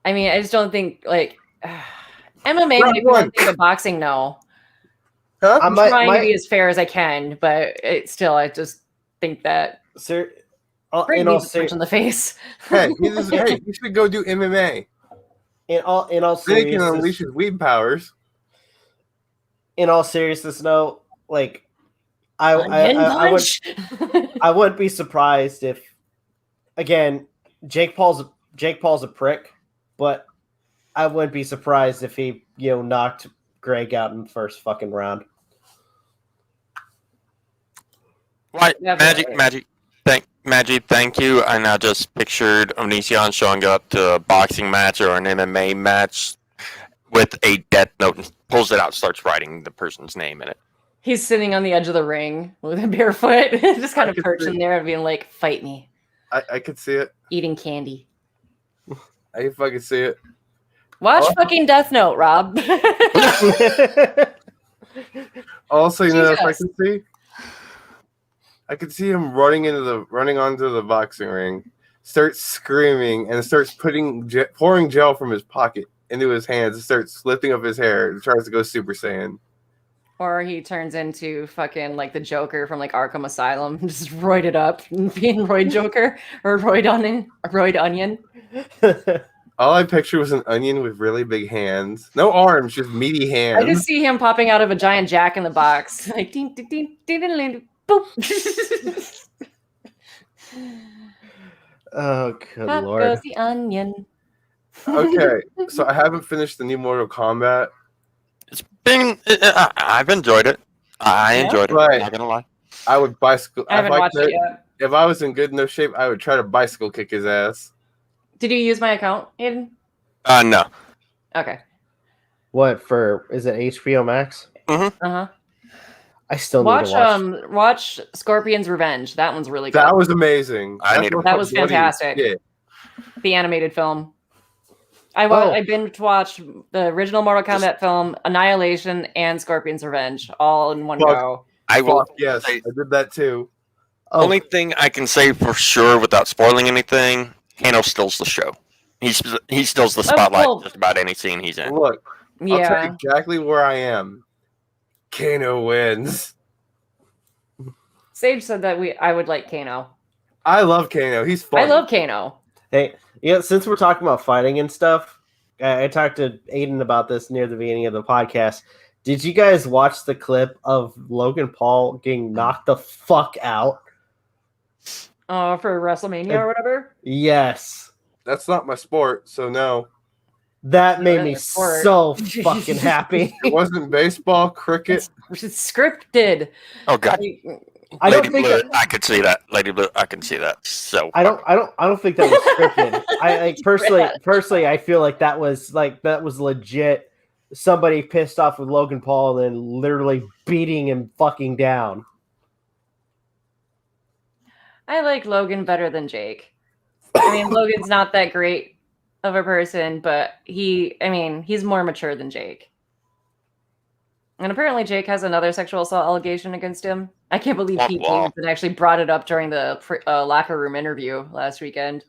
I mean, I just don't think like MMA Round might be one one. thing, but boxing, no. Huh? I'm trying to be as fair as I can, but I just think that Sir, Greg in all needs a punch in the face. Hey, you should go do MMA. in all Then he can seriousness, unleash his weed powers. in all seriousness, no, like I Punch. wouldn't be surprised if, again, Jake Paul's a prick, but I wouldn't be surprised if he knocked Greg out in the first fucking round. Right, Definitely. Magi, thank you. I now just pictured Onision showing up to a boxing match or an MMA match with a death note and pulls it out, starts writing the person's name in it. He's sitting on the edge of the ring with a barefoot, just kind of could perching see- there and being like, fight me, I could see it. eating candy. I can fucking see it. Watch Oh. fucking Death Note, Rob. Also, you know what I Jesus. can see? I could see him running onto the boxing ring, starts screaming, and starts pouring gel from his pocket into his hands and starts lifting up his hair and tries to go Super Saiyan. Or he turns into fucking like the Joker from like Arkham Asylum, just roided up, being Roid Joker or Roid Onion. All I pictured was an onion with really big hands. No arms, just meaty hands. I just see him popping out of a giant Jack in the Box, like ding, ding, ding, ding, ding, ding, boop. Oh, good Pop lord. goes the onion. Okay, so I haven't finished the new Mortal Kombat. It's been. I've enjoyed it. I enjoyed it. Right. Not gonna lie. I would bicycle. I haven't watched it yet. If I was in good enough shape, I would try to bicycle kick his ass. Did you use my account, Aiden? No. Okay. What for? Is it HBO Max? Uh-huh. I still need Watch to watch. watch Scorpion's Revenge. That one's really good. That was amazing. I need to- That was fantastic. The animated film. I binge watched the original Mortal Kombat film, Annihilation, and Scorpion's Revenge all in one go. I will. Yes, I did that too. Only thing I can say for sure without spoiling anything, Kano steals the show. He steals the spotlight well, just about any scene he's in. Look, I'll tell Yeah. you exactly where I am. Kano wins. Sage said that I would like Kano. I love Kano. He's fun. I love Kano. Hey, yeah, since we're talking about fighting and stuff, I talked to Aiden about this near the beginning of the podcast. Did you guys watch the clip of Logan Paul getting knocked the fuck out? For WrestleMania or whatever? Yes. That's not my sport, so no. That made me That's a sport. so fucking happy. It wasn't baseball, cricket. It's scripted. Oh god. I don't Lady think Blue, that, I could see that. Lady Blue, I can see that. So I don't think that was scripted. I like personally I feel like that was legit. Somebody pissed off with Logan Paul and then literally beating him fucking down. I like Logan better than Jake. I mean, Logan's not that great of a person, but he's more mature than Jake. And apparently Jake has another sexual assault allegation against him. I can't believe Pete Davidson actually brought it up during the locker room interview last weekend.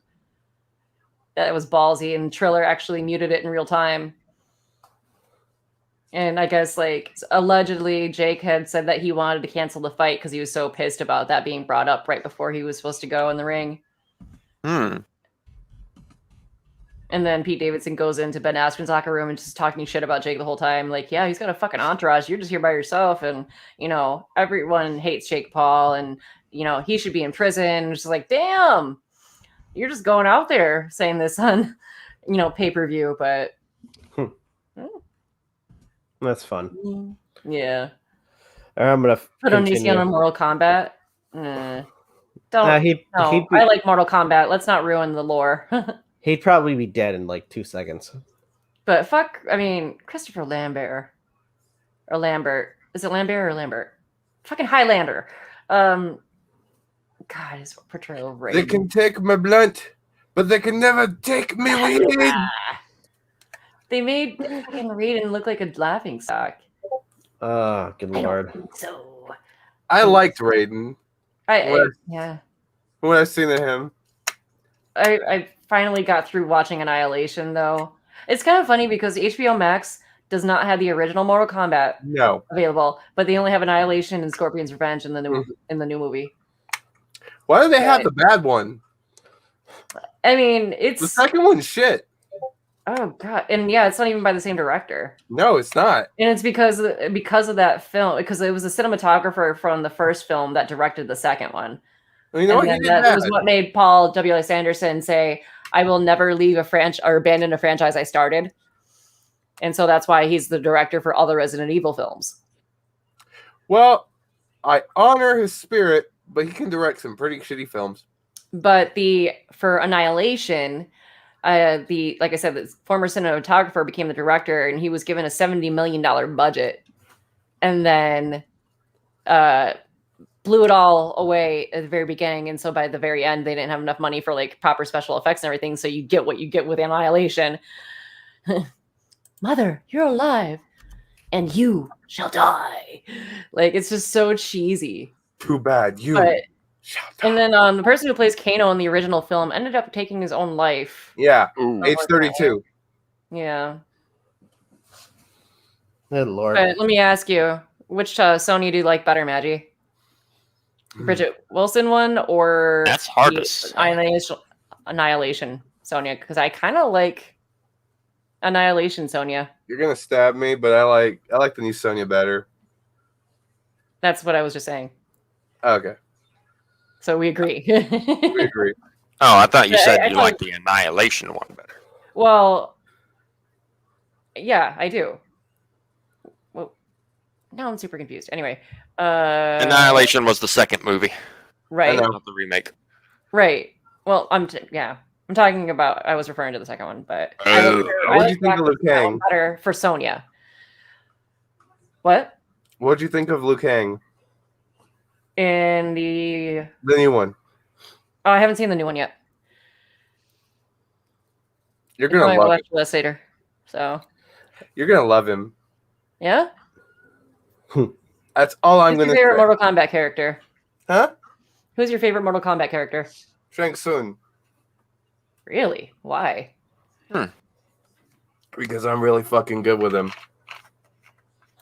That was ballsy, and Triller actually muted it in real time. And I guess, like, allegedly Jake had said that he wanted to cancel the fight because he was so pissed about that being brought up right before he was supposed to go in the ring. And then Pete Davidson goes into Ben Askren's locker room and just talking shit about Jake the whole time. Like, yeah, he's got a fucking entourage. You're just here by yourself. And, everyone hates Jake Paul. And, he should be in prison. It's just like, damn, you're just going out there saying this on, pay-per-view. But That's fun. yeah. I'm going to Put Onision on Mortal Kombat. Don't. I like Mortal Kombat. Let's not ruin the lore. He'd probably be dead in like 2 seconds. But Christopher Lambert. Or Lambert. Is it Lambert or Lambert? Fucking Highlander. God, his portrayal of Raiden. They can take my blunt, but they can never take me weed. They made fucking Raiden look like a laughing stock. Oh, good lord. So I liked Raiden. Yeah. When I seen him. I finally got through watching Annihilation, though. It's kind of funny because HBO Max does not have the original Mortal Kombat available, but they only have Annihilation and Scorpion's Revenge in the new movie. Why do they have the bad one? I mean, it's the second one's shit. Oh god, and yeah, it's not even by the same director. No, it's not. And it's because of that film, because it was a cinematographer from the first film that directed the second one. Well, you know and that was what made Paul W.S. Anderson say, "I will never leave a franchise or abandon a franchise I started." And so that's why he's the director for all the Resident Evil films. Well, I honor his spirit, but he can direct some pretty shitty films. But for Annihilation, like I said, the former cinematographer became the director, and he was given a $70 million budget, and then blew it all away at the very beginning. And so by the very end, they didn't have enough money for like proper special effects and everything. So you get what you get with Annihilation. Mother, you're alive, and you shall die. Like, it's just so cheesy. Too bad you. And then the person who plays Kano in the original film ended up taking his own life. Yeah, age 32. Yeah. Good lord. But let me ask you, Which Sonya do you like better, Magi? Bridget Wilson one or That's hard the to say. Annihilation Sonya? Because I kind of like Annihilation Sonya. You're gonna stab me, but I like the new Sonya better. That's what I was just saying. Okay, So we agree. we agree. Oh, I thought you Yeah, said I you thought- liked the Annihilation one better. Well, yeah, I do. Well, now I'm super confused. Anyway, Annihilation was the second movie, right, I know. not the remake. right. Well, I'm talking about. I was referring to the second one, but Oh. What did you think of Liu that one Kang? better for Sonya. What What did you think of Liu Kang, in the? the new one? Oh, I haven't seen the new one yet. You're I gonna love watch it. this later. So You're gonna love him. yeah. That's all I'm Who's gonna your favorite say. Mortal Kombat character? Huh? Who's your favorite Mortal Kombat character? Shang Tsung. Really? Why? Because I'm really fucking good with him.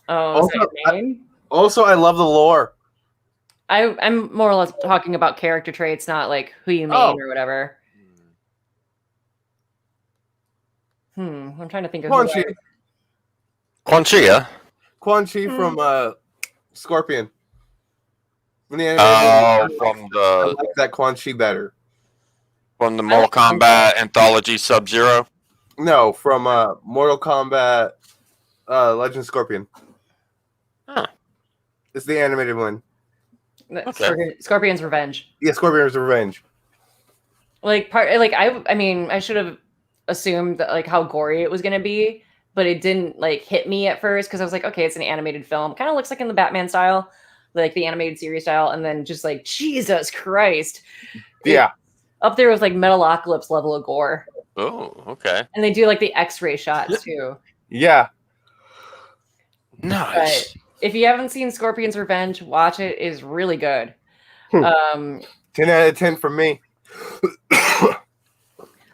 Oh, is that Also, your name? Also, I love the lore. I'm more or less talking about character traits, not like who you mean Oh. or whatever. I'm trying to think of Quan who Chi. Quan Chi, yeah? Quan Chi from Scorpion. From the anime Oh, movie. from I the like that Quan Chi better. Mortal Kombat Anthology Sub-Zero. No, from Mortal Kombat Legend Scorpion. Huh. It's the animated one. Okay. Scorpion's Revenge. Yeah, Scorpion's Revenge. I mean, I should have assumed that like how gory it was gonna be, but it didn't like hit me at first because I was like, okay, it's an animated film. Kind of looks like in the Batman style, like the animated series style, and then just like Jesus Christ. Yeah. Up there with like Metalocalypse level of gore. Oh, okay. And they do like the X-ray shots too. Yeah. Nice. But if you haven't seen Scorpion's Revenge, watch it. It is really good. 10 out of 10 from me.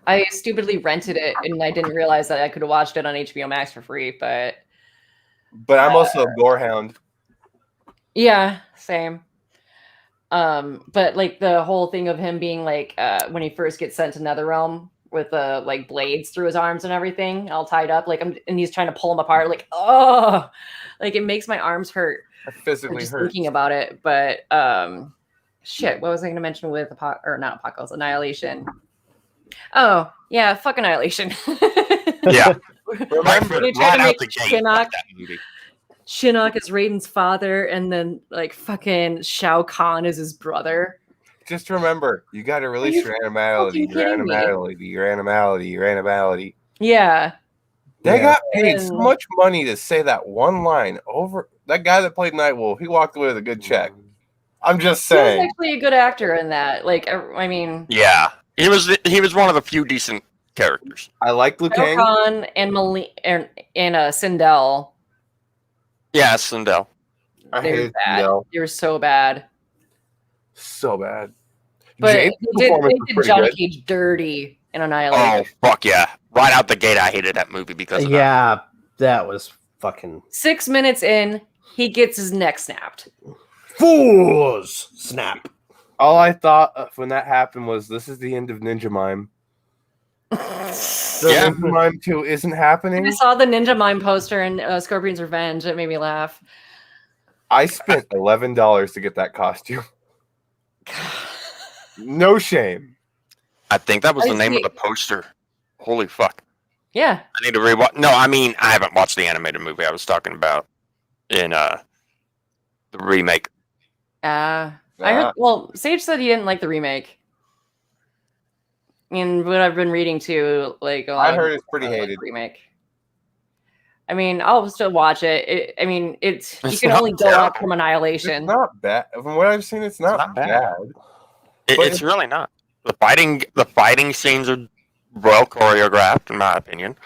I stupidly rented it and I didn't realize that I could have watched it on HBO Max for free, but But I'm also a gore hound. yeah, same. But like the whole thing of him being like when he first gets sent to Netherrealm with the like blades through his arms and everything, all tied up, and he's trying to pull him apart, like oh, like it makes my arms hurt. I physically Just hurt. thinking about it. But shit, what was I going to mention with Annihilation? Oh yeah, fuck Annihilation. Yeah. Remember, They tried right to out make the gate. Shinnok- Fuck that movie. Shinnok is Raiden's father, and then like fucking Shao Kahn is his brother. just remember, you got to release you your animality, fucking your kidding me? animality, your animality, your animality. Yeah. They Yeah. got paid so And- much money to say that one line over. That guy that played Nightwolf, he walked away with a good check. I'm just He was saying. actually a good actor in that. Like, I mean, Yeah. He was one of the few decent characters. I like Liu Shao Kang. Kahn and Sindel, Yeah, Sindel. I they were hated bad. Sindel. They were so bad. So bad. But James' they performance was did pretty Johnny good. Cage dirty in Oh, Annihilation. fuck yeah. Right out the gate, I hated that movie because of that. Yeah, that was fucking 6 minutes in, he gets his neck snapped. fools. Snap. All I thought when that happened was, this is the end of Ninja Mime. So Yeah. Ninja Mime 2 isn't I happening. saw the Ninja Mime poster in Scorpion's Revenge. It made me laugh. I spent $11 to get that costume. No shame. I think that was I the name of see. the poster. Holy fuck. Yeah. I need to rewatch. No, I mean, I haven't watched the animated movie I was talking about in the remake. I heard. Well, Sage said he didn't like the remake. And what I've been reading too, like a lot I of heard it's people pretty don't like hated. the remake. I mean, I'll still watch it. I mean, it's you It's can not only go up terrible. from It's Annihilation. not bad. From what I've seen, it's not, not bad. bad. But It's really not. The fighting scenes are well choreographed, in my opinion.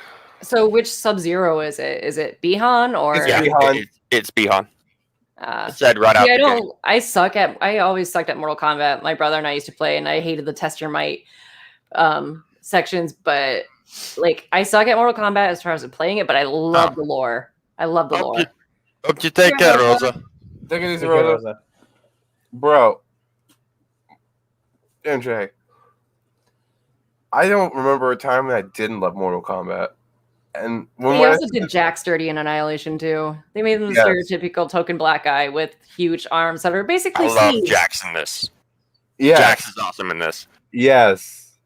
So, which Sub-Zero is it? Is it Bihan or? It's Yeah, Bihan. it's Bihan. Uh, It said right out See, the gate. I always sucked at Mortal Kombat. My brother and I used to play, and I hated the test your might sections. But like, I suck at Mortal Kombat as far as playing it. But I love the lore. I love the lore. Hope you take care, Rosa. Take it easy, Take care, Rosa. Bro. MJ. I don't remember a time when I didn't love Mortal Kombat. And when They also did Jax dirty in Annihilation too. They made him the stereotypical token black guy with huge arms that are basically I love sleeves. Jax in this. Yeah. Jax is awesome in this. Yes.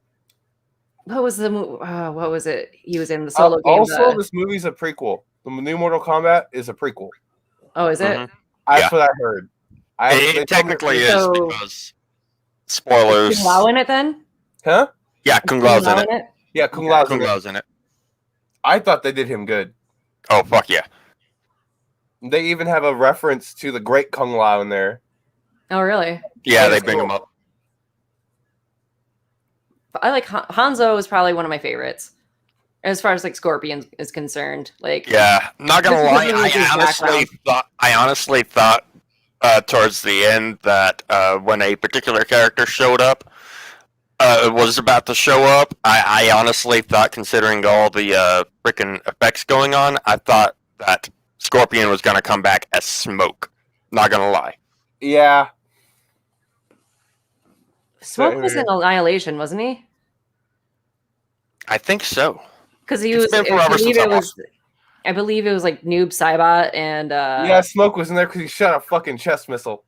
What was the what was it? He was in the solo game. Also, this movie's a prequel. The new Mortal Kombat is a prequel. Oh, is it? That's what I heard. It technically is because spoilers. Kung Lao in it then? Huh? Yeah, Kung Lao's in it. Yeah, Kung Lao's in it. I thought they did him good. Oh, fuck yeah. They even have a reference to the great Kung Lao in there. Oh, really? Yeah, they bring him up. I like Hanzo is probably one of my favorites as far as like Scorpion is concerned. Like, yeah, not gonna lie, I honestly thought towards the end that when a particular character showed up, was about to show up, I honestly thought, considering all the freaking effects going on, I thought that Scorpion was gonna come back as Smoke. Not gonna lie. Yeah. Smoke was in Annihilation, wasn't he? I think so. Because he was. I believe it was like Noob Saibot and. Yeah, Smoke was in there because he shot a fucking chest missile.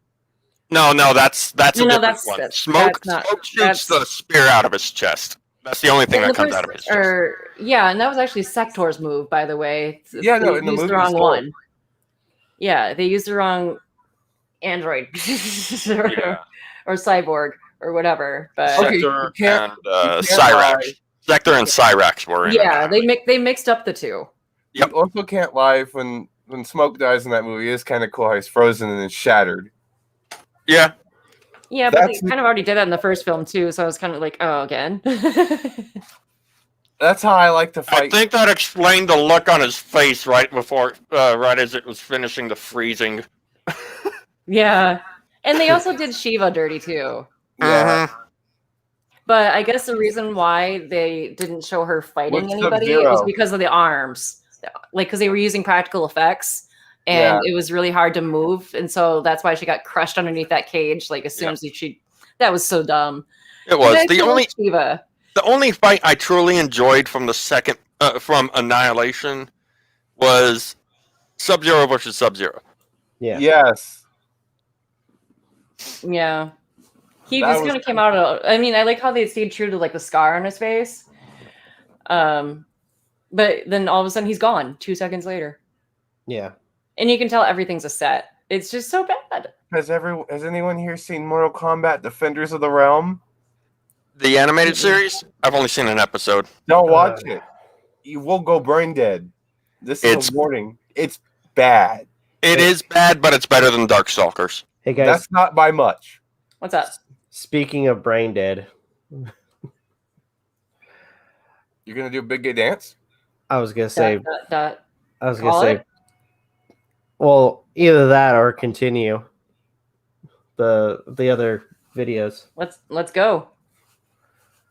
No, that's a different one. Smoke shoots the spear out of his chest. That's the only thing that comes out of his chest. Yeah, and that was actually Sector's move, by the way. Yeah, no, in the movie, the wrong one. Yeah, they used the wrong android or cyborg or whatever. But Sector and Cyrax. Sector and Cyrax were in. Yeah, they mixed up the two. Yep. You also can't lie when Smoke dies in that movie. It's kind of cool how he's frozen and then shattered. Yeah. Yeah, but they kind of already did that in the first film too, so I was kind of like, oh, again. That's how I like to fight. I think that explained the look on his face right as it was finishing the freezing. Yeah, and they also did Shiva dirty too. Yeah. But I guess the reason why they didn't show her fighting anybody was because of the arms, like because they were using practical effects. And it was really hard to move, and so that's why she got crushed underneath that cage. Like as soon as that was so dumb. It was the only fight I truly enjoyed from the second from Annihilation was Sub-Zero versus Sub-Zero. Yeah. Yes. Yeah. He just kind of came out. I mean, I like how they stayed true to like the scar on his face. But then all of a sudden he's gone 2 seconds later. Yeah. And you can tell everything's a set. It's just so bad. Has anyone here seen Mortal Kombat Defenders of the Realm? The animated series? I've only seen an episode. Don't watch it. You will go brain dead. This is a warning. It's bad. It is bad, but it's better than Darkstalkers. Hey guys, that's not by much. What's up? Speaking of brain dead, you're gonna do a big gay dance? I was gonna say. I was gonna say. Well, either that or continue the other videos. Let's go.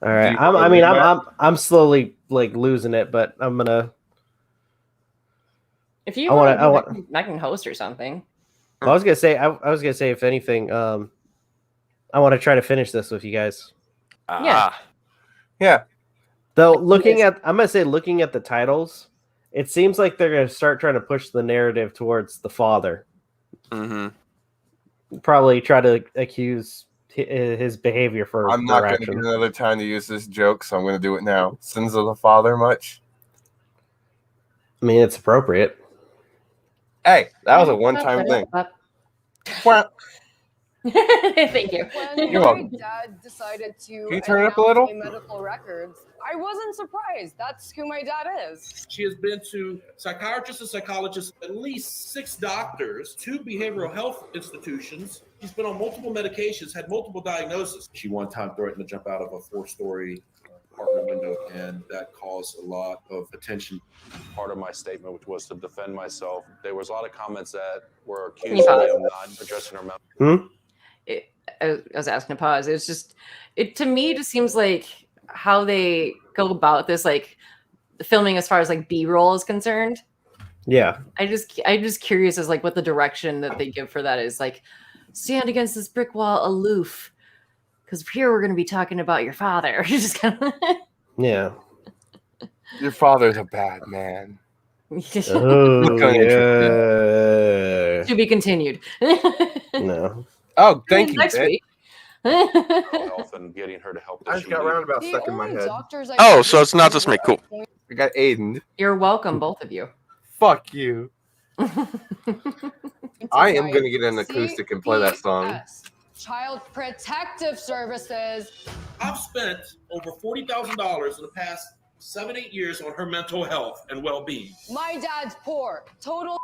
All right. I'm slowly like losing it, but I'm gonna. If you want, I can host or something. Well, I was gonna say, if anything, I want to try to finish this with you guys. Yeah. Though looking at the titles, it seems like they're gonna start trying to push the narrative towards the father. Mm-hmm. Probably try to accuse his behavior for. I'm not going to get another time to use this joke, so I'm going to do it now. Sins of the father, much? I mean, it's appropriate. Hey, that was a one-time thing. Thank you. When my dad decided to Can you turn it up a little? medical records, I wasn't surprised. That's who my dad is. She has been to psychiatrists and psychologists, at least 6 doctors, 2 behavioral health institutions. She's been on multiple medications, had multiple diagnoses. She one time threatened to jump out of a 4-story apartment window, and that caused a lot of attention. Part of my statement, which was to defend myself, there was a lot of comments that were accusing me of not addressing her mental. I was asking to pause. It's just, to me, it just seems like how they go about this, like filming as far as like B-roll is concerned. Yeah. I'm just curious as like what the direction that they give for that is. Like, stand against this brick wall aloof, because here we're going to be talking about your father. Just kind of Yeah. Your father's a bad man. Oh, uninterested. yeah. to be continued. No. Oh, thank you. Next Vic. week. mental health and getting her the help that I she just got needed. roundabout The stuck in my only head. doctors I Oh, could so it's not just me. were Cool. appointed- I got Aiden. You're welcome, both of you. Fuck you. I am going to get an by acoustic and play that song. CPS, Child Protective Services. I've spent over $40,000 in the past 7-8 years on her mental health and well-being. My dad's poor. Total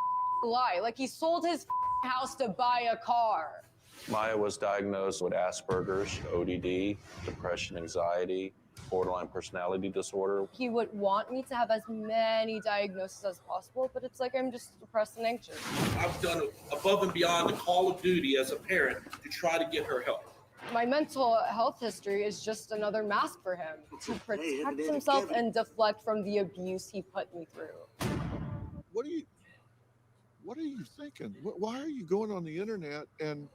lie. Like he sold his house to buy a car. Maya was diagnosed with Asperger's, ODD, depression, anxiety, borderline personality disorder. He would want me to have as many diagnoses as possible, but it's like I'm just depressed and anxious. I've done above and beyond the call of duty as a parent to try to get her help. My mental health history is just another mask for him to protect himself and deflect from the abuse he put me through. What are you thinking? Why are you going on the internet and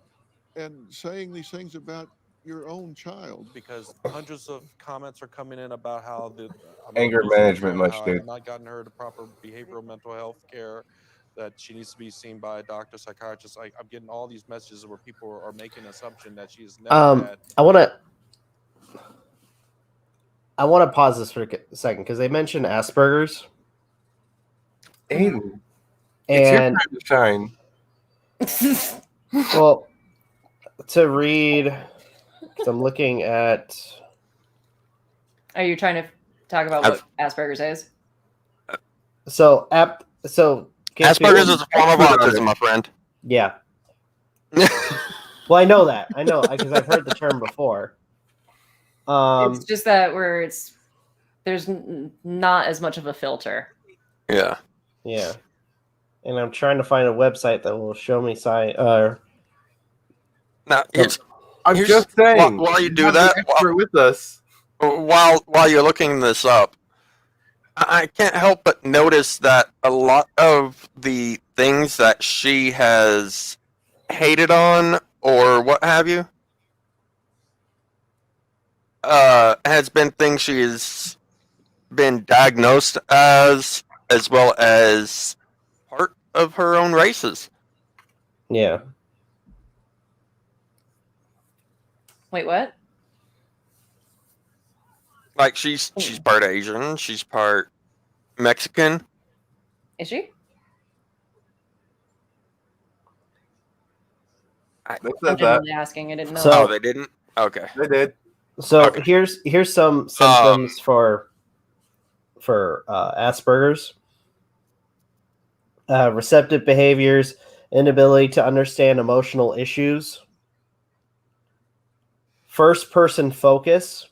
saying these things about your own child? Because hundreds of comments are coming in about how the Anger management much, dude. I've not gotten her the proper behavioral mental health care, that she needs to be seen by a doctor, psychiatrist. I'm getting all these messages where people are making an assumption that she's never had. I want to pause this for a second because they mentioned Asperger's. Aiden, it's your And time to shine. well, to read, 'cause I'm looking at. Are you trying to talk about what Asperger's is? So Asperger's is a form of autism, my friend. Yeah. Well, I know that. I know because I've heard the term before. It's just that there's not as much of a filter. Yeah. Yeah. And I'm trying to find a website that will show me Now, I'm here's- just saying. while you do have that, an expert with us. while you're looking this up, I can't help but notice that a lot of the things that she has hated on or what have you has been things she's been diagnosed as well as part of her own races. Yeah. Wait, what? Like she's part Asian, she's part Mexican. Is she? They I'm said that. genuinely asking. I didn't know. So- Oh, they didn't? Okay. They did. So Okay. here's some symptoms for Asperger's. Receptive behaviors, inability to understand emotional issues, first person focus.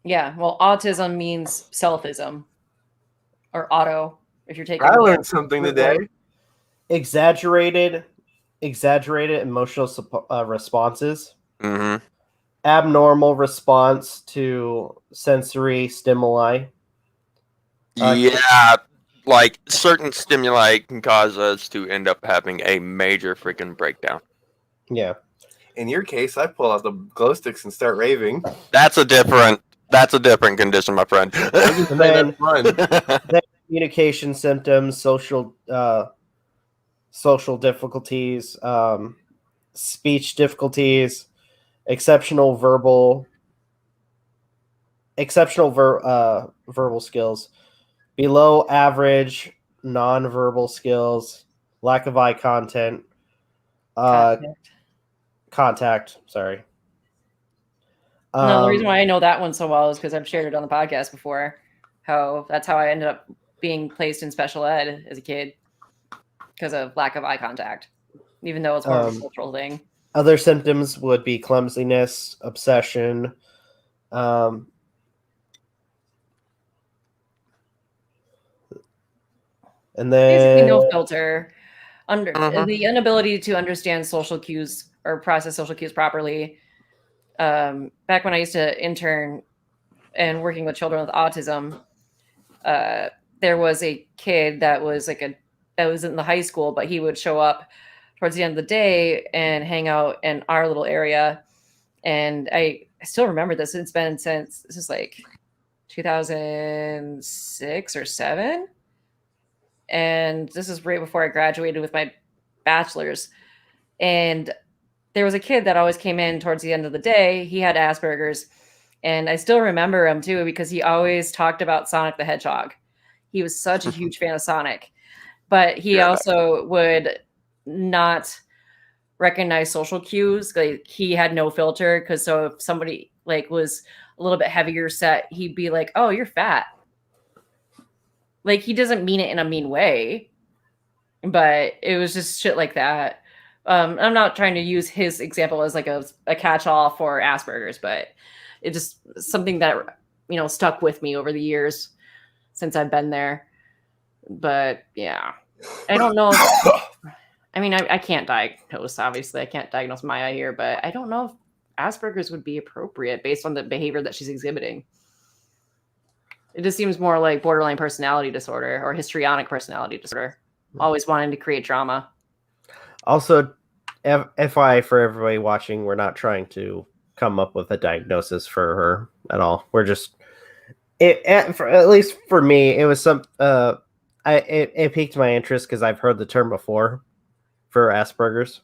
Yeah, well, autism means selfism or auto. If you're taking, I learned something today. Exaggerated emotional responses, Mm-hmm. abnormal response to sensory stimuli. Yeah, like certain stimuli can cause us to end up having a major freaking breakdown. Yeah. In your case, I pull out the glow sticks and start raving. That's a different condition, my friend. And then Fun. communication symptoms, social difficulties, speech difficulties, exceptional verbal skills, below average nonverbal skills, lack of eye contact. Sorry. No, the reason why I know that one so well is because I've shared it on the podcast before. That's how I ended up being placed in special ed as a kid because of lack of eye contact, even though it's more of a cultural thing. Other symptoms would be clumsiness, obsession, and then Basically, no filter. Mhm. The inability to understand social cues or process social cues properly. Back when I used to intern and working with children with autism, there was a kid that was that was in the high school, but he would show up towards the end of the day and hang out in our little area. And I still remember this. It's been since this is like 2006 or 7. And this is right before I graduated with my bachelor's. And there was a kid that always came in towards the end of the day. He had Asperger's. And I still remember him too, because he always talked about Sonic the Hedgehog. He was such a huge fan of Sonic. But he also would not recognize social cues. Like, he had no filter, because so if somebody like was a little bit heavier set, he'd be like, "Oh, you're fat." Like, he doesn't mean it in a mean way, but it was just shit like that. I'm not trying to use his example as like a catch-all for Asperger's, but it just something that, you know, stuck with me over the years since I've been there. But yeah, I don't know. I mean, I can't diagnose, obviously. I can't diagnose Maya here, but I don't know if Asperger's would be appropriate based on the behavior that she's exhibiting. It just seems more like borderline personality disorder or histrionic personality disorder, always wanting to create drama. Also, FYI for everybody watching, we're not trying to come up with a diagnosis for her at all. We're just, at least for me, it was some, it piqued my interest because I've heard the term before for Asperger's.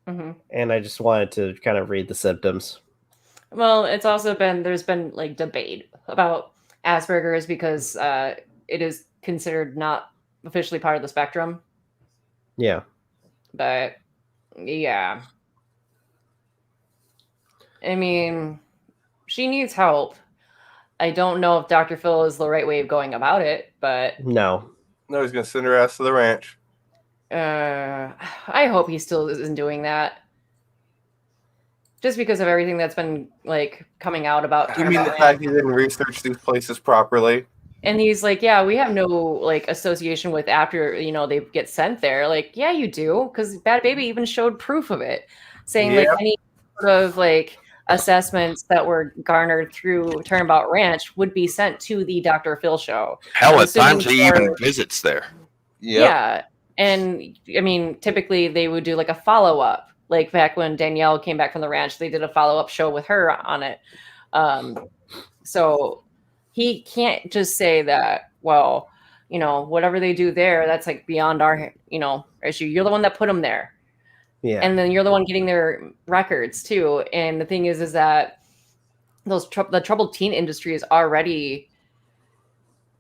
Mm-hmm. And I just wanted to kind of read the symptoms. Well, it's also there's been like debate about Asperger's because it is considered not officially part of the spectrum. Yeah. But yeah. I mean, she needs help. I don't know if Dr. Phil is the right way of going about it, but no, he's gonna send her ass to the ranch. I hope he still isn't doing that. Just because of everything that's been like coming out about. You mean the fact he didn't research these places properly? And he's like, yeah, we have no like association with after, you know, they get sent there. Like, yeah, you do, because Bad Baby even showed proof of it, saying like any sort of like assessments that were garnered through Turnabout Ranch would be sent to the Dr. Phil show. Hell, at times he even visits there. Yep. Yeah. And I mean, typically they would do like a follow-up. Like back when Danielle came back from the ranch, they did a follow-up show with her on it. So he can't just say that, well, you know, whatever they do there, that's like beyond our, you know, issue. You're the one that put them there. Yeah. And then you're the one getting their records too. And the thing is that the troubled teen industry is already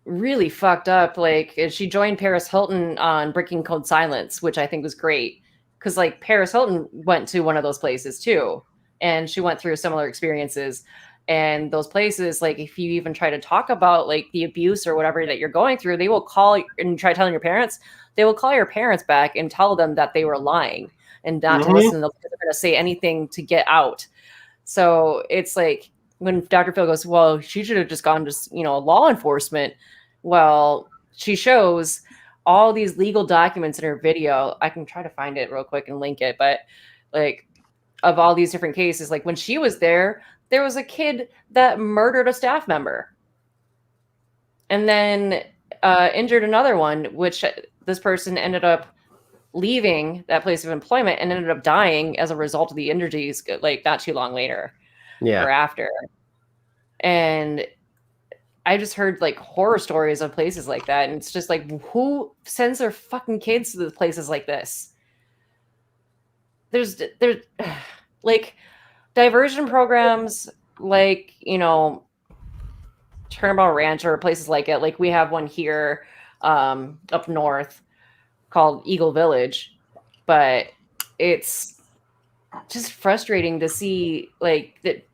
really fucked up. Like, she joined Paris Hilton on Breaking Code Silence, which I think was great. Because like Paris Hilton went to one of those places too. And she went through similar experiences. And those places, like if you even try to talk about like the abuse or whatever that you're going through, they will call and try telling your parents, they will call your parents back and tell them that they were lying and not to listen. They're going to say anything to get out. So it's like when Dr. Phil goes, well, she should have just gone to, you know, law enforcement. Well, she shows all these legal documents in her video. I can try to find it real quick and link it. But like of all these different cases, like when she was there was a kid that murdered a staff member and then injured another one, which this person ended up leaving that place of employment and ended up dying as a result of the injuries, like not too long later or after. And I just heard like horror stories of places like that. And it's just like, who sends their fucking kids to the places like this? There's like diversion programs, like, you know, Turnabout Ranch or places like it. Like we have one here up north called Eagle Village, but it's just frustrating to see like that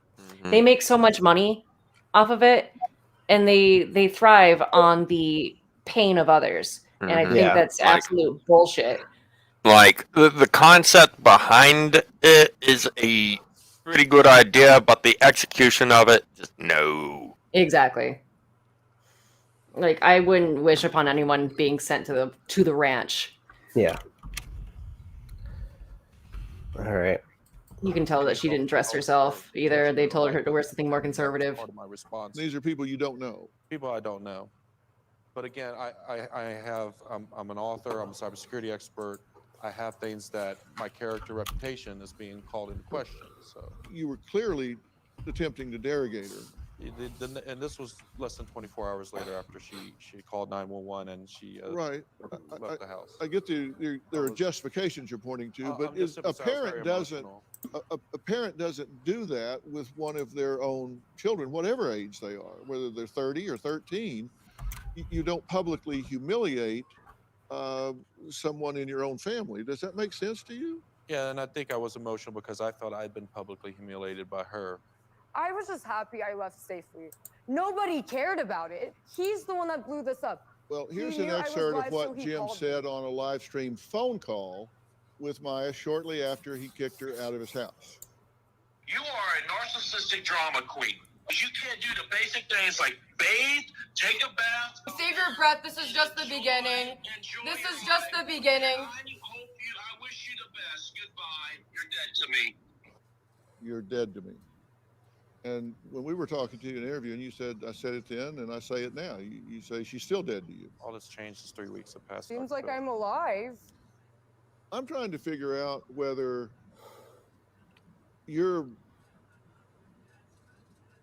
they make so much money off of it and they thrive on the pain of others. And I think that's absolute bullshit. Like the concept behind it is a pretty good idea, but the execution of it, just no. Exactly. Like I wouldn't wish upon anyone being sent to the ranch. Yeah. All right. You can tell that she didn't dress herself either. They told her to wear something more conservative. Part of my response. These are people you don't know. People I don't know. But again, I'm an author. I'm a cybersecurity expert. I have things that my character reputation is being called into question. So You were clearly attempting to derogate her. and this was less than 24 hours later after she called 911 and she Right. left the house. I get there are justifications you're pointing to, but a parent doesn't do that with one of their own children, whatever age they are, whether they're 30 or 13. You don't publicly humiliate someone in your own family. Does that make sense to you? Yeah, and I think I was emotional because I thought I'd been publicly humiliated by her. I was just happy I left safely. Nobody cared about it. He's the one that blew this up. Well, here's He an knew I was excerpt of live, what so he Jim called said me. on a live stream phone call with Maya shortly after he kicked her out of his house. You are a narcissistic drama queen. You can't do the basic things like bathe, take a bath. Save your breath. This is just the beginning. This is just the beginning. I wish you the best. Goodbye. You're dead to me. You're dead to me. And when we were talking to you in an interview, and you said, I said it then, and I say it now. You say she's still dead to you. All that's changed is 3 weeks have passed. Seems like I'm alive. I'm trying to figure out whether you're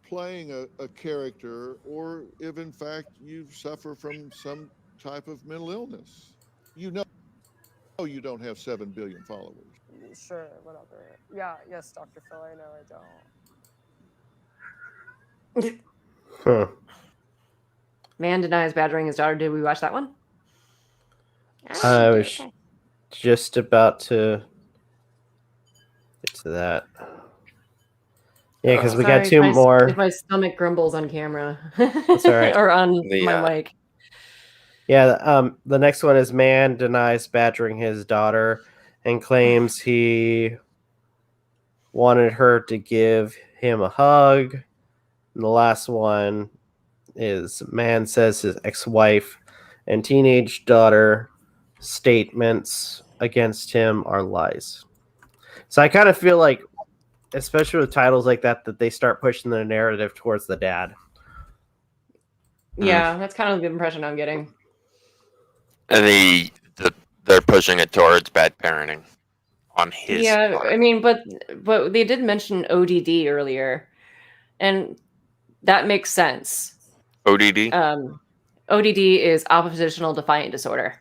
playing a character or if in fact you suffer from some type of mental illness. You know you don't have 7 billion followers. Sure, whatever. Yeah, yes, Dr. Phil, I know I don't. Huh. Man denies badgering his daughter. Did we watch that one? I was just about to get to that. Yeah, because we got two more. If my stomach grumbles on camera. That's all right. Or on my mic. Yeah, the next one is man denies badgering his daughter and claims he wanted her to give him a hug. And the last one is man says his ex-wife and teenage daughter statements against him are lies. So I kind of feel like, especially with titles like that, that they start pushing the narrative towards the dad. Yeah, that's kind of the impression I'm getting. And they're pushing it towards bad parenting on his part. I mean, but they did mention ODD earlier, and that makes sense. ODD? ODD is oppositional defiant disorder.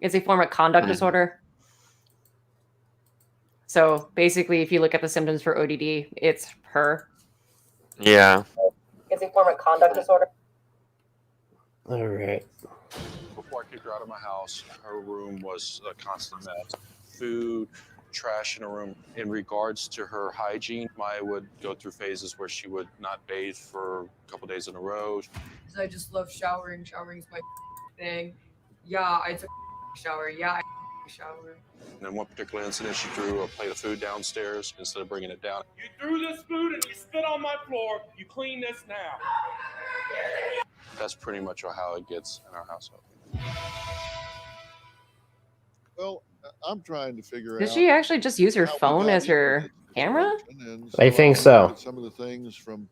It's a form of conduct disorder. So basically, if you look at the symptoms for ODD, it's her. Yeah. It's a form of conduct disorder. All right. Before I kicked her out of my house, her room was a constant mess. Food, trash in her room. In regards to her hygiene, Maya would go through phases where she would not bathe for a couple days in a row. I just love showering. Showering's my thing. Yeah, I took a shower. Yeah, I shower. And in one particular incident, she threw a plate of food downstairs instead of bringing it down. You threw this food and you spit on my floor. You clean this now. That's pretty much how it gets in our household. Well, I'm trying to figure out. Did she actually just use her how we phone got as into her this camera? situation, and I think so. Some of the things from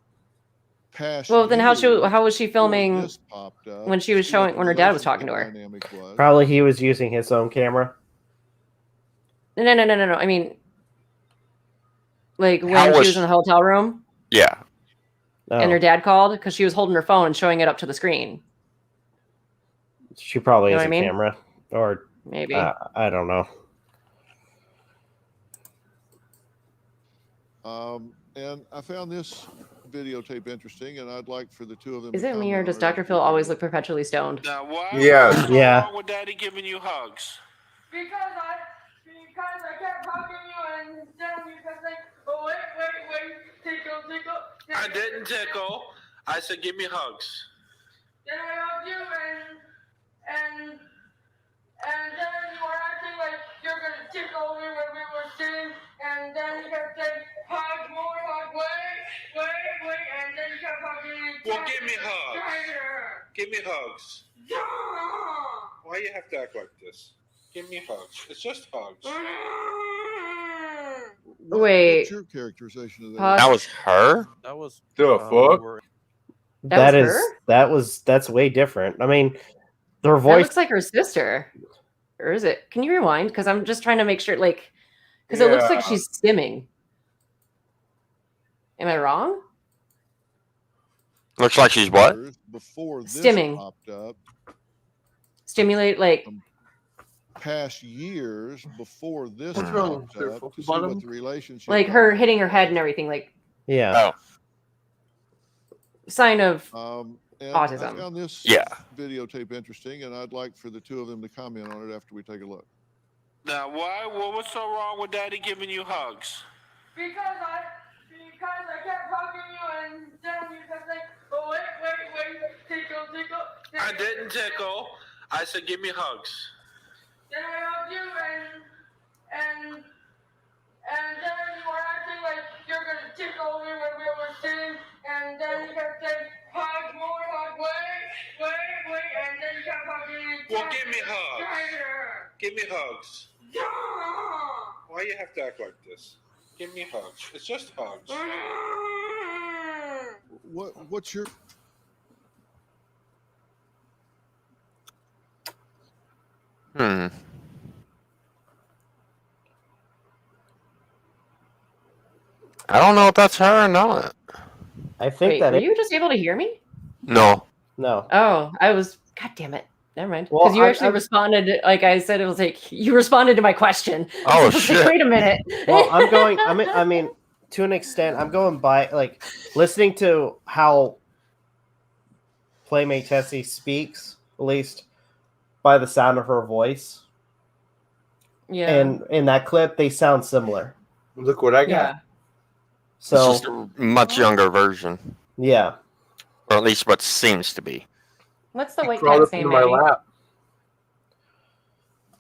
past. Well, then how was she before filming this popped up, when she was see what showing the when her dad was relationship talking to her? dynamic was. Probably he was using his own camera. No. I mean, like when How she was was in the hotel room Yeah. and her dad called because she was holding her phone and showing it up to the screen. She probably You know has a what I mean? camera, or Maybe. I don't know. And I found this videotape interesting, and I'd like for the two of them. Is to it me comment or does on it. Dr. Phil always look perpetually stoned? Now, why Yeah. what's Yeah. wrong with Daddy giving you hugs? Because I kept hugging you and telling you because like, oh wait, tickle. I didn't tickle. I said, give me hugs. Then I hugged you and then you were acting like you're gonna tickle me when we were sitting, and then you kept saying hug more, hug, wait, and then you kept hugging me. Well, give me hugs. Give me hugs. Why you have to act like this? Give me hugs. It's just hugs. What's Wait. your characterization of that? Pause. That was her? That was The fuck? That's way different. I mean, their That voice looks like her sister. Or is it? Can you rewind? Because I'm just trying to make sure, like, because it looks like Yeah. she's stimming. Am I wrong? Looks like she's what? Before this Stimming. popped up, Stimulate, like, past years before this What's wrong? popped Is there up, focus to see bottom? what the relationship like her hitting her head and everything, like yeah. sign of And autism. I found this Yeah. videotape interesting, and I'd like for the two of them to comment on it after we take a look. Now, what's so wrong with Daddy giving you hugs? Because I kept hugging you and then you kept saying, oh, wait, tickle. I didn't tickle. I said, give me hugs. Then I hugged you and then you were acting like you're gonna tickle me when we were sitting, and then you kept saying, hug, more hug, wait, and then you kept hugging me. Well, give me hugs. Tighter. Give me hugs. Yeah. Why you have to act like this? Give me hugs. It's just hugs. What's your Hmm. I don't know if that's her or not. I think wait, that were you just able to hear me? No. no. Oh, I was. God damn it! Never mind. Well, Because you I- actually I- responded. Like I said, it was like you responded to my question. Oh, I was like, shit. wait a minute. Well, I'm going. I mean, to an extent, I'm going by like listening to how Playmate Tessie speaks, at least by the sound of her voice. Yeah. And in that clip, they sound similar. Look what I got. yeah. So It's just a much younger version. yeah, Or at least what seems to be. What's the He white crawled cat's up name, into my Maddie? lap.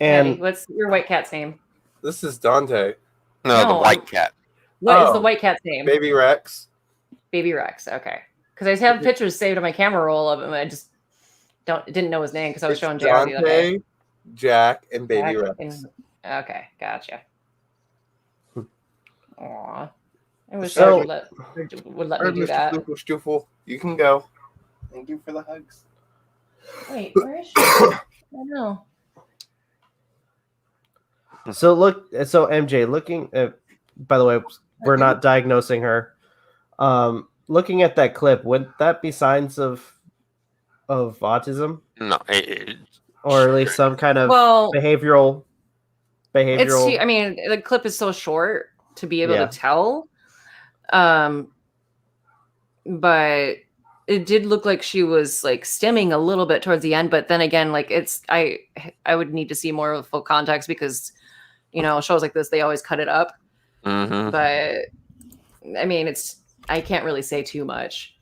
Maddie, and what's your white cat's name? This is Dante. No, the No. white cat. What is Oh, the white cat's name? Baby Rex. Baby Rex. Okay. Because I have pictures saved on my camera roll of him. I just didn't know his name because I was It's showing JR the other day. Dante, Jack, and Baby Jack Rex. and- Okay, gotcha. Aw. I wish So- I would let me do that. Stoofel, you can go. Thank you for the hugs. Wait, where is she? I don't know. so MJ looking. By the way, we're not diagnosing her. Looking at that clip, wouldn't that be signs of autism, No. or at least some kind of Well, behavioral? I mean, the clip is so short to be able Yeah. to tell. But it did look like she was like stimming a little bit towards the end, but then again, like I would need to see more of the full context because shows like this, they always cut it up. Mm-hmm. But I mean, I can't really say too much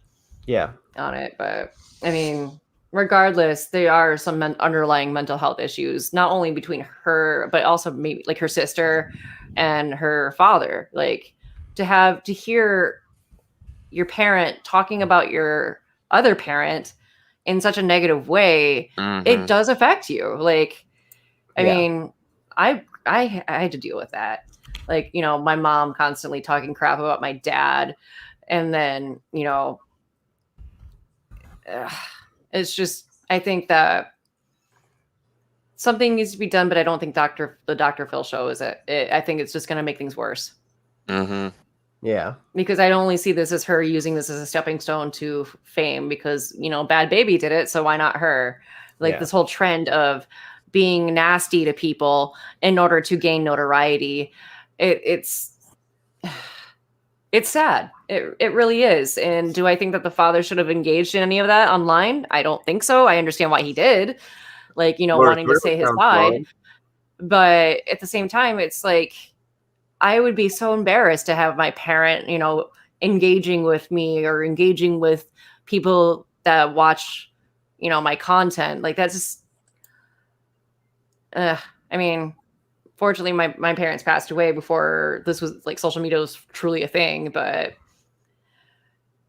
Yeah. on it, but I mean, regardless, there are some underlying mental health issues, not only between her, but also maybe like her sister and her father. Like to hear your parent talking about your other parent in such a negative way, it does affect you. Like, I Yeah. mean, I had to deal with that. Like, my mom constantly talking crap about my dad. And then, it's just, I think that something needs to be done, but I don't think the Dr. Phil show is it. I think it's just going to make things worse. Mm-hmm. Yeah. Because I only see this as her using this as a stepping stone to fame because, Bad Baby did it. So why not her? Like Yeah. this whole trend of being nasty to people in order to gain notoriety. It's sad. It really is. And do I think that the father should have engaged in any of that online? I don't think so. I understand why he did. Like, wanting to say his side. But at the same time, it's like, I would be so embarrassed to have my parent, engaging with me or engaging with people that watch, my content. Like that's just, I mean, fortunately my parents passed away before this was like social media was truly a thing. But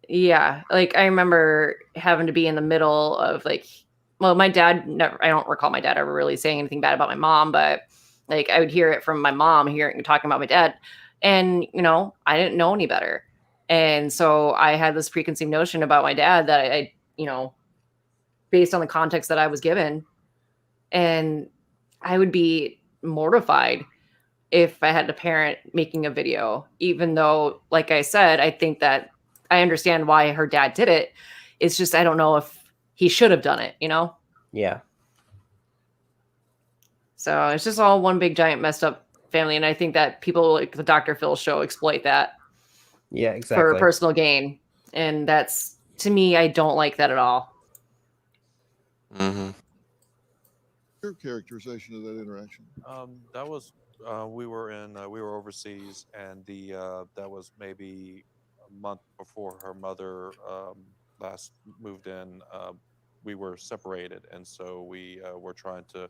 yeah, like I remember having to be in the middle of like, well, my dad, I don't recall my dad ever really saying anything bad about my mom, but like I would hear it from my mom talking about my dad, and I didn't know any better. And so I had this preconceived notion about my dad that I based on the context that I was given. And I would be mortified if I had a parent making a video, even though, like I said, I think that I understand why her dad did it. It's just, I don't know if he should have done it, Yeah. So it's just all one big giant messed up family. And I think that people like the Dr. Phil show exploit that. Yeah, exactly. For personal gain. And that's, to me, I don't like that at all. Mm-hmm. Your characterization of that interaction. That was we were overseas, and that was maybe a month before her mother last moved in. We were separated, and so we were trying to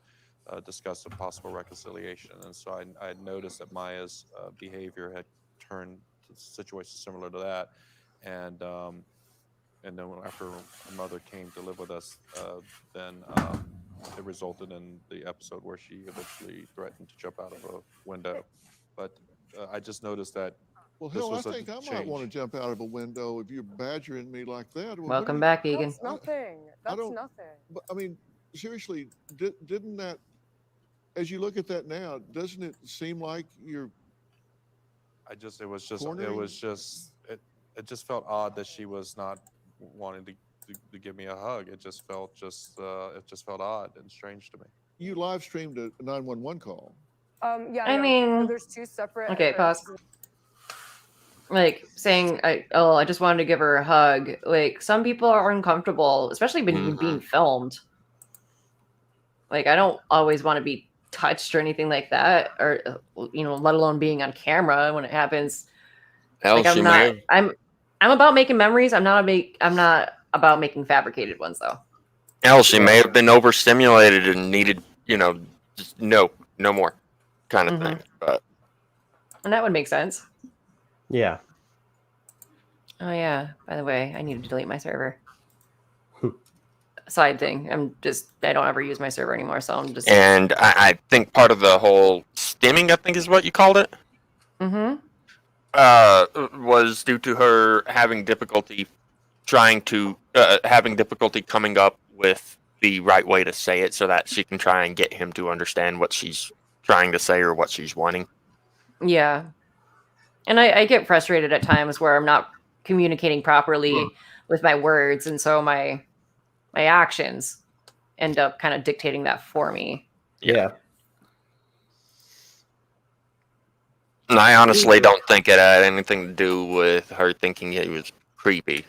discuss a possible reconciliation. And so I noticed that Maya's behavior had turned to situations similar to that, and then after her mother came to live with us, then it resulted in the episode where she eventually threatened to jump out of a window. But I just noticed that. Well, hell, I think I might want to jump out of a window if you're badgering me like that. Well, Welcome back, Egan. That's nothing. That's nothing. But I mean, seriously, didn't that, as you look at that now, doesn't it seem like you're? It just felt odd that she was not wanting to give me a hug. It just felt odd and strange to me. You live streamed a 911 call. Yeah. I mean, there's two separate. Okay, pause. Like saying, I just wanted to give her a hug. Like, some people are uncomfortable, especially when being filmed. Like, I don't always want to be touched or anything like that, or let alone being on camera when it happens. Hell, like, I'm about making memories. I'm not about making fabricated ones, though. Hell, she may have been overstimulated and needed, just no more kind of thing. And that would make sense. Yeah. Oh yeah. By the way, I need to delete my server. Side thing. I don't ever use my server anymore, so I'm just. And I think part of the whole stimming, I think is what you called it. Mm-hmm. Was due to her having difficulty coming up with the right way to say it so that she can try and get him to understand what she's trying to say or what she's wanting. Yeah. And I get frustrated at times where I'm not communicating properly with my words, and so my actions end up kind of dictating that for me. Yeah. And I honestly don't think it had anything to do with her thinking he was creepy.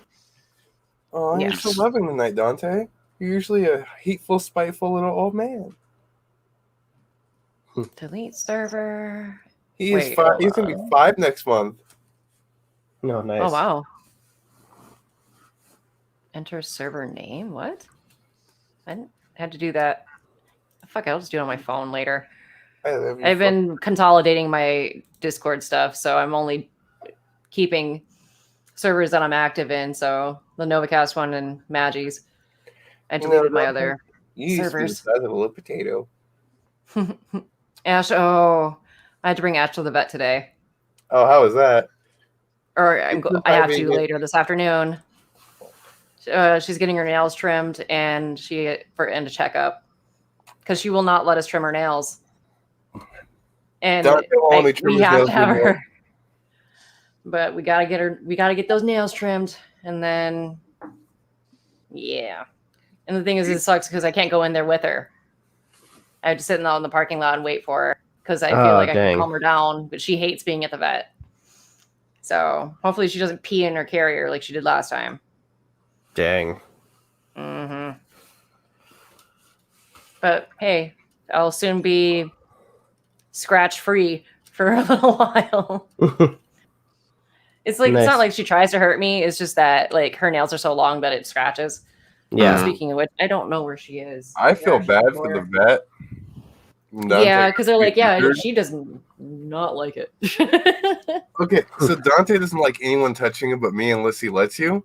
Oh, you're so loving tonight, Dante. You're usually a hateful, spiteful little old man. Delete server. He's going to be 5 next month. No, nice. Oh, wow. Enter server name? What? I had to do that. Fuck, I'll just do it on my phone later. I've been consolidating my Discord stuff, so I'm only keeping servers that I'm active in. So the Novakast one and Magi's. I deleted my other servers. You used to be the size of a little potato. Ash, I had to bring Ash to the vet today. Oh, how was that? Or I have to later this afternoon. She's getting her nails trimmed and for a checkup because she will not let us trim her nails. And we have to have her. But we gotta get those nails trimmed, and then yeah. And the thing is, it sucks because I can't go in there with her. I have to sit in the parking lot and wait for her because I feel like I can calm her down, but she hates being at the vet. So hopefully she doesn't pee in her carrier like she did last time. Dang. Mm-hmm. But hey, I'll soon be scratch-free for a little while. It's like It's not like she tries to hurt me. It's just that like her nails are so long that it scratches. Yeah. Speaking of which, I don't know where she is. I feel bad for the vet. Yeah, because they're like, she does not like it. Okay, so Dante doesn't like anyone touching him but me unless he lets you?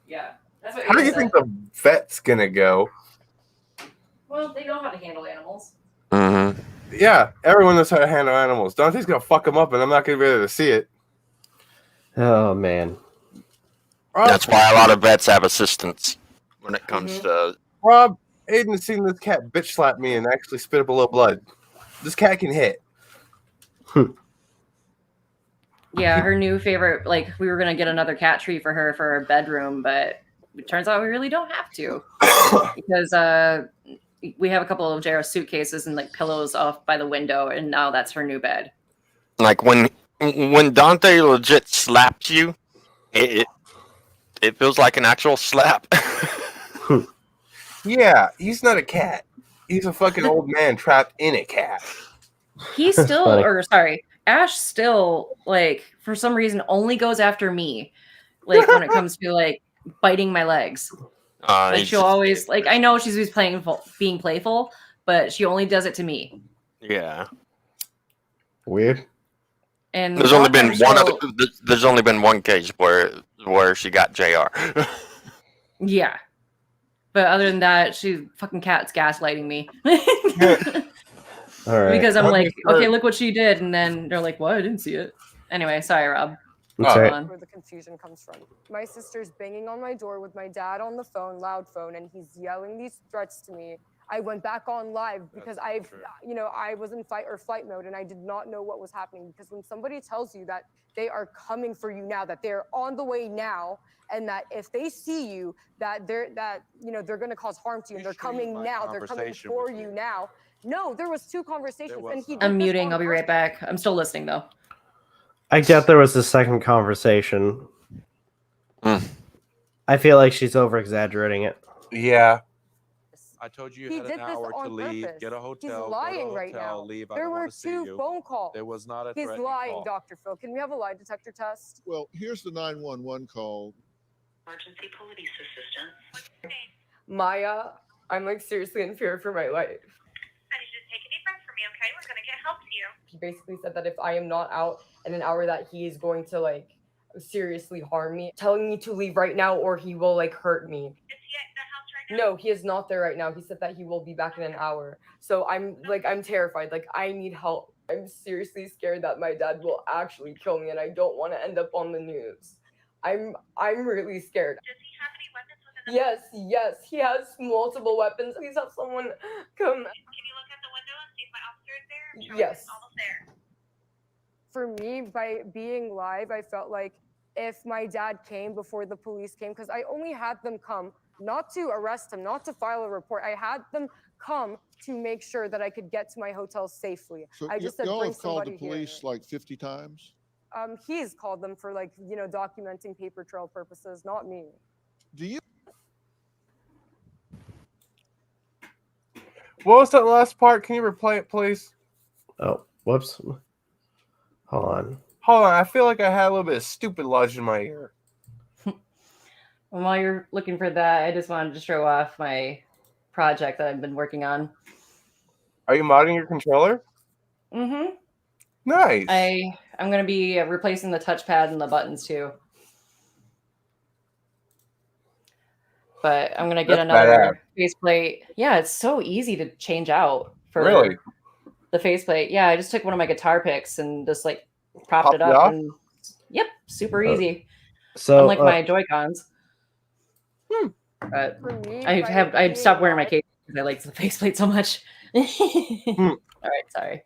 Yeah. That's what how do you think the vet's gonna go? Well, they know how to handle animals. Mm-hmm. Yeah, everyone knows how to handle animals. Dante's gonna fuck him up and I'm not gonna be able to see it. Oh, man. That's why a lot of vets have assistants when it comes to. Rob, Aiden has seen this cat bitch slap me and actually spit up a little blood. This cat can hit. Yeah, her new favorite, like, we were going to get another cat tree for her for her bedroom, but it turns out we really don't have to. Because we have a couple of JR suitcases and, like, pillows off by the window, and now that's her new bed. Like, when Dante legit slaps you, it feels like an actual slap. Yeah, he's not a cat. He's a fucking old man trapped in a cat. He still, Funny. or sorry, Ash still, like, for some reason only goes after me. Like, when it comes to, like, biting my legs. Like, she'll always, like, I know she's being playful, but she only does it to me. Yeah. Weird. And There's only been still, There's only been one case where she got JR. Yeah. But other than that, she fucking cat's gaslighting me. All right. Because I'm like, sure. okay, look what she did. And then they're like, what? I didn't see it. Anyway, sorry, Rob. That's Oh. right. On. Where the confusion comes from. My sister's banging on my door with my dad on the phone, loud phone, and he's yelling these threats to me. I went back on live because I was in fight or flight mode and I did not know what was happening. Because when somebody tells you that they are coming for you now, that they're on the way now, and that if they see you, that they're going to cause harm to you, and they're coming now, they're coming for you now. No, there was two conversations, and he. I'm muting. I'll be right back. I'm still listening though. I doubt there was a second conversation. Mm. I feel like she's over exaggerating it. Yeah. I told you He you had did an this hour to on leave. purpose. Get a hotel. He's go to a lying right hotel, now. Leave. I There don't were want to see two you. phone calls. There was not a He's threatening lying, call. Dr. Phil. Can we have a lie detector test? Well, here's the 911 call. Emergency police assistance. Maya, I'm like seriously in fear for my life. I need you to take a deep breath for me, okay? We're gonna get help to you. He basically said that if I am not out in an hour that he is going to like seriously harm me, telling me to leave right now or he will like hurt me. Is he at the house right now? No, he is not there right now. He said that he will be back in an hour. So I'm terrified. Like I need help. I'm seriously scared that my dad will actually kill me and I don't want to end up on the news. I'm really scared. Does he have any weapons within the Yes, he has multiple weapons. Please have someone come. Can you look out the window and see if my officer is there? I'm sure Yes. he's almost there. For me, by being live, I felt like if my dad came before the police came, because I only had them come not to arrest him, not to file a report. I had them come to make sure that I could get to my hotel safely. So I just said, y'all bring have called the somebody police here. like 50 times? He's called them for like, documenting paper trail purposes, not me. Do you? What was that last part? Can you replay it, please? Oh, whoops. Hold on. Hold on. I feel like I had a little bit of stupid lodged in my ear. And while you're looking for that, I just wanted to show off my project that I've been working on. Are you modding your controller? Mm-hmm. Nice. I'm going to be replacing the touchpad and the buttons too. But I'm going to get That's another faceplate. Yeah, it's so easy to change out for Really? the faceplate. Yeah, I just took one of my guitar picks and just like propped Popped it it up. off? And yep, super easy. So Unlike my Joy-Cons. But For me, I stopped wearing my case because I liked the faceplate so much. All right, sorry.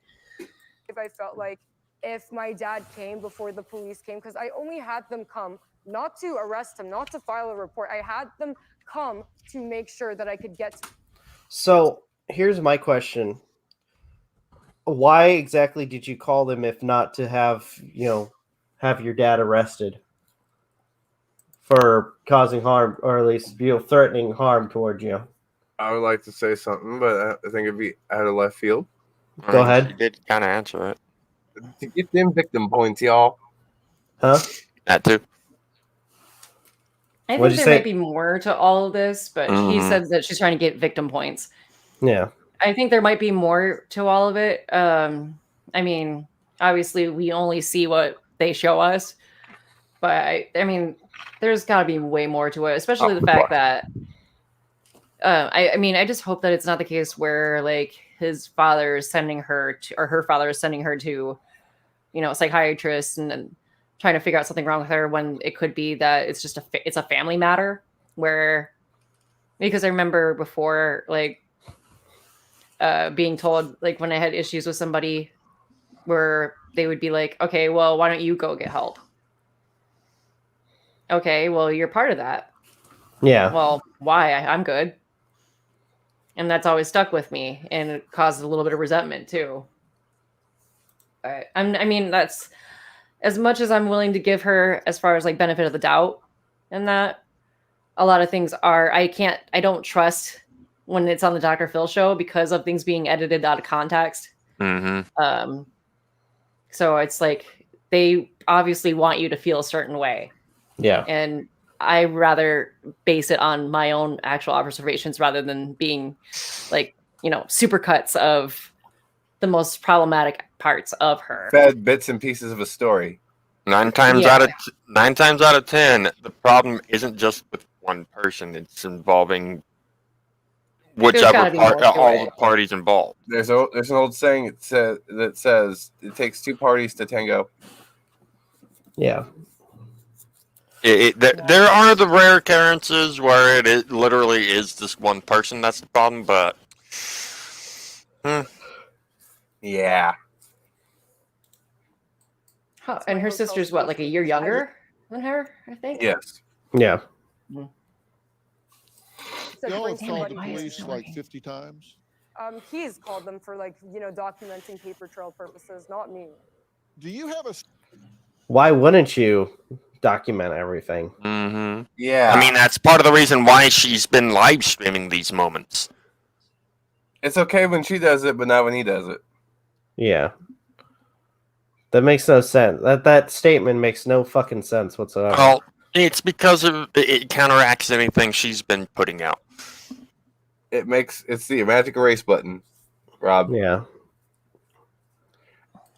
If I felt like if my dad came before the police came, because I only had them come not to arrest him, not to file a report. I had them come to make sure that I could get to. So here's my question. Why exactly did you call them if not to have your dad arrested for causing harm, or at least threatening harm towards you? I would like to say something, but I think it'd be out of left field. Go ahead. You did kind of answer it. To get them victim points, y'all. Huh? That too. I What'd think you there say? might be more to all of this, but he said that she's trying to get victim points. Yeah. I think there might be more to all of it. I mean, obviously, we only see what they show us, but I mean, there's got to be way more to it, especially the fact that. I mean, I just hope that it's not the case where like his father is sending her to, or her father is sending her to, psychiatrists and trying to figure out something wrong with her when it could be that it's just it's a family matter where, because I remember before, like, being told, like, when I had issues with somebody where they would be like, okay, well, why don't you go get help? Okay, well, you're part of that. Yeah. Well, why? I'm good. And that's always stuck with me, and it caused a little bit of resentment too. But I mean, that's as much as I'm willing to give her as far as like benefit of the doubt, and that a lot of things are I don't trust when it's on the Dr. Phil show because of things being edited out of context. Mm-hmm. So it's like they obviously want you to feel a certain way. Yeah. And I rather base it on my own actual observations rather than being like, super cuts of the most problematic parts of her. Fed bits and pieces of a story. 9 times out of 10, the problem isn't just with one person; it's involving whichever part, all the parties involved. There's an old saying that says it takes 2 parties to tango. Yeah. There are the rare occurrences where it literally is just one person that's the problem, but yeah. Huh, and her sister's what, like a year younger than her, I think? Yes. Yeah. Y'all have called the police like 50 times? He's called them for like, documenting paper trail purposes, not me. Do you have a... Why wouldn't you document everything? Mm-hmm. Yeah. I mean, that's part of the reason why she's been live streaming these moments. It's okay when she does it, but not when he does it. Yeah. That makes no sense. That statement makes no fucking sense whatsoever. Well, it's because it counteracts anything she's been putting out. It's the magic erase button, Rob. Yeah.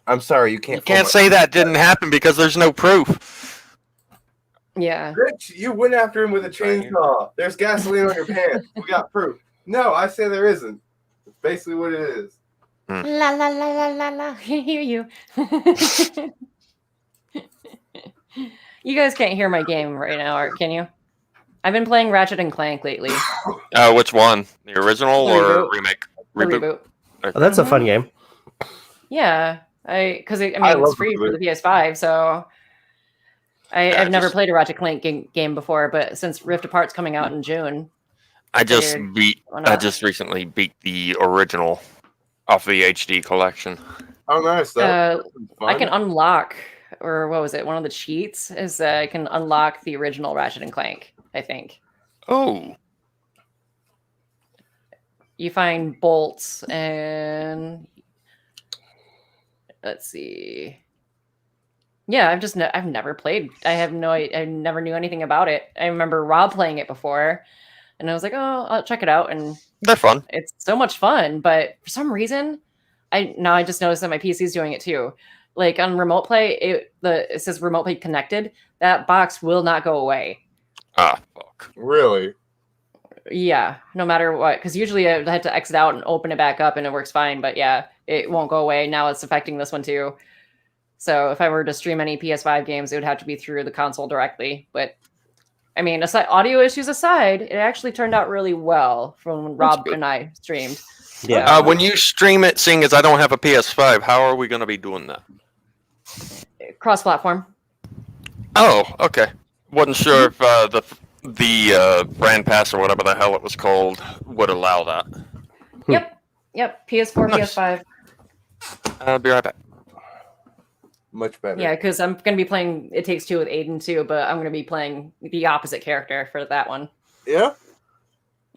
I'm sorry, you can't. You can't say that didn't happen because there's no proof. Yeah. Rich, you went after him with a chainsaw. There's gasoline on your pants. We got proof. No, I say there isn't. It's basically what it is. La la la la la la. I hear you. You guys can't hear my game right now, or can you? I've been playing Ratchet and Clank lately. Which one? The original or remake? Reboot. Oh, that's a fun game. Yeah, because it's free for the PS5, so I've never played a Ratchet Clank game before. But since Rift Apart's coming out in June, I just recently beat the original off the HD collection. Oh, nice. I can unlock, or what was it? One of the cheats is that I can unlock the original Ratchet and Clank, I think. Oh. You find bolts and let's see. Yeah, I've never played. I never knew anything about it. I remember Rob playing it before, and I was like, oh, I'll check it out. And they're fun. It's so much fun, but for some reason, I just noticed that my PC's doing it too. Like on remote play, it says remote play connected. That box will not go away. Ah, fuck. Really? Yeah, no matter what. Because usually I had to exit out and open it back up and it works fine. But yeah, it won't go away. Now it's affecting this one too. So if I were to stream any PS5 games, it would have to be through the console directly. But I mean, audio issues aside, it actually turned out really well from when Rob and I streamed. Yeah. When you stream it, seeing as I don't have a PS5, how are we going to be doing that? Cross-platform. Oh, okay. Wasn't sure if the brand pass or whatever the hell it was called would allow that. Yep. PS4, Nice. PS5. I'll be right back. Much better. Yeah, because I'm going to be playing It Takes Two with Aden too, but I'm going to be playing the opposite character for that one. Yeah?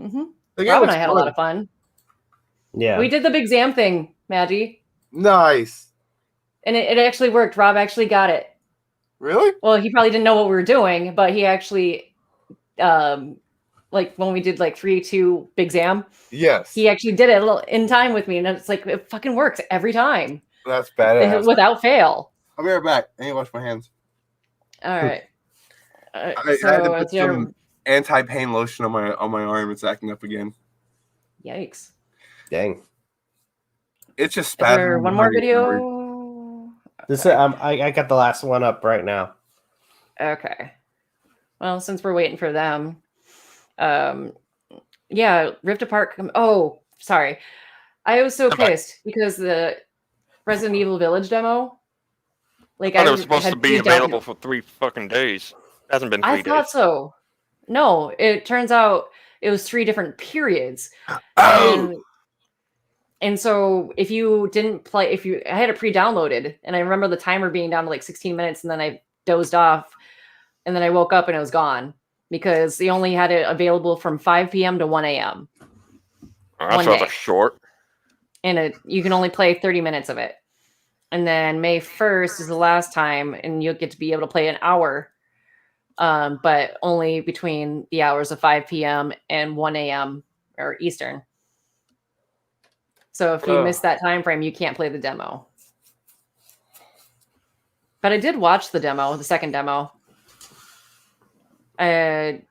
Mm-hmm. The game Rob and looks I had a lot of fun. Yeah. We did the big Zam thing, Magi. Nice. And it actually worked. Rob actually got it. Really? Well, he probably didn't know what we were doing, but he actually, like when we did like 3-2 Big Zam, Yes. he actually did it a little in time with me, and it's like it fucking works every time. That's badass. Without fail. I'll be right back. I need to wash my hands. All right. I had to put some anti-pain lotion on my arm. It's acting up again. Yikes. Dang. It's just Is there spasming. one more video? This I got the last one up right now. Okay. Well, since we're waiting for them, yeah, Rift Apart. Oh, sorry. I was so pissed because the Resident Evil Village demo. Like I thought it was supposed had to be pre-downloaded- available for 3 fucking days. It hasn't been 3 I days. thought so. No, it turns out it was 3 different periods. Oh. And so if you didn't play, I had it pre-downloaded, and I remember the timer being down to like 16 minutes, and then I dozed off, and then I woke up and it was gone because they only had it available from 5 p.m. to 1 a.m. That's rather short. And you can only play 30 minutes of it. And then May 1st is the last time, and you'll get to be able to play an hour, but only between the hours of 5 p.m. and 1 a.m. or Eastern. So if you miss that time frame, you can't play the demo. But I did watch the demo, the second demo. It's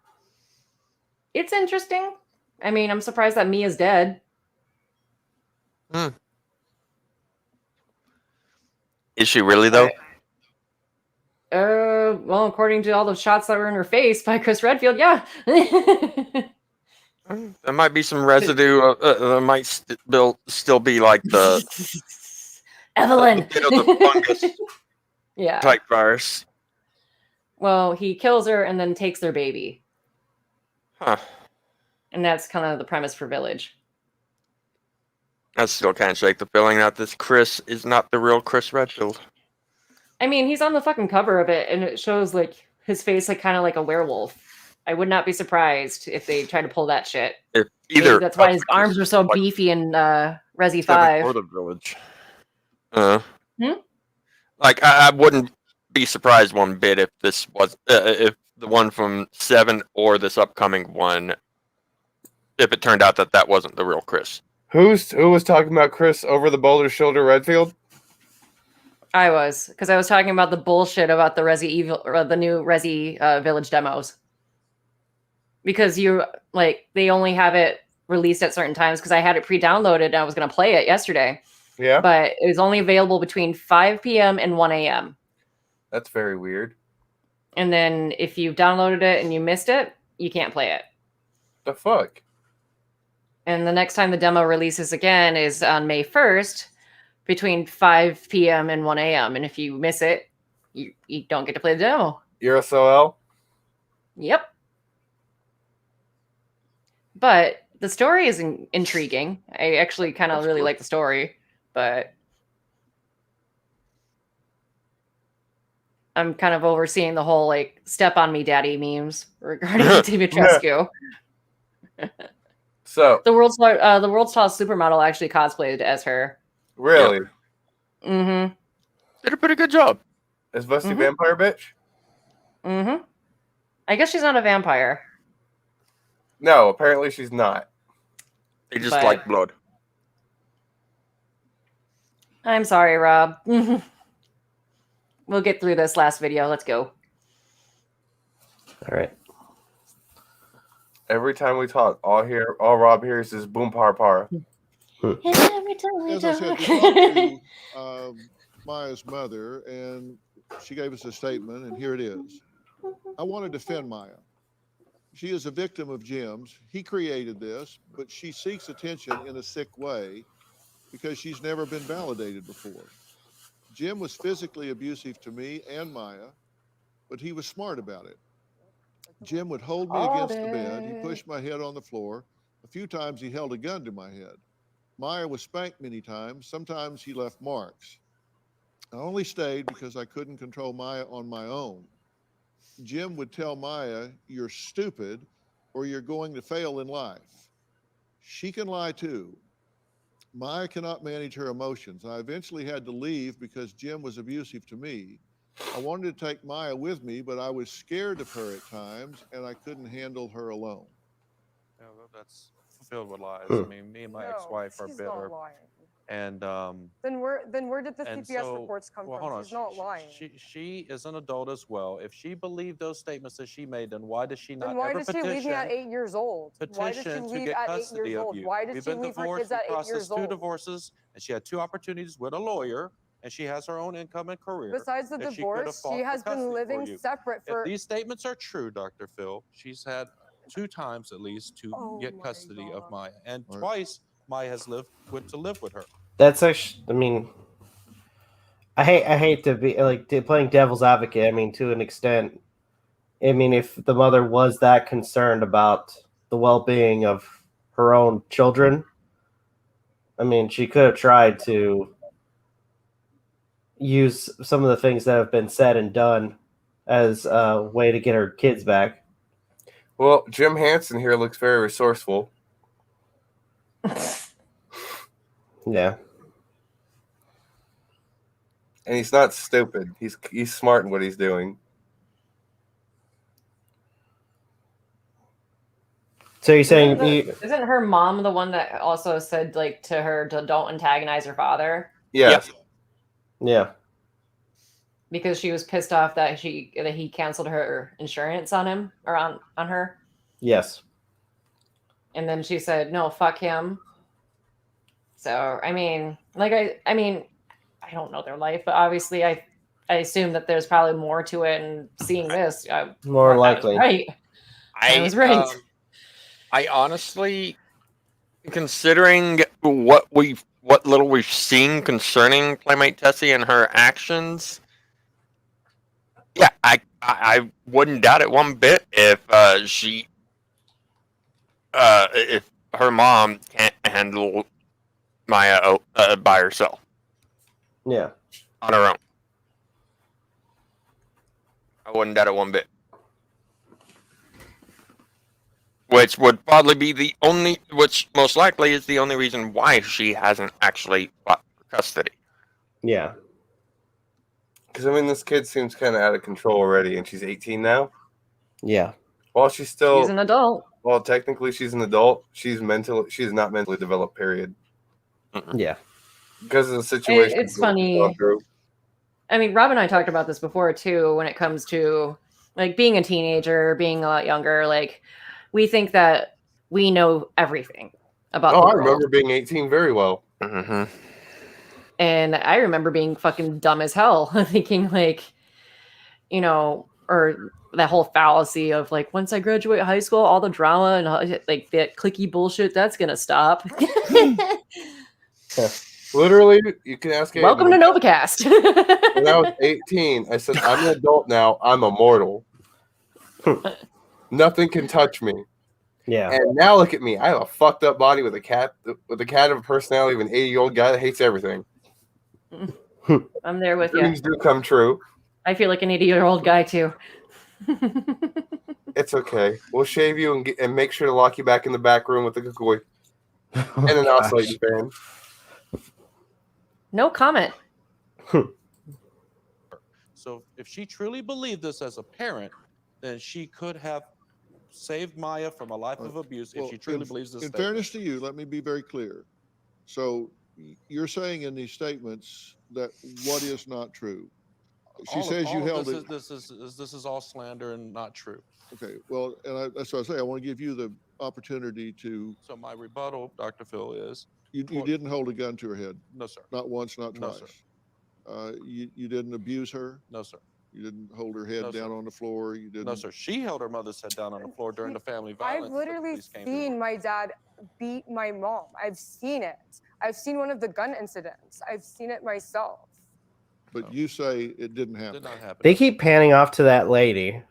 interesting. I mean, I'm surprised that Mia's dead. Is she really, though? Well, according to all the shots that were in her face by Chris Redfield, yeah. There might be some residue. There might still be like the Evelyn. a bit of the fungus Yeah. type virus. Well, he kills her and then takes their baby. Huh. And that's kind of the premise for Village. I still can't shake the feeling that this Chris is not the real Chris Redfield. I mean, he's on the fucking cover of it, and it shows like his face like kind of like a werewolf. I would not be surprised if they try to pull that shit. If either Maybe that's why his arms are so beefy in Resi 5. Or the Village. Like I wouldn't be surprised one bit if this was if the one from 7 or this upcoming one, if it turned out that wasn't the real Chris. Who was talking about Chris over the shoulder Redfield? I was, because I was talking about the bullshit about the Resi Evil or the new Resi Village demos. Because they only have it released at certain times, because I had it pre-downloaded and I was going to play it yesterday. Yeah. But it was only available between 5 p.m. and 1 a.m. That's very weird. And then if you downloaded it and you missed it, you can't play it. The fuck? And the next time the demo releases again is on May 1st between 5 p.m. and 1 a.m. And if you miss it, you don't get to play the demo. You're SOL? Yep. But the story is intriguing. I actually kind of really like the story, but I'm kind of overseeing the whole like "step on me, daddy" memes regarding Dimitrescu. So the world's tallest supermodel actually cosplayed as her. Really? Mm-hmm. Did a pretty good job. Is Busty Vampire Bitch? Mm-hmm. I guess she's not a vampire. No, apparently she's not. They just like blood. I'm sorry, Rob. We'll get through this last video. Let's go. All right. Every time we talk, all Rob hears is boom par par. Every time we As I said, talk. we talked to Maya's mother, and she gave us a statement, and here it is. I want to defend Maya. She is a victim of Jim's. He created this, but she seeks attention in a sick way because she's never been validated before. Jim was physically abusive to me and Maya, but he was smart about it. Jim would hold me against the bed. He pushed my head on the floor. A few times he held a gun to my head. Maya was spanked many times. Sometimes he left marks. I only stayed because I couldn't control Maya on my own. Jim would tell Maya, "You're stupid or you're going to fail in life." She can lie too. Maya cannot manage her emotions. I eventually had to leave because Jim was abusive to me. I wanted to take Maya with me, but I was scared of her at times and I couldn't handle her alone. Yeah, that's filled with lies. I mean, me and my ex-wife are she's bitter. not lying. And Then where did the and CPS so- reports come well, from? hold on. She's not lying. She is an adult as well. If she believed those statements that she made, then why does she not Then why ever did she leave me at 8 years old? Why did she petition to leave get at 8 custody years of old? you? Why did We've she been leave her divorced. kids We at 8 years processed 2 old? divorces, and she had 2 opportunities with a lawyer and she has her own income and career. Besides the that she could have divorce, fought she for has been custody for living you. separate for. If these statements are true, Dr. Phil, she's had 2 times at least to Oh get my custody of God. Maya, and Right. twice Maya has went to live with her. That's actually, I mean, I hate to be like playing devil's advocate. I mean, to an extent, I mean, if the mother was that concerned about the well-being of her own children, I mean, she could have tried to use some of the things that have been said and done as a way to get her kids back. Well, Jim Hansen here looks very resourceful. Yeah. And he's not stupid. He's smart in what he's doing. So you're saying Isn't her mom the one that also said like to her to don't antagonize her father? Yes. Yeah. Because she was pissed off that he canceled her insurance on him or on her. Yes. And then she said, "No, fuck him." So I mean, like I mean, I don't know their life, but obviously I assume that there's probably more to it. And seeing this, More I was likely. right. I was right. I honestly, considering what little we've seen concerning Playmate Tessie and her actions, yeah, I wouldn't doubt it one bit if if her mom can't handle Maya by herself. Yeah. On her own. I wouldn't doubt it one bit. Which would probably be which most likely is the only reason why she hasn't actually fought for custody. Yeah. Because, I mean, this kid seems kind of out of control already, and she's 18 now. Yeah. Well, she's an adult. Well, technically, she's an adult. She's not mentally developed, period. Yeah. Because of the situation. It's funny. I mean, Rob and I talked about this before, too, when it comes to, like, being a teenager, being a lot younger. Like, we think that we know everything about the I world. remember being 18 very well. Mm-hmm. And I remember being fucking dumb as hell, thinking, like, you know, or that whole fallacy of, like, once I graduate high school, all the drama and, like, that cliquey bullshit, that's going to stop. Literally, you can ask Aden. Welcome to Novakast. When I was 18, I said, I'm an adult now. I'm immortal. Nothing can touch me. Yeah. And now look at me. I have a fucked up body with a cat of a personality of an 80-year-old guy that hates everything. I'm there with you. Dreams do come true. I feel like an 80-year-old guy, too. It's okay. We'll shave you and make sure to lock you back in the back room with the kukui and an oscillating fan. No comment. So if she truly believed this as a parent, then she could have saved Maya from a life of abuse if she truly believes this. In fairness to you, let me be very clear. So you're saying in these statements that what is not true? She says you held it. This is all slander and not true. Okay, well, and that's what I say. I want to give you the opportunity to. So my rebuttal, Dr. Phil, is you didn't hold a gun to her head. No, sir. Not once, not No, twice. sir. You didn't abuse her. No, sir. You didn't hold her head down on the floor. You didn't. No, sir. She held her mother's head down on the floor during the family violence. I've literally seen my dad beat my mom. I've seen it. I've seen one of the gun incidents. I've seen it myself. But you say it didn't happen. Did not happen. They keep panning off to that lady.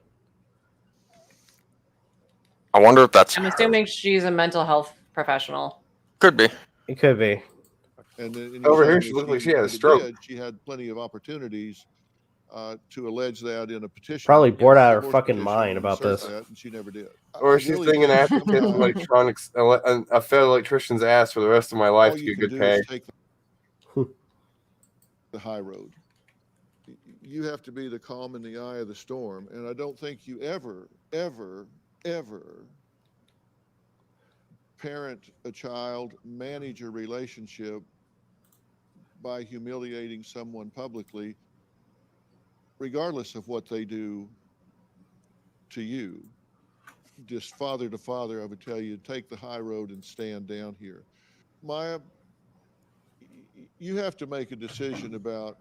I wonder if that's. I'm assuming she's a mental health professional. Could be. It could be. And over here, she looked like she had a stroke. She had plenty of opportunities to allege that in a petition. Probably bored out of her Divorce fucking petition, mind about assert this. that, and she never did. Or she's thinking I have to kiss electronics, a fed electrician's ass for the rest of my life All to you get can good do is pay. take the high road. You have to be the calm in the eye of the storm, and I don't think you ever parent a child, manage a relationship by humiliating someone publicly, regardless of what they do to you. Just father to father, I would tell you, take the high road and stand down here. Maya, you have to make a decision about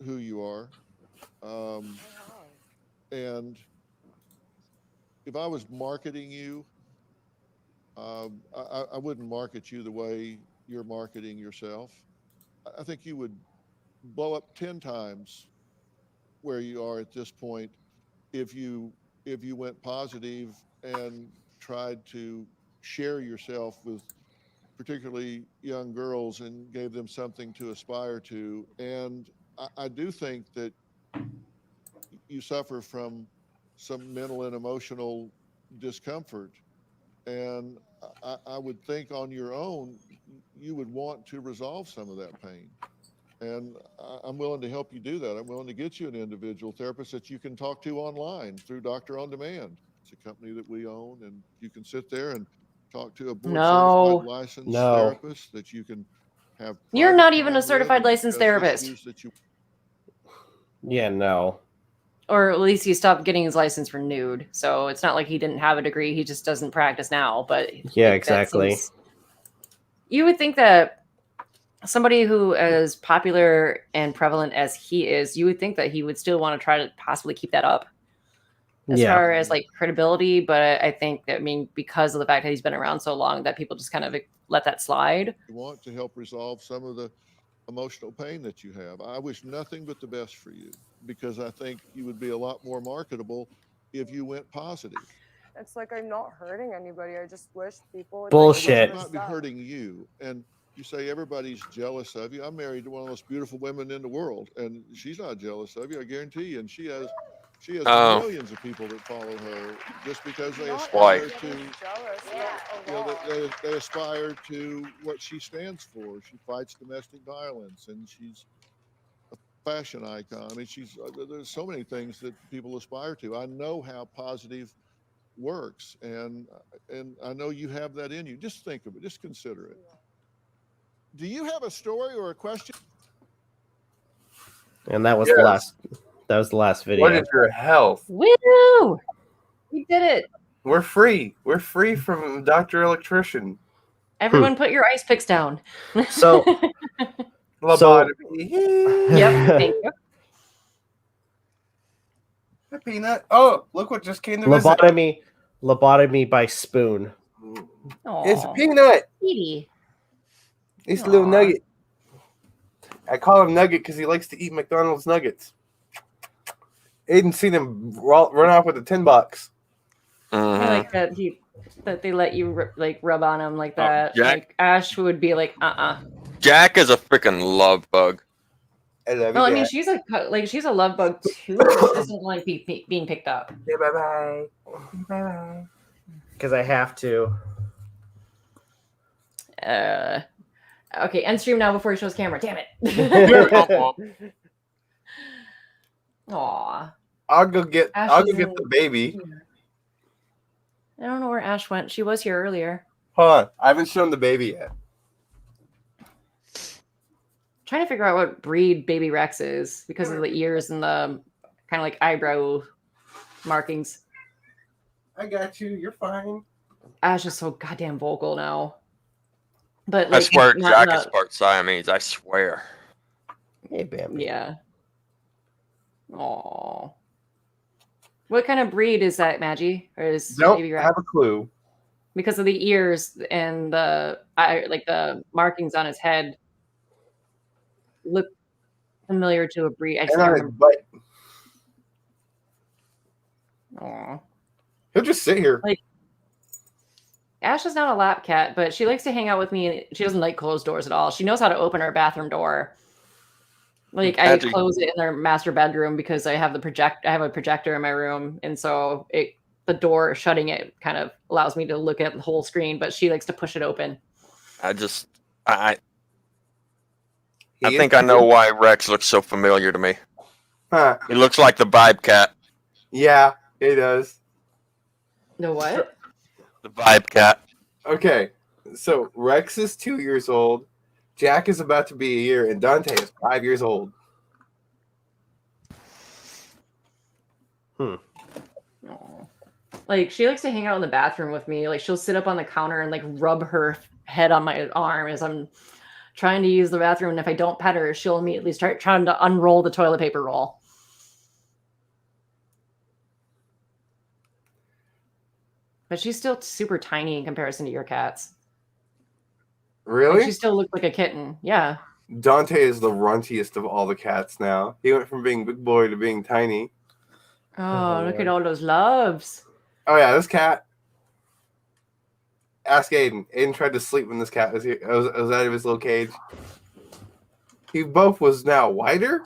who you are. And if I was marketing you, I wouldn't market you the way you're marketing yourself. I think you would blow up 10 times where you are at this point if you went positive and tried to share yourself with particularly young girls and gave them something to aspire to. And I do think that you suffer from some mental and emotional discomfort. And I would think on your own, you would want to resolve some of that pain. And I'm willing to help you do that. I'm willing to get you an individual therapist that you can talk to online through Doctor On Demand. It's a company that we own, and you can sit there and talk to a board certified licensed therapist that you can have. You're not even a certified licensed therapist. Yeah, no. Or at least he stopped getting his license for nude. So it's not like he didn't have a degree. He just doesn't practice now. But yeah, exactly. You would think that somebody who as popular and prevalent as he is, you would think that he would still want to try to possibly keep that up as far as like credibility. But I think that, I mean, because of the fact that he's been around so long, that people just kind of let that slide. You want to help resolve some of the emotional pain that you have. I wish nothing but the best for you, because I think you would be a lot more marketable if you went positive. It's like I'm not hurting anybody. I just wish people would bullshit. I might be hurting you. And you say everybody's jealous of you. I'm married to one of the most beautiful women in the world, and she's not jealous of you, I guarantee you. And she has millions of people that follow her just because they aspire to, you know, they aspire to what she stands for. She fights domestic violence, and she's a fashion icon. I mean, there's so many things that people aspire to. I know how positive works, and I know you have that in you. Just think of it. Just consider it. Do you have a story or a question? And that was the last. That was the last video. What is your health? Woo! We did it. We're free. We're free from Dr. Electrician. Everyone put your ice picks down. So, lobotomy. Yep, thank you. Hey, Peanut. Oh, look what just came to visit. Lobotomy by spoon. It's Peanut. Sweetie. It's a little nugget. I call him Nugget because he likes to eat McDonald's nuggets. Aiden seen him run off with a $10. I like that they let you rub on him like that. Jack. Like Ash would be like, Jack is a freaking love bug. I love well, I you, mean, Jack. she's a love bug too. But she doesn't like being picked up. Yeah, bye bye. Because I have to. Okay, end stream now before he shows camera. Damn it. Aw. I'll go get the baby. I don't know where Ash went. She was here earlier. Hold on. I haven't shown the baby yet. Trying to figure out what breed baby Rex is because of the ears and the kind of like eyebrow markings. I got you. You're fine. Ash is so goddamn vocal now. But I like, swear Jack is part Siamese. I swear. Hey, Bambi. Yeah. Aww. What kind of breed is that, Magi? Or is baby Rex? Have a clue. Because of the ears and the markings on his head look familiar to a breed. I just can't remember. Aww. He'll just sit here. Like, Ash is not a lap cat, but she likes to hang out with me. She doesn't like closed doors at all. She knows how to open her bathroom door. Like I close it in their master bedroom because I have I have a projector in my room, and so the door shutting it kind of allows me to look at the whole screen. But she likes to push it open. I think I know why Rex looks so familiar to me. Huh. He looks like the Vibe Cat. Yeah, he does. The what? The Vibe Cat. Okay, so Rex is 2 years old. Jack is about to be a year, and Dante is 5 years old. Like she likes to hang out in the bathroom with me. Like she'll sit up on the counter and like rub her head on my arm as I'm trying to use the bathroom, and if I don't pet her, she'll immediately start trying to unroll the toilet paper roll. But she's still super tiny in comparison to your cats. Really? Like, she still looks like a kitten. Yeah. Dante is the runtiest of all the cats now. He went from being big boy to being tiny. Oh, look at all those loves. Oh yeah, this cat. Ask Aden. Aden tried to sleep when this cat was here. I was out of his little cage. He both was now whiter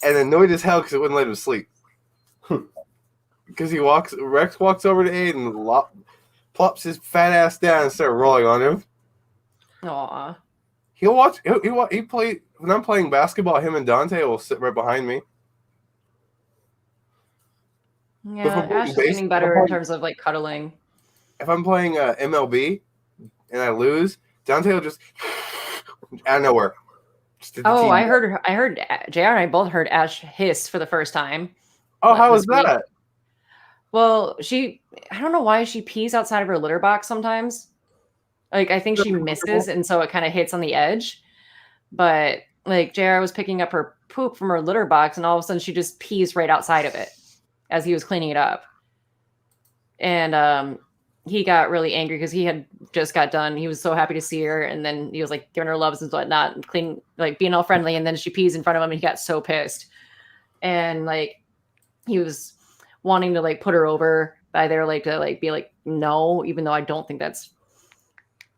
and annoyed as hell because it wouldn't let him sleep. Because Rex walks over to Aden, plops his fat ass down and starts rolling on him. Aw. He play when I'm playing basketball. Him and Dante will sit right behind me. Yeah, Ash is getting better in terms of like cuddling. If I'm playing MLB and I lose, Dante will just out of nowhere. Oh, I heard JR and I both heard Ash hiss for the first time. Oh, how was that? Well, I don't know why she pees outside of her litter box sometimes. Like, I think she misses, and so it kind of hits on the edge. But, like, JR was picking up her poop from her litter box, and all of a sudden she just pees right outside of it as he was cleaning it up. And he got really angry because he had just got done. He was so happy to see her, and then he was, like, giving her loves and whatnot, and clean, like, being all friendly, and then she pees in front of him, and he got so pissed. And, like, he was wanting to, like, put her over by there, like, to, like, be like, no, even though I don't think that's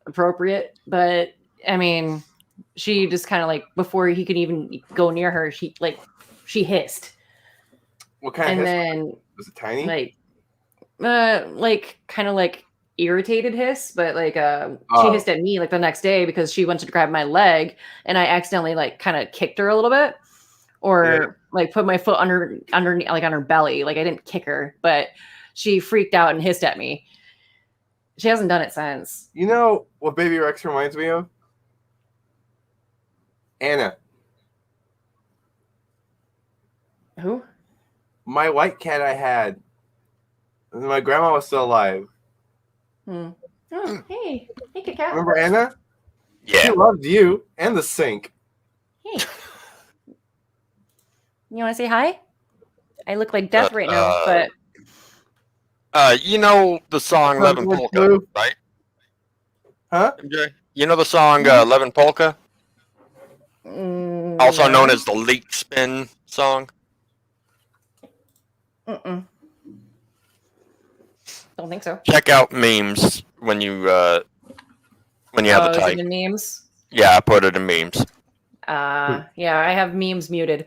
appropriate. But I mean, she just kind of, like, before he could even go near her, she hissed. What kind of hiss? Then was it tiny? Like kind of like irritated hiss, but like she hissed at me like the next day because she went to grab my leg and I accidentally like kind of kicked her a little bit, or like put my foot under like on her belly. Like I didn't kick her, but she freaked out and hissed at me. She hasn't done it since. You know what Baby Rex reminds me of? Anna. Who? My white cat I had. My grandma was still alive. Oh, hey, Kit Kat. Remember Anna? Yeah. She loved you and the sink. Hey. You want to say hi? I look like death right now, but... You know the song Levin Polka, right? Huh? MJ? You know the song Levin Polka? Also known as the leak spin song? Don't think so. Check out memes when you have the Is type. it in memes? Yeah, I put it in memes. Yeah, I have memes muted.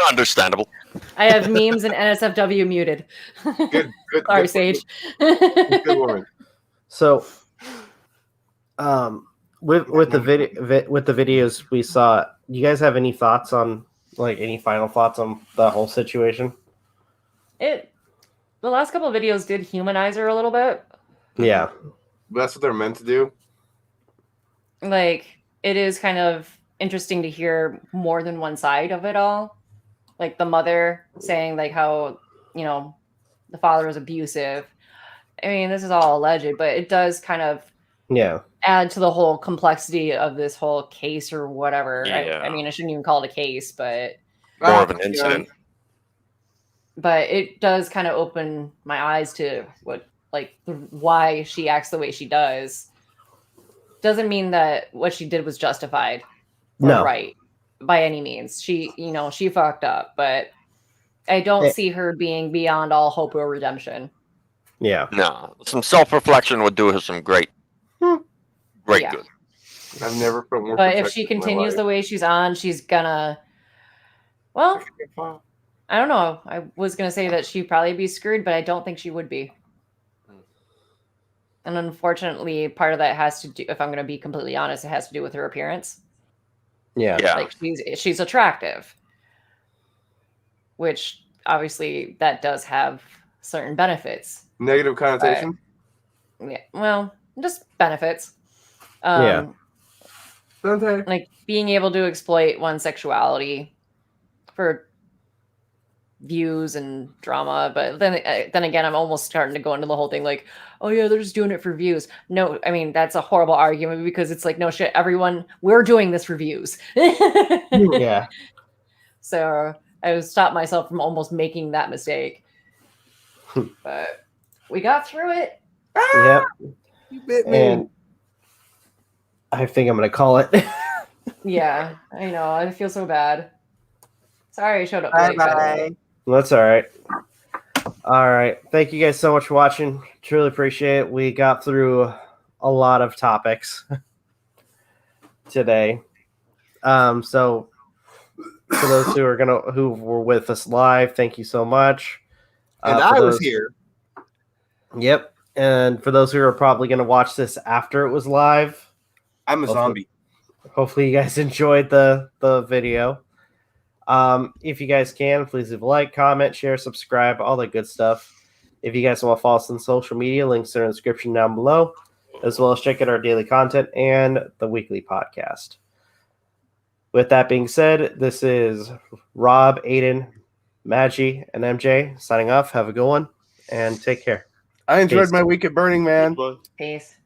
Understandable. I have memes and NSFW muted. Good. Sorry, Sage. Good woman. So, with the videos we saw, you guys have any thoughts on, like, any final thoughts on the whole situation? The last couple of videos did humanize her a little bit. Yeah, that's what they're meant to do. Like, it is kind of interesting to hear more than one side of it all. Like the mother saying like how, you know, the father was abusive. I mean, this is all alleged, but it does kind of add to the whole complexity of this whole case or whatever. Yeah. I mean, I shouldn't even call it a case, but more of an incident. But it does kind of open my eyes to why she acts the way she does. Doesn't mean that what she did was justified or right by any means. She fucked up, but I don't see her being beyond all hope or redemption. Yeah. No, some self-reflection would do her some great good. I've never felt more. But if she continues the way she's on, she's gonna. Well, I don't know. I was gonna say that she'd probably be screwed, but I don't think she would be. And unfortunately, part of that has to do, if I'm going to be completely honest, it has to do with her appearance. Yeah. Like she's attractive, which obviously that does have certain benefits. Negative connotation? Yeah. Well, just benefits. Like being able to exploit one's sexuality for views and drama. But then again, I'm almost starting to go into the whole thing like, oh yeah, they're just doing it for views. No, I mean that's a horrible argument because it's like, no shit, everyone, we're doing this for views. Yeah. So I stopped myself from almost making that mistake. But we got through it. Yep. You bit me. And I think I'm gonna call it. Yeah, I know. I feel so bad. Sorry I showed up late. by the way. That's all right. All right. Thank you guys so much for watching. Truly appreciate it. We got through a lot of topics today. So for those who were with us live, thank you so much. And For I was those- here. Yep. And for those who are probably going to watch this after it was live, I'm a zombie. hopefully you guys enjoyed the video. If you guys can, please leave a like, comment, share, subscribe, all that good stuff. If you guys want to follow us on social media, links are in the description down below, as well as check out our daily content and the weekly podcast. With that being said, this is Rob, Aden, Magi, and MJ signing off. Have a good one and take care. I enjoyed Peace. my week at Burning Man. Peace.